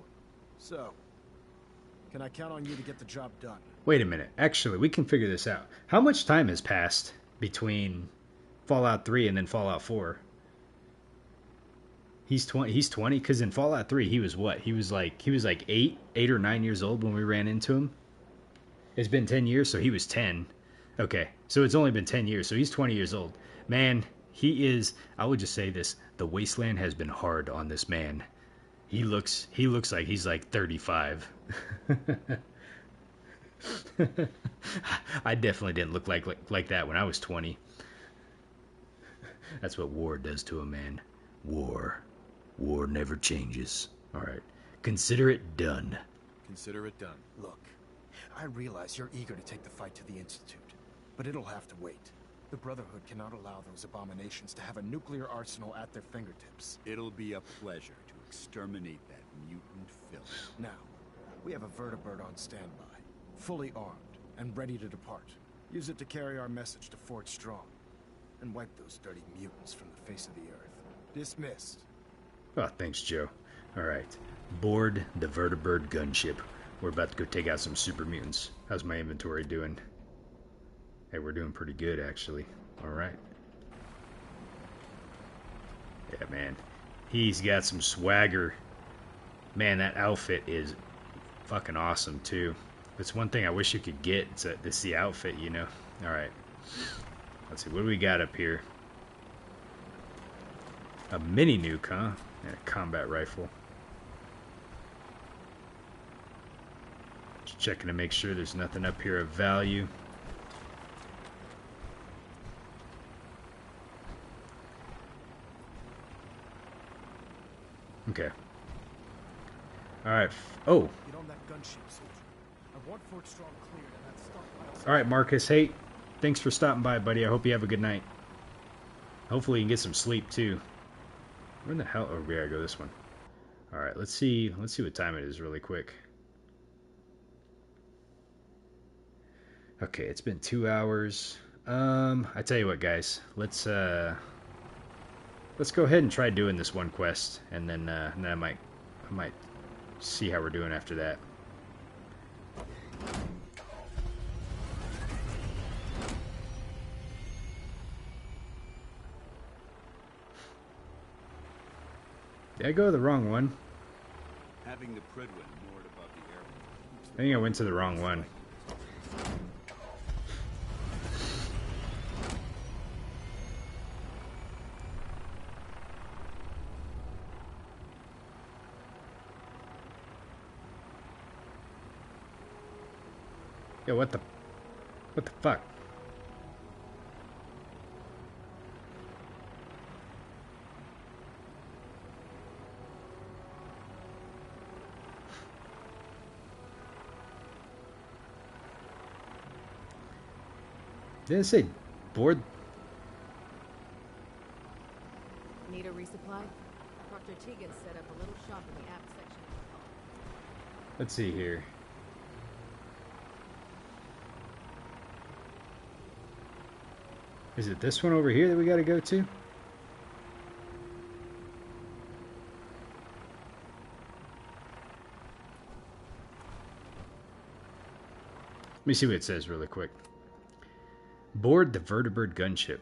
So, can I count on you to get the job done? Wait a minute. Actually, we can figure this out. How much time has passed between Fallout 3 and then Fallout 4? He's 20. He's 20 because in Fallout 3 he was what? He was like 8 or 9 years old when we ran into him. It's been 10 years, so he was 10. Okay, so it's only been 10 years, so he's 20 years old. Man, he is. I would just say this: the wasteland has been hard on this man. He looks like he's like 35. I definitely didn't look like that when I was 20. That's what war does to a man. War never changes. All right, consider it done. Consider it done. Look, I realize you're eager to take the fight to the Institute, but it'll have to wait. The Brotherhood cannot allow those abominations to have a nuclear arsenal at their fingertips. It'll be a pleasure to exterminate that mutant filth. Now, we have a vertibird on standby, fully armed and ready to depart. Use it to carry our message to Fort Strong, and wipe those dirty mutants from the face of the earth. Dismissed. Oh, thanks, Joe. Alright. Board the vertibird gunship. We're about to go take out some super mutants. How's my inventory doing? Hey, we're doing pretty good, actually. Alright. Yeah, man. He's got some swagger. Man, that outfit is fucking awesome, too. That's one thing I wish you could get. It's the outfit, you know? Alright. Let's see, what do we got up here? A mini nuke, huh? And a combat rifle. Just checking to make sure there's nothing up here of value. Okay. Alright. Oh! Get on that gunship, soldier. I want Fort Strong cleared and that stockpile. Alright, Marcus. Hey, thanks for stopping by, buddy. I hope you have a good night. Hopefully you can get some sleep, too. Where in the hell? Oh, we gotta go this one. Alright, let's see what time it is really quick. Okay, it's been 2 hours. I tell you what, guys. Let's go ahead and try doing this one quest, and then I might see how we're doing after that. Did I go to the wrong one? Having the Prydwen moored above the airport. I think I went to the wrong one. Yo, what the fuck? Did it say board? Need a resupply? Dr. Tegan set up a little shop in the app section of the hall. Let's see here. Is it this one over here that we gotta go to? Let me see what it says really quick. Board the vertibird gunship.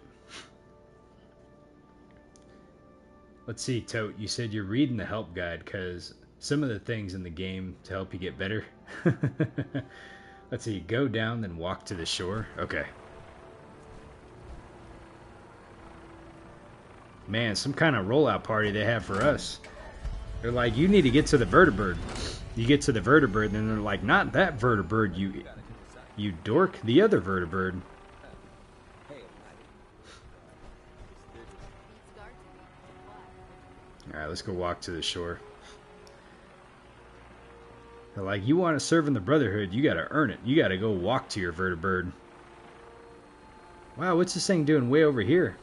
Let's see, Tote, you said you're reading the help guide because some of the things in the game to help you get better. Let's see, go down, then walk to the shore. Okay. Man, some kind of rollout party they have for us. They're like, you need to get to the vertibird. You get to the vertibird, and they're like, not that vertibird, you dork, the other vertibird. Alright, let's go walk to the shore. They're like, you want to serve in the Brotherhood, you gotta earn it. You gotta go walk to your vertibird. Wow, what's this thing doing way over here?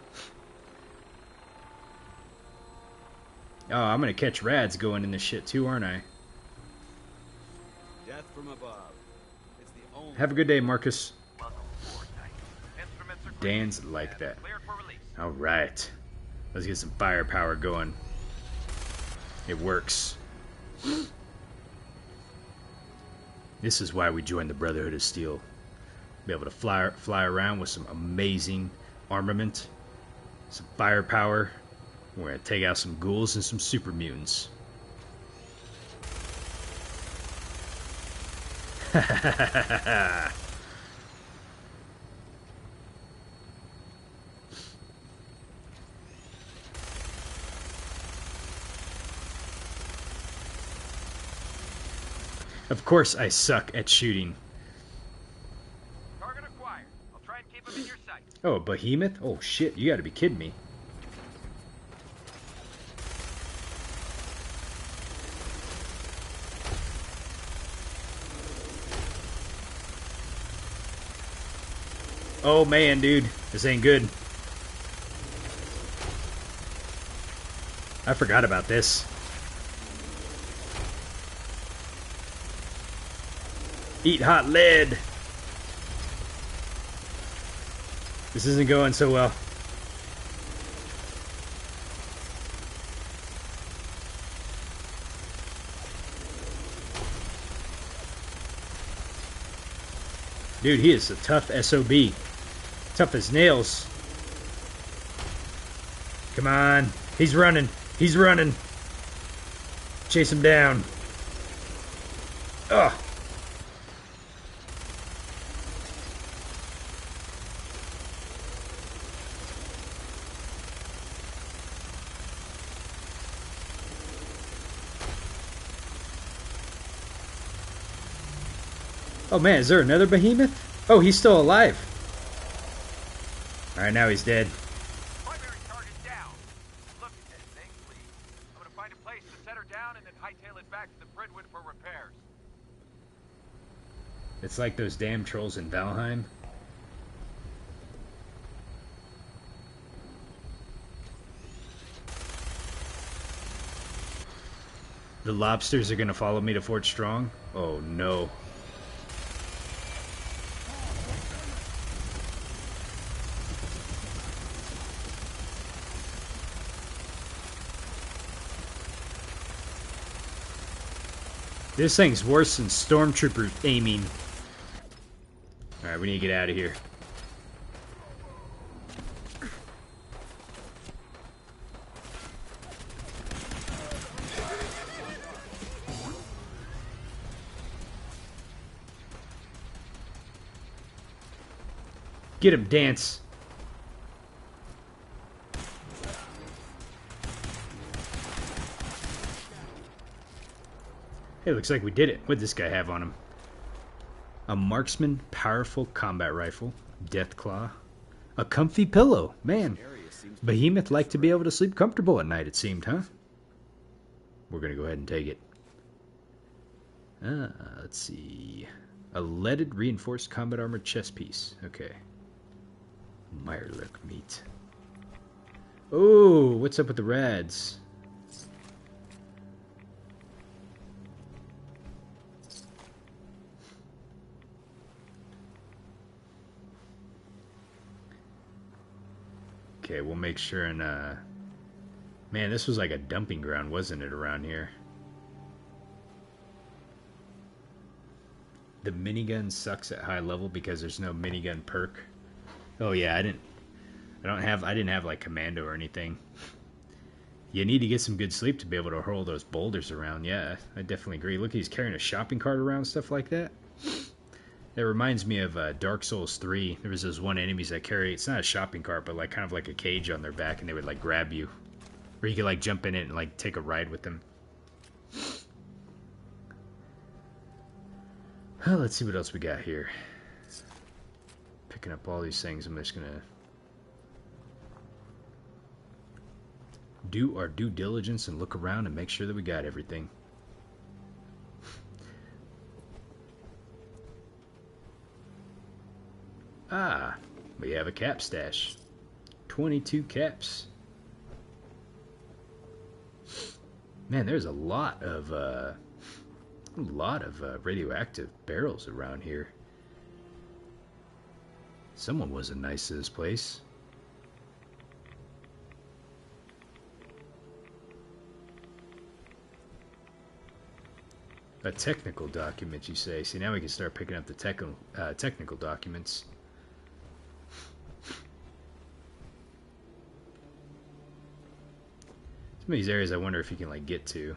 Oh, I'm gonna catch rads going in this shit too, aren't I? Death from above. It's the only Have a good day, Marcus. Dan's like that. Alright. Let's get some firepower going. It works. This is why we joined the Brotherhood of Steel. Be able to fly around with some amazing armament, some firepower. We're gonna take out some ghouls and some super mutants. Of course I suck at shooting. Target acquired. I'll try and keep him in your sight. Oh, a behemoth? Oh shit, you gotta be kidding me. Oh man, dude, this ain't good. I forgot about this. Eat hot lead. This isn't going so well. Dude, he is a tough SOB. Tough as nails. Come on. He's running. He's running. Chase him down. Ugh. Oh man, is there another behemoth? Oh, he's still alive. Alright, now he's dead. Primary target down. Look at that thing, please. I'm gonna find a place to set her down and then hightail it back to the Prydwen for repairs. It's like those damn trolls in Valheim. The lobsters are gonna follow me to Fort Strong? Oh no. This thing's worse than stormtroopers aiming. Alright, we need to get out of here. Get him, Dance. Hey, looks like we did it. What'd this guy have on him? A marksman, powerful combat rifle, death claw, a comfy pillow. Man, Behemoth liked to be able to sleep comfortable at night, it seemed, huh? We're gonna go ahead and take it. Let's see. A leaded reinforced combat armor chest piece. Okay. Mirelurk meat. Oh, what's up with the rads? Okay, we'll make sure and, man, this was like a dumping ground, wasn't it, around here? The minigun sucks at high level because there's no minigun perk. Oh yeah, I didn't have like commando or anything. You need to get some good sleep to be able to hurl those boulders around. Yeah, I definitely agree. Look, he's carrying a shopping cart around, stuff like that. That reminds me of Dark Souls 3. There was those one enemies that carry, it's not a shopping cart, but like kind of like a cage on their back, and they would like grab you. Or you could like jump in it and like take a ride with them. Well, let's see what else we got here. Picking up all these things, I'm just gonna do our due diligence and look around and make sure that we got everything. Ah, we have a cap stash. 22 caps. Man, there's a lot of radioactive barrels around here. Someone wasn't nice to this place. A technical document, you say? See, now we can start picking up the technical documents. Some of these areas I wonder if you can like get to,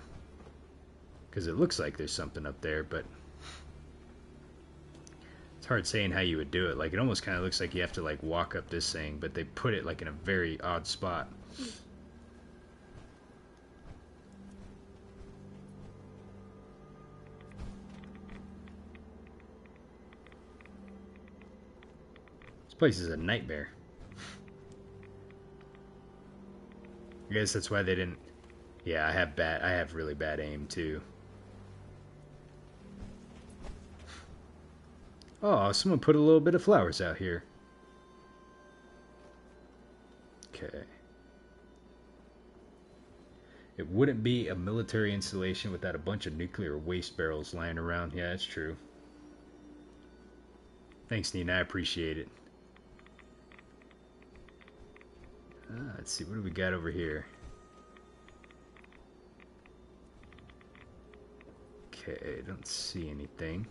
because it looks like there's something up there, but it's hard saying how you would do it. Like, it almost kind of looks like you have to like walk up this thing, but they put it like in a very odd spot. This place is a nightmare. I guess that's why they didn't. Yeah, I have really bad aim too. Oh, someone put a little bit of flowers out here. Okay. It wouldn't be a military installation without a bunch of nuclear waste barrels lying around. Yeah, that's true. Thanks, Nina. I appreciate it. Let's see, what do we got over here? Okay, don't see anything.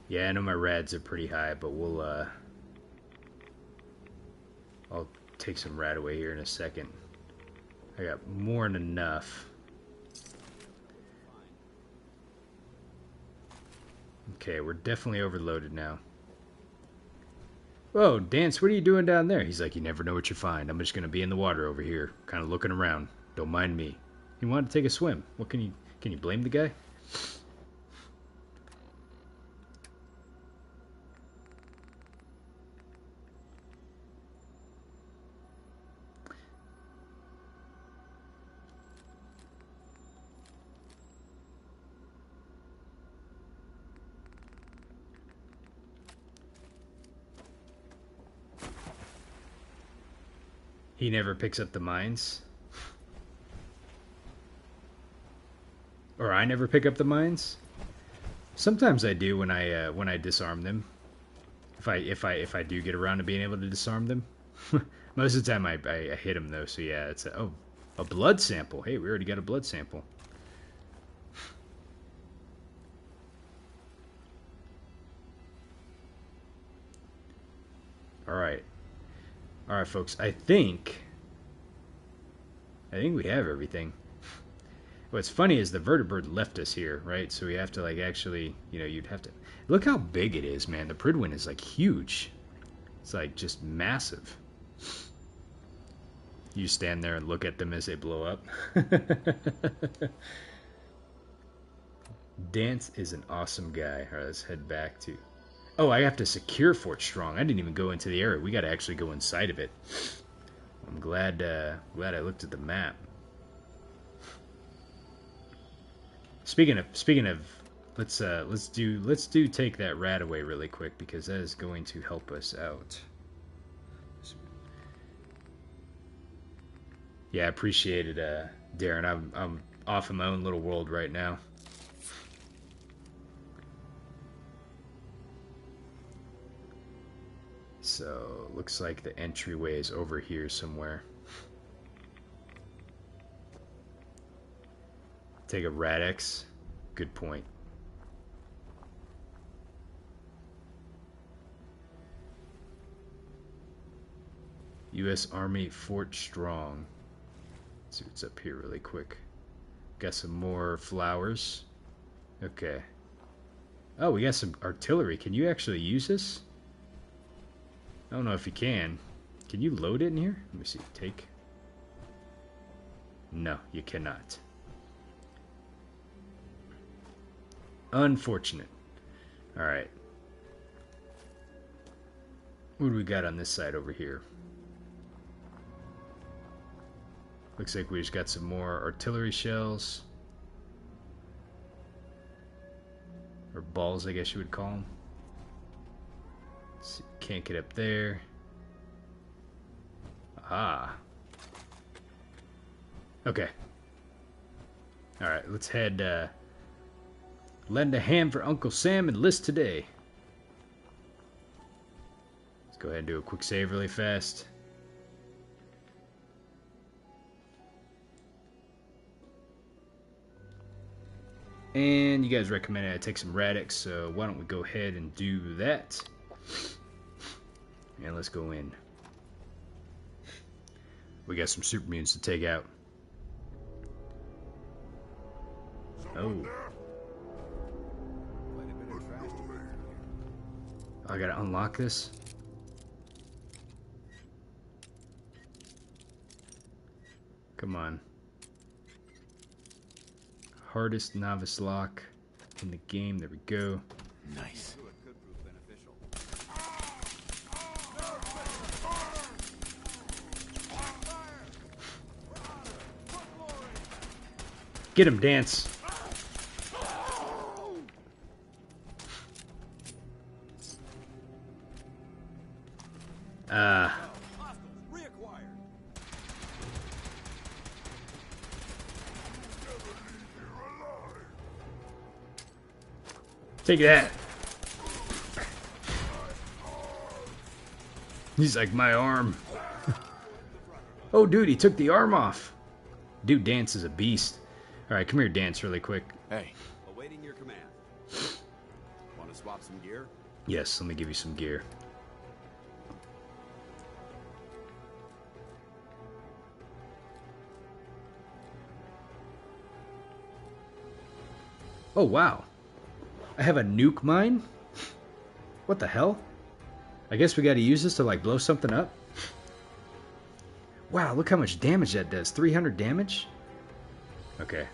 Yeah, I know my rads are pretty high, but we'll, I'll take some rad away here in a second. I got more than enough. Okay, we're definitely overloaded now. Whoa, Dance, what are you doing down there? He's like, you never know what you find. I'm just going to be in the water over here, kind of looking around. Don't mind me. He wanted to take a swim. What can you blame the guy? He never picks up the mines. Or I never pick up the mines. Sometimes I do when I disarm them. If I do get around to being able to disarm them. Most of the time I hit them though. So yeah, it's a blood sample. Hey, we already got a blood sample. All right. All right, folks. I think we have everything. What's funny is the vertibird left us here, right? So we have to like actually, you'd have to look how big it is, man. The Prydwen is like huge. It's like just massive. You stand there and look at them as they blow up. Dance is an awesome guy. All right, let's head back to... Oh, I have to secure Fort Strong. I didn't even go into the area. We got to actually go inside of it. I'm glad I looked at the map. Speaking of, let's take that rat away really quick because that is going to help us out. Yeah, I appreciate it, Darren. I'm off in my own little world right now. So, looks like the entryway is over here somewhere. Take a Radex. Good point. U.S. Army Fort Strong. Let's see what's up here really quick. Got some more flowers. Okay. Oh, we got some artillery. Can you actually use this? I don't know if you can. Can you load it in here? Let me see. Take. No, you cannot. Unfortunate. Alright. What do we got on this side over here? Looks like we just got some more artillery shells. Or balls, I guess you would call them. Let's see, can't get up there. Ah. Okay. Alright, let's head, lend a hand for Uncle Sam and list today. Let's go ahead and do a quick save really fast. And you guys recommended I take some Radex, so why don't we go ahead and do that. And let's go in. We got some super mutants to take out. Oh. I gotta unlock this. Come on. Hardest novice lock in the game. There we go. Nice. Get him, Dance. Take that. He's like, my arm. Oh, dude, he took the arm off. Dude, Dance is a beast. All right, come here, Dance, really quick. Hey. Awaiting your command. Want Want to swap some gear? Yes, let me give you some gear. Oh, wow. I have a nuke mine? What the hell? I guess we gotta use this to, like, blow something up? Wow, look how much damage that does. 300 damage? Okay.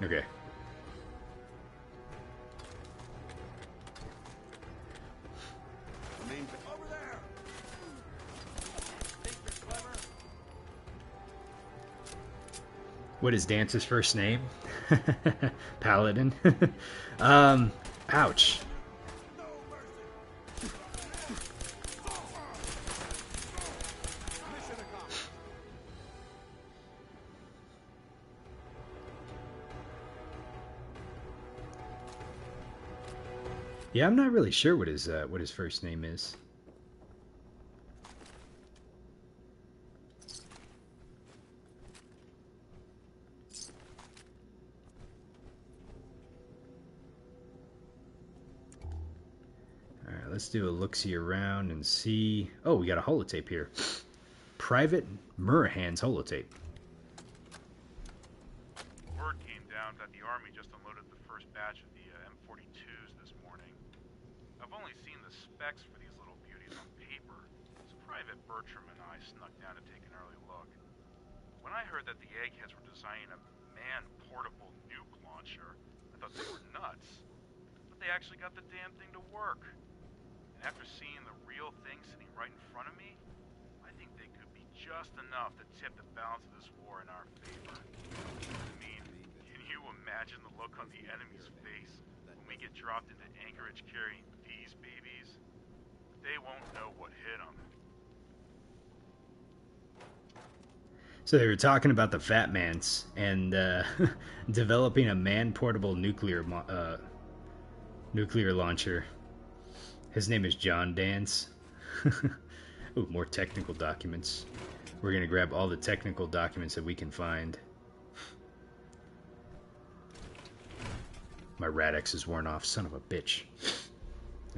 Okay. Over there. Think you're clever? What is Dance's first name? Paladin. Ouch. Yeah, I'm not really sure what his first name is. All right, let's do a look-see around and see. Oh, we got a holotape here. Private Murrahan's holotape. Word came down that the Army just unloaded the first batch of the M42s this morning. I've only seen the specs for these little beauties on paper, so Private Bertram and I snuck down to take an early look. When I heard that the eggheads were designing a man-portable nuke launcher, I thought they were nuts. But they actually got the damn thing to work. And after seeing the real thing sitting right in front of me, I think they could be just enough to tip the balance of this war in our favor. I mean, can you imagine the look on the enemy's face when we get dropped into anchorage carrying these babies? They won't know what hit them. So they were talking about the Fat Mans and developing a man-portable nuclear launcher. His name is John Dance. Ooh, more technical documents. We're gonna grab all the technical documents that we can find. My Radix is worn off, son of a bitch.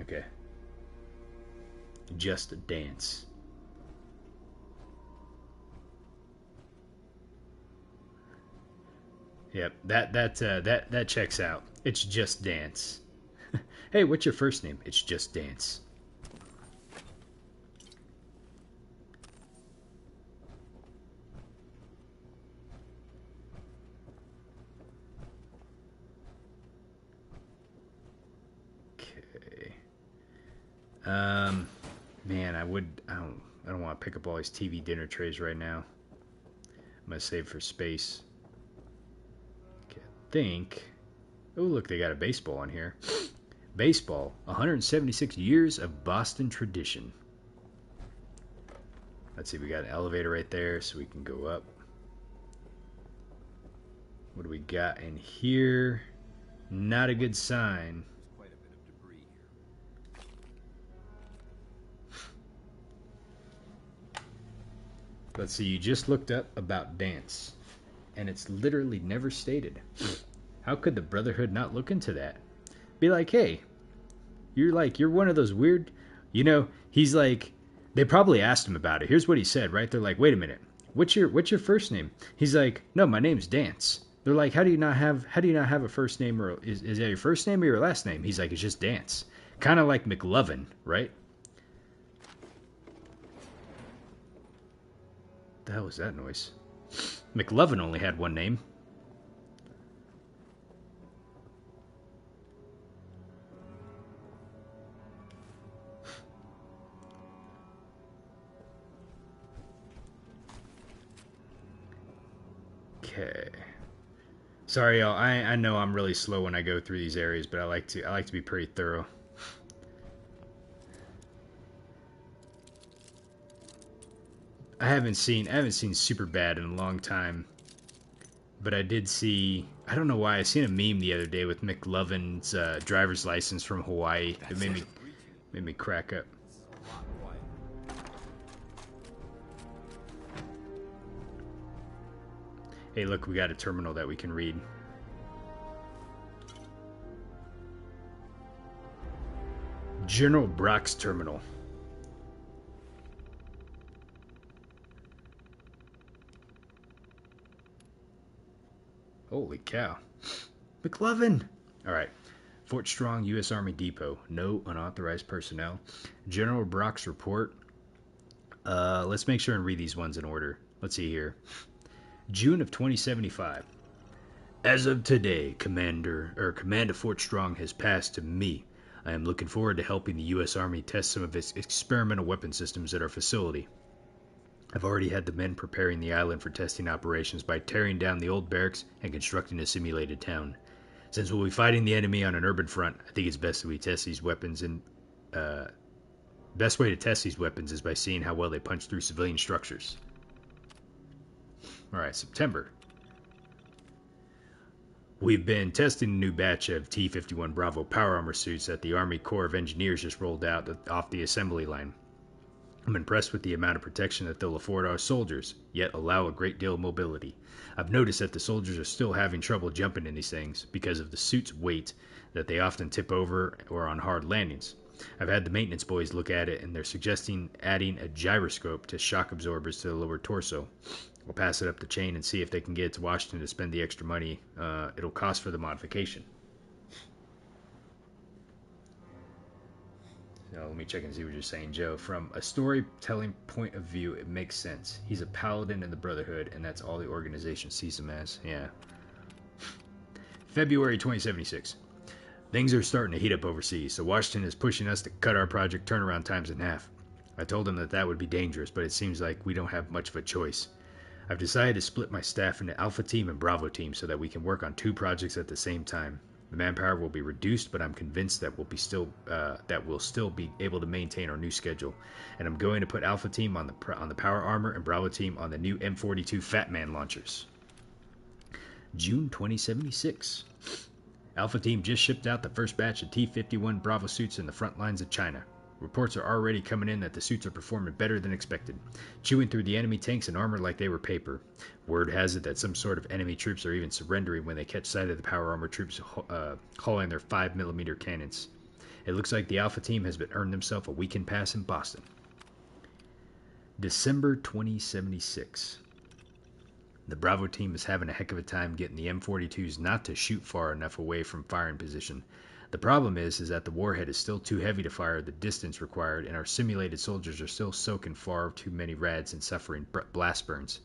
Okay. Just a dance. Yep, that checks out. It's just Dance. Hey, what's your first name? It's just Dance. Okay. Man, I don't want to pick up all these TV dinner trays right now. I'm gonna save for space. Okay, I think. Oh, look, they got a baseball on here. Baseball, 176 years of Boston tradition. Let's see, we got an elevator right there, so we can go up. What do we got in here? Not a good sign. Quite a bit of debris here. Let's see, you just looked up about Dance, and it's literally never stated. How could the Brotherhood not look into that? Be like, hey, you're one of those weird, he's like, they probably asked him about it. Here's what he said, right? They're like, wait a minute, what's your first name? He's like, no, my name's Dance. They're like, how do you not have a first name, or is that your first name or your last name? He's like, it's just Dance. Kind of like McLovin, right? The hell was that noise? McLovin only had one name. Okay. Sorry, y'all. I know I'm really slow when I go through these areas, but I like to be pretty thorough. I haven't seen Superbad in a long time, but I did see. I don't know why. I seen a meme the other day with McLovin's driver's license from Hawaii. It made me crack up. Hey, look, we got a terminal that we can read. General Brock's terminal. Holy cow. McLovin! Alright. Fort Strong, U.S. Army Depot. No unauthorized personnel. General Brock's report. Let's make sure and read these ones in order. Let's see here. June of 2075. As of today, command of Fort Strong has passed to me. I am looking forward to helping the U.S. Army test some of its experimental weapon systems at our facility. I've already had the men preparing the island for testing operations by tearing down the old barracks and constructing a simulated town. Since we'll be fighting the enemy on an urban front, I think it's best that we test these weapons and best way to test these weapons is by seeing how well they punch through civilian structures. Alright, September. We've been testing a new batch of T-51 Bravo power armor suits that the Army Corps of Engineers just rolled out off the assembly line. I'm impressed with the amount of protection that they'll afford our soldiers, yet allow a great deal of mobility. I've noticed that the soldiers are still having trouble jumping in these things because of the suit's weight, that they often tip over or on hard landings. I've had the maintenance boys look at it and they're suggesting adding a gyroscope to shock absorbers to the lower torso. We'll pass it up the chain and see if they can get it to Washington to spend the extra money it'll cost for the modification. So let me check and see what you're saying, Joe. From a storytelling point of view, it makes sense. He's a paladin in the Brotherhood, and that's all the organization sees him as. Yeah. February 2076. Things are starting to heat up overseas, so Washington is pushing us to cut our project turnaround times in half. I told him that would be dangerous, but it seems like we don't have much of a choice. I've decided to split my staff into Alpha Team and Bravo Team so that we can work on 2 projects at the same time. The manpower will be reduced, but I'm convinced that we'll still be able to maintain our new schedule. And I'm going to put Alpha Team on the power armor and Bravo Team on the new M42 Fat Man launchers. June 2076. Alpha Team just shipped out the first batch of T-51 Bravo suits in the front lines of China. Reports are already coming in that the suits are performing better than expected, chewing through the enemy tanks and armor like they were paper. Word has it that some sort of enemy troops are even surrendering when they catch sight of the power armor troops hauling their 5mm cannons. It looks like the Alpha Team has earned themselves a weekend pass in Boston. December 2076. The Bravo Team is having a heck of a time getting the M42s not to shoot far enough away from firing position. The problem is that the warhead is still too heavy to fire the distance required, and our simulated soldiers are still soaking far too many rads and suffering blast burns.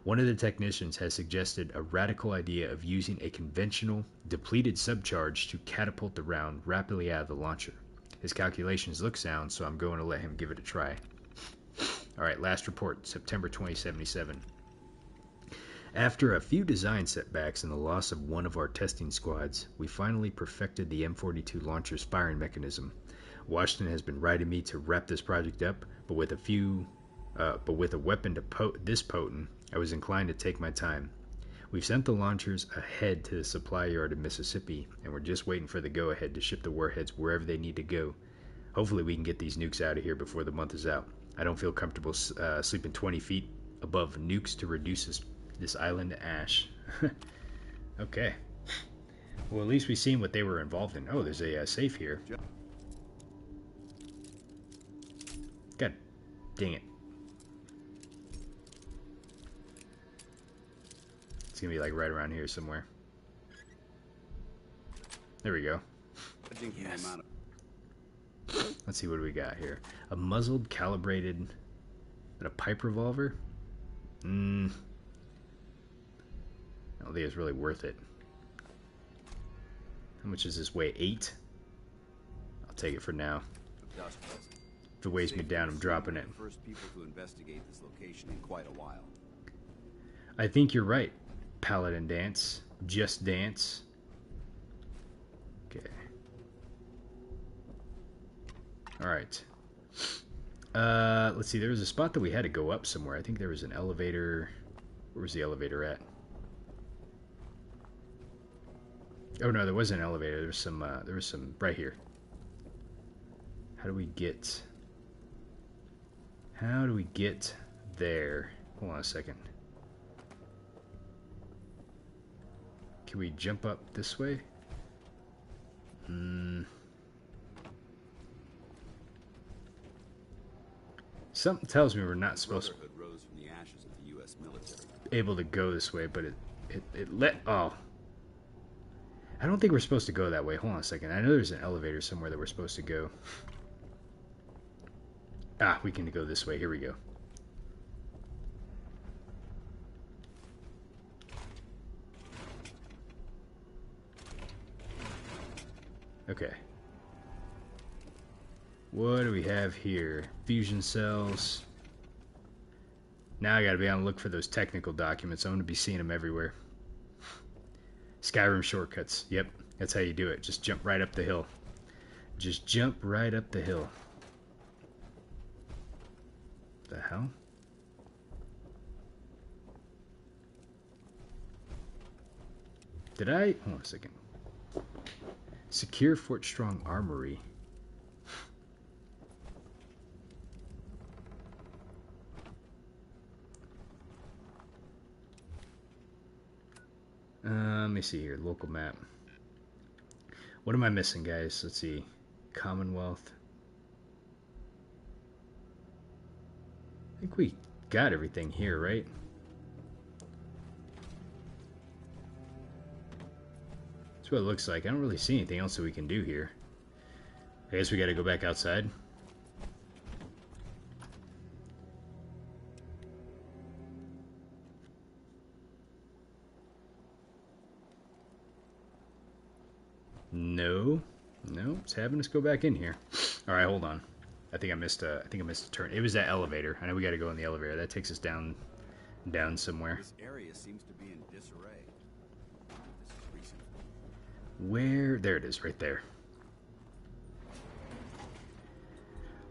One of the technicians has suggested a radical idea of using a conventional, depleted subcharge to catapult the round rapidly out of the launcher. His calculations look sound, so I'm going to let him give it a try. Alright, last report, September 2077. After a few design setbacks and the loss of one of our testing squads, we finally perfected the M42 launcher's firing mechanism. Washington has been writing me to wrap this project up, but with a weapon this potent, I was inclined to take my time. We've sent the launchers ahead to the supply yard in Mississippi, and we're just waiting for the go-ahead to ship the warheads wherever they need to go. Hopefully we can get these nukes out of here before the month is out. I don't feel comfortable sleeping 20 feet above nukes to reduce this island to ash. Okay. Well, at least we've seen what they were involved in. Oh, there's a safe here. God dang it. It's gonna be like right around here somewhere. There we go. Yes. Let's see what we got here. A muzzled, calibrated, and a pipe revolver? I don't think it's really worth it. How much does this weigh? 8? I'll take it for now. If it weighs me down, I'm dropping it. First people to investigate this location in quite a while. I think you're right. Paladin Dance. Just Dance. Okay. Alright. Let's see. There was a spot that we had to go up somewhere. I think there was an elevator. Where was the elevator at? Oh no, there was an elevator. There was some right here. How do we get there? Hold on a second. Can we jump up this way? Something tells me we're not supposed to rose from the ashes of the U.S. military. be able to go this way, but oh. I don't think we're supposed to go that way. Hold on a second. I know there's an elevator somewhere that we're supposed to go. Ah, we can go this way. Here we go. Okay. What do we have here? Fusion cells. Now I gotta be on the look for those technical documents. I'm gonna be seeing them everywhere. Skyrim shortcuts. Yep, that's how you do it. Just jump right up the hill. Just jump right up the hill. The hell? Did I? Hold on a second. Secure Fort Strong Armory. Let me see here. Local map. What am I missing, guys? Let's see. Commonwealth. I think we got everything here, right? That's what it looks like. I don't really see anything else that we can do here. I guess we gotta go back outside. No, it's having us go back in here. All right, hold on. I think I missed a turn. It was that elevator. I know we got to go in the elevator. That takes us down somewhere. This area seems to be in disarray. Where? There it is, right there.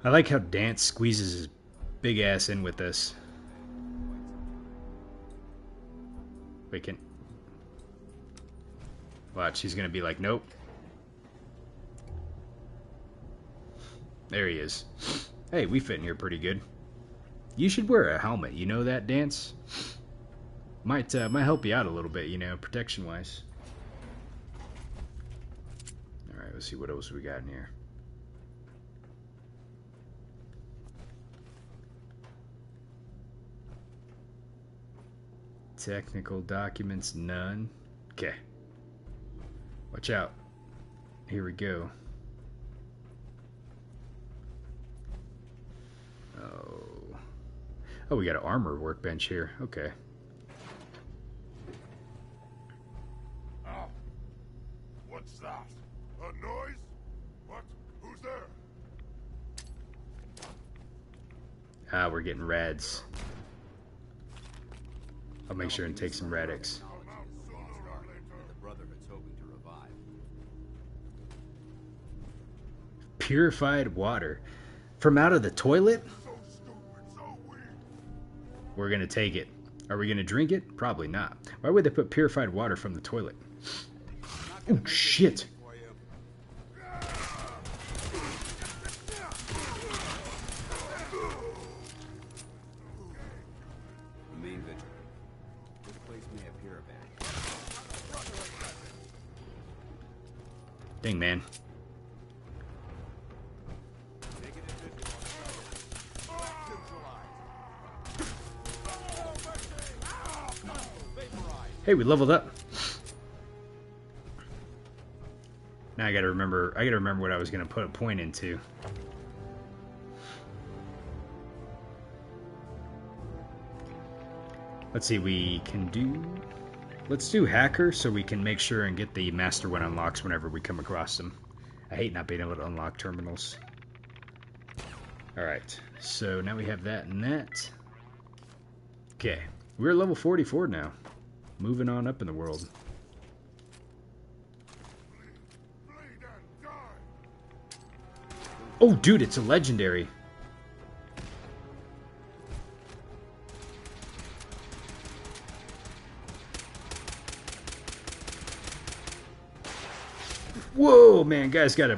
I like how Dance squeezes his big ass in with this. Wait, can... Watch, he's gonna be like, nope. There he is. Hey, we fit in here pretty good. You should wear a helmet, you know that, Dance? Might help you out a little bit, you know, protection-wise. Alright, let's see what else we got in here. Technical documents, none. Okay. Watch out. Here we go. Oh, we got an armor workbench here. Okay. Ah, what's that? A noise? What? Who's there? Ah, we're getting rads. I'll make sure and take some Radix. The Brotherhood's hoping to revive. Purified water. From out of the toilet? We're gonna take it. Are we gonna drink it? Probably not. Why would they put purified water from the toilet? Oh, shit! Remain vigilant. This place may appear abandoned. Dang, man. Hey, we leveled up. Now I gotta remember what I was gonna put a point into. Let's see, let's do hacker so we can make sure and get the master one unlocks whenever we come across them. I hate not being able to unlock terminals. Alright, so now we have that and that. Okay, we're level 44 now. Moving on up in the world. Oh, dude, it's a legendary. Whoa, man, guys got a...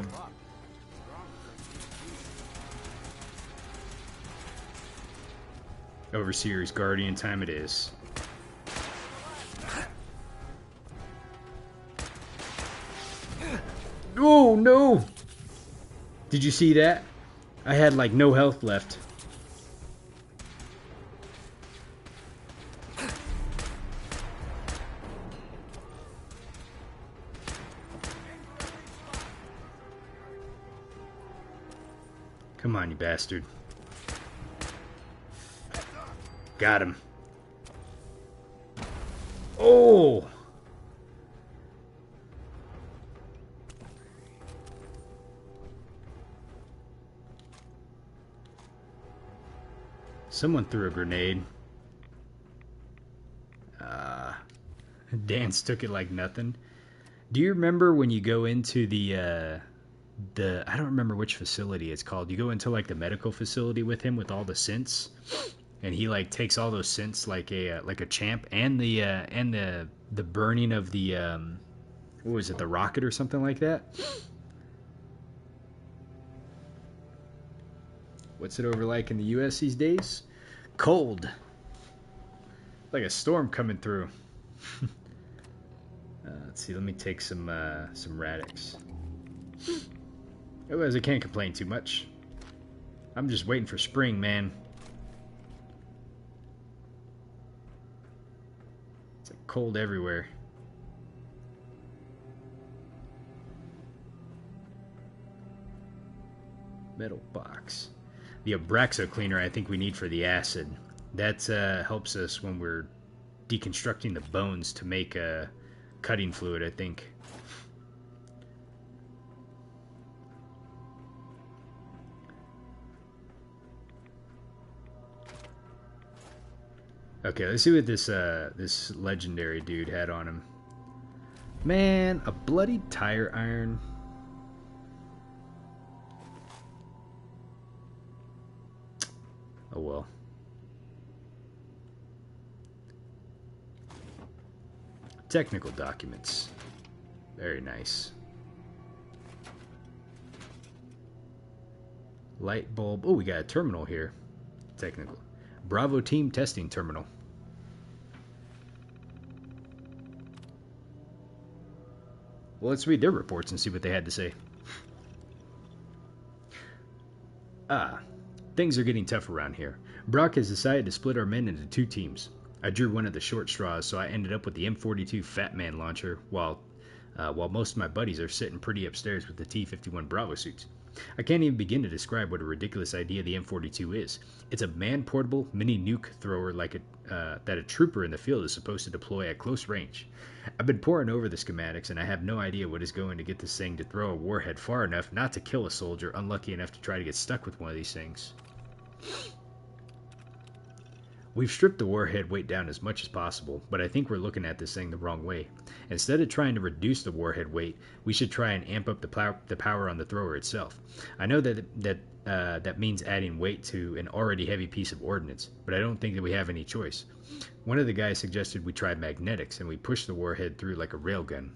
Overseer's Guardian time it is. Oh, no! Did you see that? I had like no health left. Come on, you bastard. Got him. Oh! Someone threw a grenade. Dance took it like nothing. Do you remember when you go into the I don't remember which facility it's called. You go into like the medical facility with him with all the synths, and he like takes all those synths like a champ, and the burning of the what was it, the rocket or something like that? What's it over like in the US these days? Cold. Like a storm coming through. Let's see, let me take some radix. Otherwise I can't complain too much. I'm just waiting for spring, man. It's like cold everywhere. Metal box. The Abraxo cleaner I think we need for the acid. That helps us when we're deconstructing the bones to make cutting fluid, I think. Okay, let's see what this legendary dude had on him. Man, a bloody tire iron. Oh well. Technical documents. Very nice. Light bulb. Oh, we got a terminal here. Technical. Bravo team testing terminal. Well, let's read their reports and see what they had to say. Things are getting tough around here. Brock has decided to split our men into two teams. I drew one of the short straws, so I ended up with the M42 Fat Man launcher, while most of my buddies are sitting pretty upstairs with the T-51 Bravo suits. I can't even begin to describe what a ridiculous idea the M42 is. It's a man-portable mini nuke thrower like that a trooper in the field is supposed to deploy at close range. I've been poring over the schematics, and I have no idea what is going to get this thing to throw a warhead far enough not to kill a soldier unlucky enough to try to get stuck with one of these things. We've stripped the warhead weight down as much as possible, but I think we're looking at this thing the wrong way. Instead of trying to reduce the warhead weight, we should try and amp up the power on the thrower itself. I know that means adding weight to an already heavy piece of ordnance, but I don't think that we have any choice. One of the guys suggested we try magnetics, and we push the warhead through like a railgun.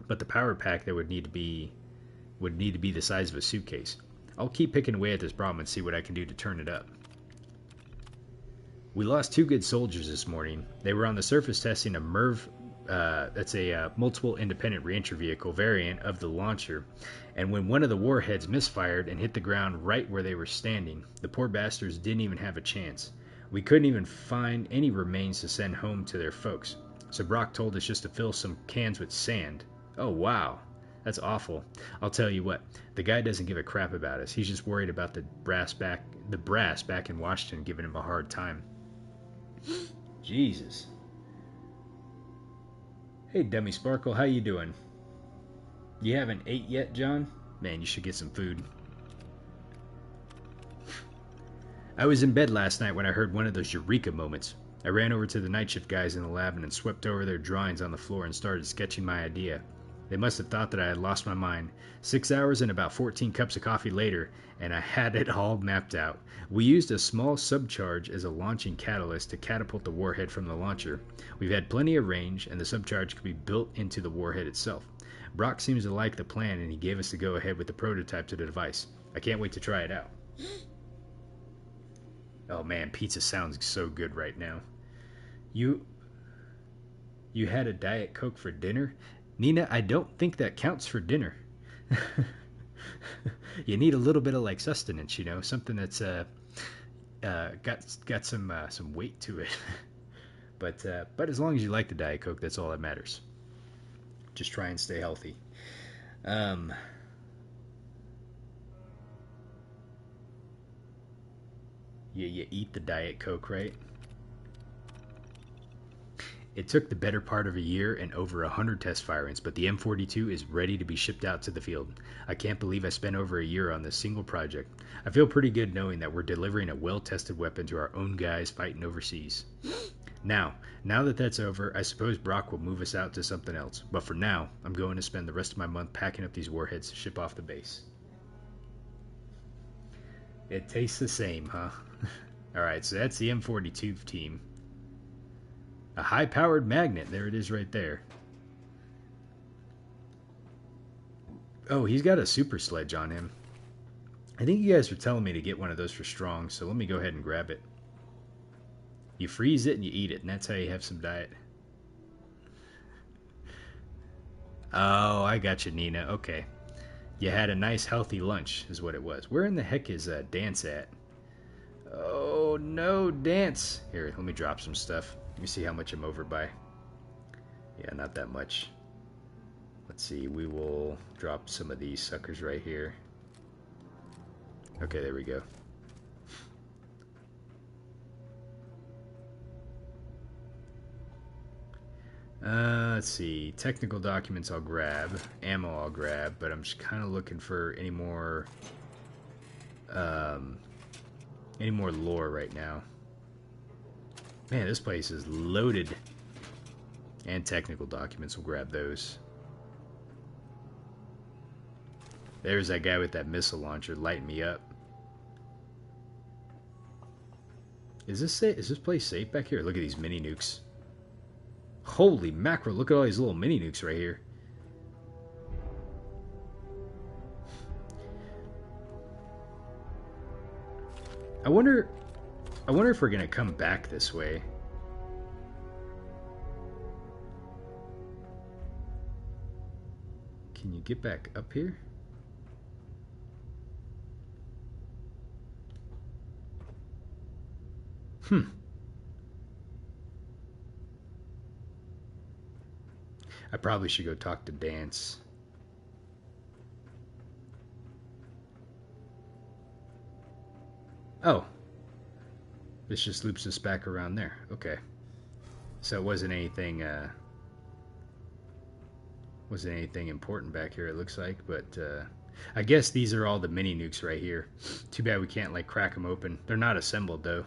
But the power pack that would need to be the size of a suitcase. I'll keep picking away at this problem and see what I can do to turn it up. We lost two good soldiers this morning. They were on the surface testing a MIRV, that's a multiple independent reentry vehicle variant of the launcher, and when one of the warheads misfired and hit the ground right where they were standing, the poor bastards didn't even have a chance. We couldn't even find any remains to send home to their folks, so Brock told us just to fill some cans with sand. Oh wow, that's awful. I'll tell you what, the guy doesn't give a crap about us. He's just worried about the brass back in Washington giving him a hard time. Jesus. Hey, Dummy Sparkle, how you doing? You haven't ate yet, John? Man, you should get some food. I was in bed last night when I heard one of those eureka moments. I ran over to the night shift guys in the lab and swept over their drawings on the floor and started sketching my idea. They must have thought that I had lost my mind. 6 hours and about 14 cups of coffee later, and I had it all mapped out. We used a small subcharge as a launching catalyst to catapult the warhead from the launcher. We've had plenty of range, and the subcharge could be built into the warhead itself. Brock seems to like the plan, and he gave us the go-ahead with the prototype to the device. I can't wait to try it out. Oh man, pizza sounds so good right now. You had a Diet Coke for dinner? Nina, I don't think that counts for dinner. You need a little bit of like sustenance, you know, something that's got some weight to it. But as long as you like the Diet Coke, that's all that matters. Just try and stay healthy. Yeah, you eat the Diet Coke, right? It took the better part of a year and over 100 test firings, but the M42 is ready to be shipped out to the field. I can't believe I spent over a year on this single project. I feel pretty good knowing that we're delivering a well-tested weapon to our own guys fighting overseas. Now that that's over, I suppose Brock will move us out to something else. But for now, I'm going to spend the rest of my month packing up these warheads to ship off the base. It tastes the same, huh? Alright, so that's the M42 team. A high-powered magnet. There it is right there. Oh, he's got a super sledge on him. I think you guys were telling me to get one of those for strong, so let me go ahead and grab it. You freeze it and you eat it, and that's how you have some diet. Oh, I got you, Nina. Okay. You had a nice, healthy lunch, is what it was. Where in the heck is Dance at? Oh, no, Dance. Here, let me drop some stuff. Let me see how much I'm over by. Yeah, not that much. Let's see, we will drop some of these suckers right here. Okay, there we go. Let's see, technical documents I'll grab, ammo I'll grab, but I'm just kind of looking for any more lore right now. Man, this place is loaded. And technical documents, we'll grab those. There's that guy with that missile launcher lighting me up. Is this place safe back here? Look at these mini nukes. Holy mackerel, look at all these little mini nukes right here. I wonder if we're gonna come back this way. Can you get back up here? I probably should go talk to Dance. Oh. This just loops us back around there. Okay. So it wasn't anything important back here, it looks like, but I guess these are all the mini nukes right here. Too bad we can't like crack them open. They're not assembled though.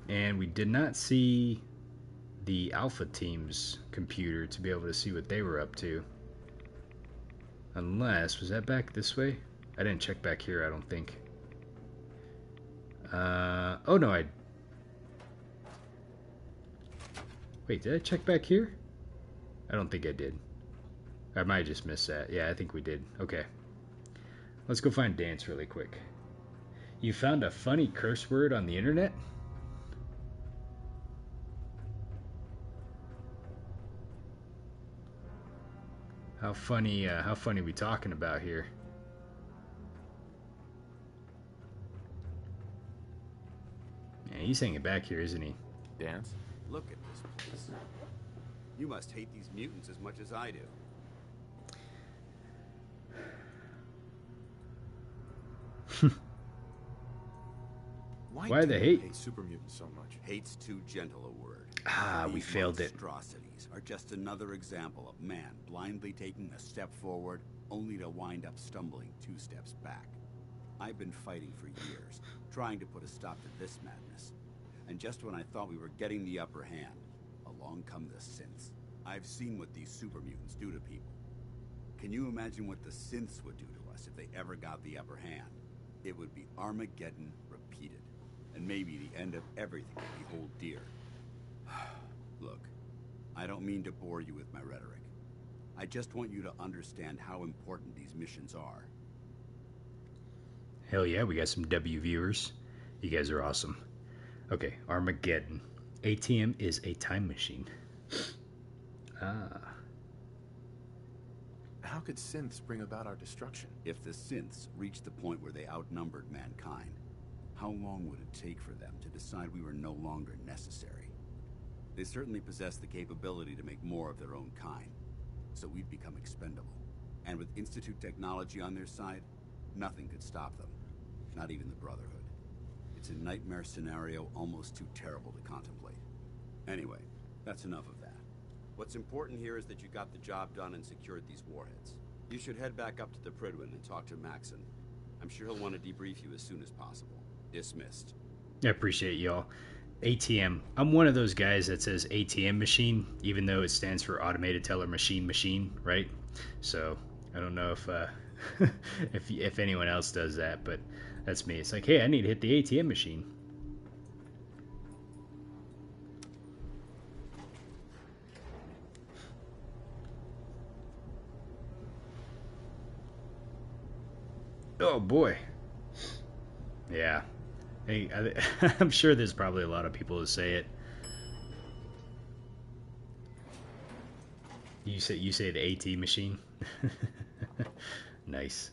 And we did not see the Alpha team's computer to be able to see what they were up to. Unless, was that back this way? I didn't check back here, I don't think. Oh no, wait, did I check back here? I don't think I did. I might have just missed that. Yeah, I think we did. Okay. Let's go find Dance really quick. You found a funny curse word on the internet? How funny we talking about here? Yeah, he's hanging back here, isn't he? Dance? Look at this place. You must hate these mutants as much as I do. Why do they you hate super mutants so much? Hate's too gentle a word. Ah, we failed it. Monstrosities are just another example of man blindly taking a step forward, only to wind up stumbling 2 steps back. I've been fighting for years, trying to put a stop to this madness. And just when I thought we were getting the upper hand, along come the synths. I've seen what these super mutants do to people. Can you imagine what the synths would do to us if they ever got the upper hand? It would be Armageddon repeated, and maybe the end of everything we hold dear. Look, I don't mean to bore you with my rhetoric. I just want you to understand how important these missions are. Hell yeah, we got some W viewers. You guys are awesome. Okay, Armageddon. ATM is a time machine. Ah. How could synths bring about our destruction? If the synths reached the point where they outnumbered mankind, how long would it take for them to decide we were no longer necessary? They certainly possess the capability to make more of their own kind, so we'd become expendable. And with Institute technology on their side, nothing could stop them, not even the Brotherhood. It's a nightmare scenario almost too terrible to contemplate. Anyway, that's enough of that. What's important here is that you got the job done and secured these warheads. You should head back up to the Prydwen and talk to Maxson. I'm sure he'll want to debrief you as soon as possible. Dismissed. I appreciate y'all. ATM. I'm one of those guys that says ATM machine, even though it stands for Automated Teller Machine, right? So I don't know if if anyone else does that, but that's me. It's like, hey, I need to hit the ATM machine. Oh boy. Yeah. Hey, I'm sure there's probably a lot of people who say it. You say the AT machine? Nice.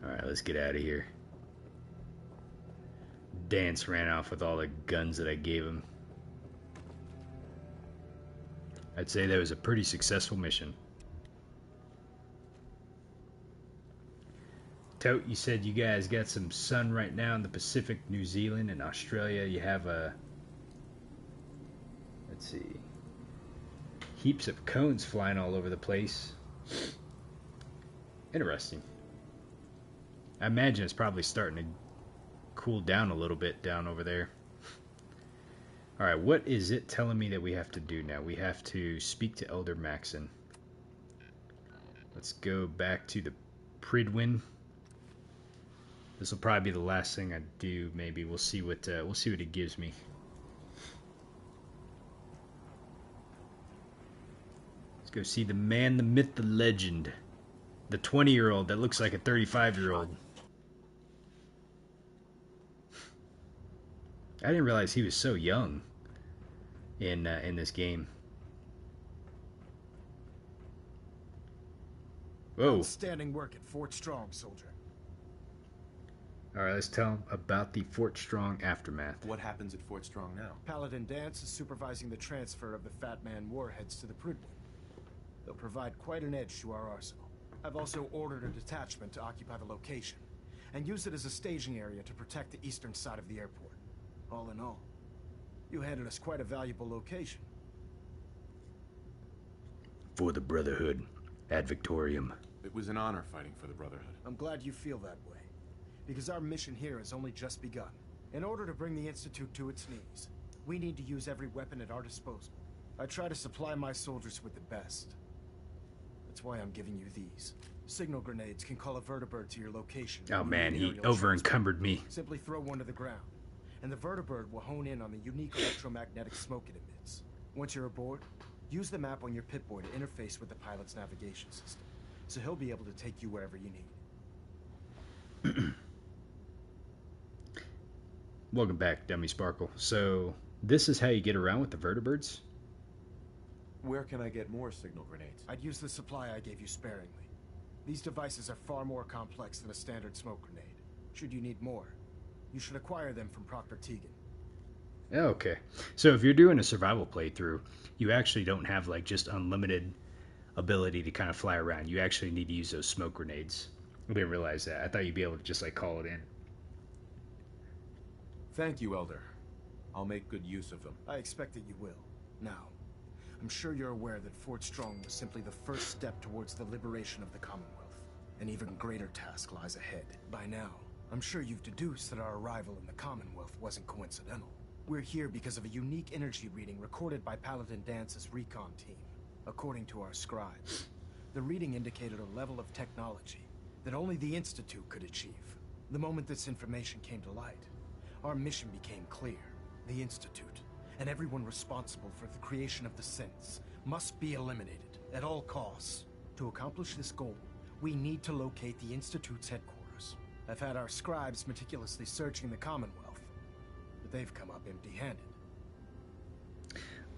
Alright, let's get out of here. Dance ran off with all the guns that I gave him. I'd say that was a pretty successful mission. Tote, you said you guys got some sun right now in the Pacific, New Zealand, and Australia. You have let's see, heaps of cones flying all over the place. Interesting. I imagine it's probably starting to cool down a little bit down over there. Alright, what is it telling me that we have to do now? We have to speak to Elder Maxson. Let's go back to the Prydwen. This will probably be the last thing I do. Maybe we'll see what it gives me. Let's go see the man, the myth, the legend, the 20-year-old that looks like a 35-year-old. I didn't realize he was so young in this game. Whoa! Outstanding work at Fort Strong, soldier. Alright, let's tell him about the Fort Strong aftermath. What happens at Fort Strong now? Paladin Danse is supervising the transfer of the Fat Man warheads to the Prydwen. They'll provide quite an edge to our arsenal. I've also ordered a detachment to occupy the location, and use it as a staging area to protect the eastern side of the airport. All in all, you handed us quite a valuable location. For the Brotherhood, ad Victorium. It was an honor fighting for the Brotherhood. I'm glad you feel that way, because our mission here has only just begun. In order to bring the Institute to its knees, we need to use every weapon at our disposal. I try to supply my soldiers with the best. That's why I'm giving you these. Signal grenades can call a vertibird to your location. Oh man, he over-encumbered me. Simply throw one to the ground, and the vertibird will hone in on the unique electromagnetic smoke it emits. Once you're aboard, use the map on your Pip-Boy to interface with the pilot's navigation system, so he'll be able to take you wherever you need. Welcome back, Dummy Sparkle. So, this is how you get around with the vertibirds? Where can I get more signal grenades? I'd use the supply I gave you sparingly. These devices are far more complex than a standard smoke grenade. Should you need more, you should acquire them from Proctor Tegan. Okay. So if you're doing a survival playthrough, you actually don't have like just unlimited ability to kind of fly around. You actually need to use those smoke grenades. I didn't realize that. I thought you'd be able to just like call it in. Thank you, Elder. I'll make good use of them. I expect that you will. Now, I'm sure you're aware that Fort Strong was simply the first step towards the liberation of the Commonwealth. An even greater task lies ahead. By now, I'm sure you've deduced that our arrival in the Commonwealth wasn't coincidental. We're here because of a unique energy reading recorded by Paladin Dance's recon team. According to our scribes, the reading indicated a level of technology that only the Institute could achieve. The moment this information came to light, our mission became clear. The Institute, and everyone responsible for the creation of the synths, must be eliminated at all costs. To accomplish this goal, we need to locate the Institute's headquarters. I've had our scribes meticulously searching the Commonwealth, but they've come up empty-handed.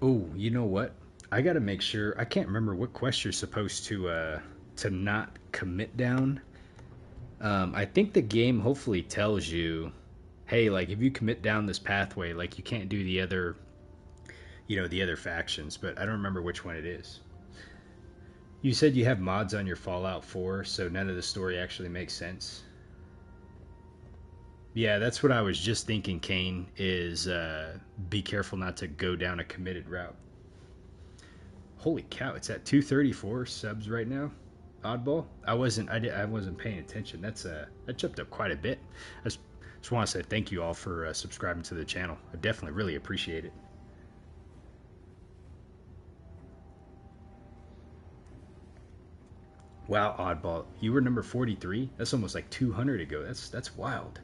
Oh, you know what? I gotta make sure. I can't remember what quest you're supposed to not commit down. I think the game hopefully tells you, hey, like if you commit down this pathway, like you can't do the other, the other factions. But I don't remember which one it is. You said you have mods on your Fallout 4, so none of the story actually makes sense. Yeah, that's what I was just thinking, Kane, is be careful not to go down a committed route. Holy cow, it's at 234 subs right now. Oddball. I wasn't paying attention. That jumped up quite a bit. I just want to say thank you all for subscribing to the channel. I definitely really appreciate it. Wow, Oddball, you were number 43. That's almost like 200 ago. That's wild.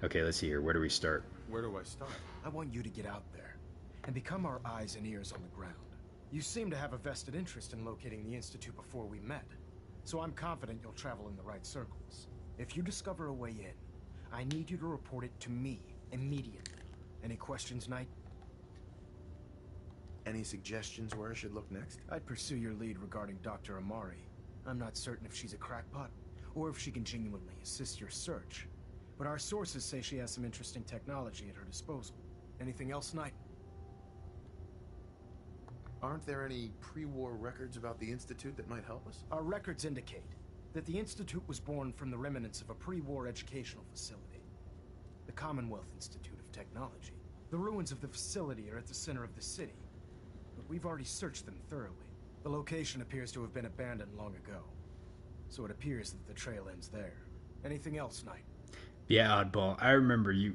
Okay, let's see here. Where do we start? Where do I start? I want you to get out there and become our eyes and ears on the ground. You seem to have a vested interest in locating the Institute before we met, so I'm confident you'll travel in the right circles. If you discover a way in, I need you to report it to me immediately. Any questions, Knight? Any suggestions where I should look next? I'd pursue your lead regarding Dr. Amari. I'm not certain if she's a crackpot, or if she can genuinely assist your search. But our sources say she has some interesting technology at her disposal. Anything else, Knight? Aren't there any pre-war records about the Institute that might help us? Our records indicate that the Institute was born from the remnants of a pre-war educational facility, the Commonwealth Institute of Technology. The ruins of the facility are at the center of the city, but we've already searched them thoroughly. The location appears to have been abandoned long ago, so it appears that the trail ends there. Anything else, Knight? Yeah, Oddball. I remember you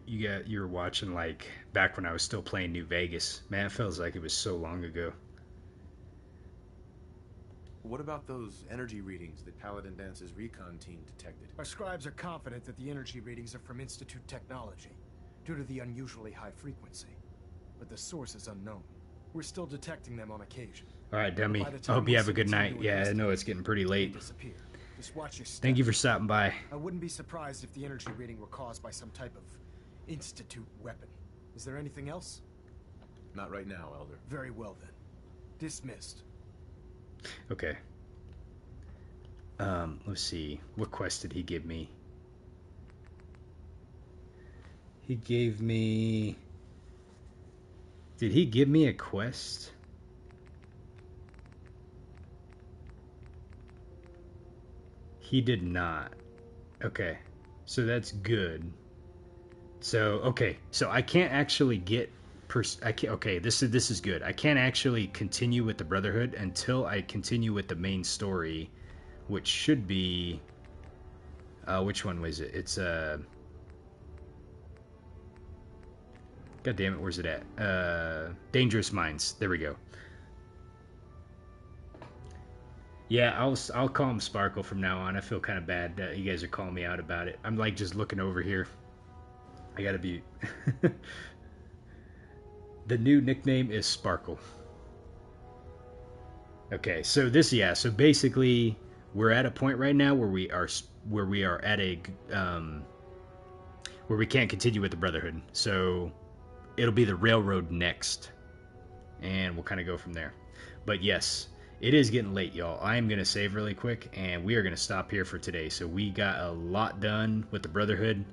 were watching like back when I was still playing New Vegas. Man, it feels like it was so long ago. What about those energy readings that Paladin Dance's recon team detected? Our scribes are confident that the energy readings are from Institute technology, due to the unusually high frequency. But the source is unknown. We're still detecting them on occasion. All right, dummy. I hope you have a good night. Yeah, I know it's getting pretty late. Just watch your steps. Thank you for stopping by. I wouldn't be surprised if the energy reading were caused by some type of Institute weapon. Is there anything else? Not right now, Elder. Very well then. Dismissed. Okay. Let's see. What quest did he give me? He gave me... Did he give me a quest? He did not. Okay. So that's good. So, okay. So I can't actually get... okay, this is good. I can't actually continue with the Brotherhood until I continue with the main story, which should be... which one was it? It's... God damn it, where's it at? Dangerous Minds. There we go. Yeah, I'll call him Sparkle from now on. I feel kind of bad that you guys are calling me out about it. I'm like just looking over here. I gotta be... The new nickname is Sparkle. Okay, so this, yeah, so basically we're at a point right now where we are at a where we can't continue with the Brotherhood. So it'll be the Railroad next, and we'll kind of go from there. But yes, it is getting late, y'all. I am going to save really quick, and we are going to stop here for today. So we got a lot done with the Brotherhood.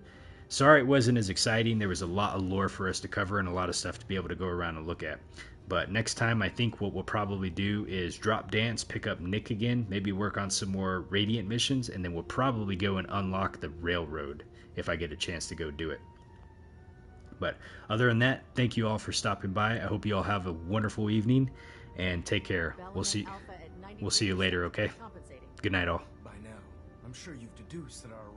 Sorry it wasn't as exciting. There was a lot of lore for us to cover and a lot of stuff to be able to go around and look at. But next time, I think what we'll probably do is drop Dance, pick up Nick again, maybe work on some more Radiant missions, and then we'll probably go and unlock the Railroad if I get a chance to go do it. But other than that, thank you all for stopping by. I hope you all have a wonderful evening, and take care. We'll see you later, okay? Good night, all. By now, I'm sure you've deduced that our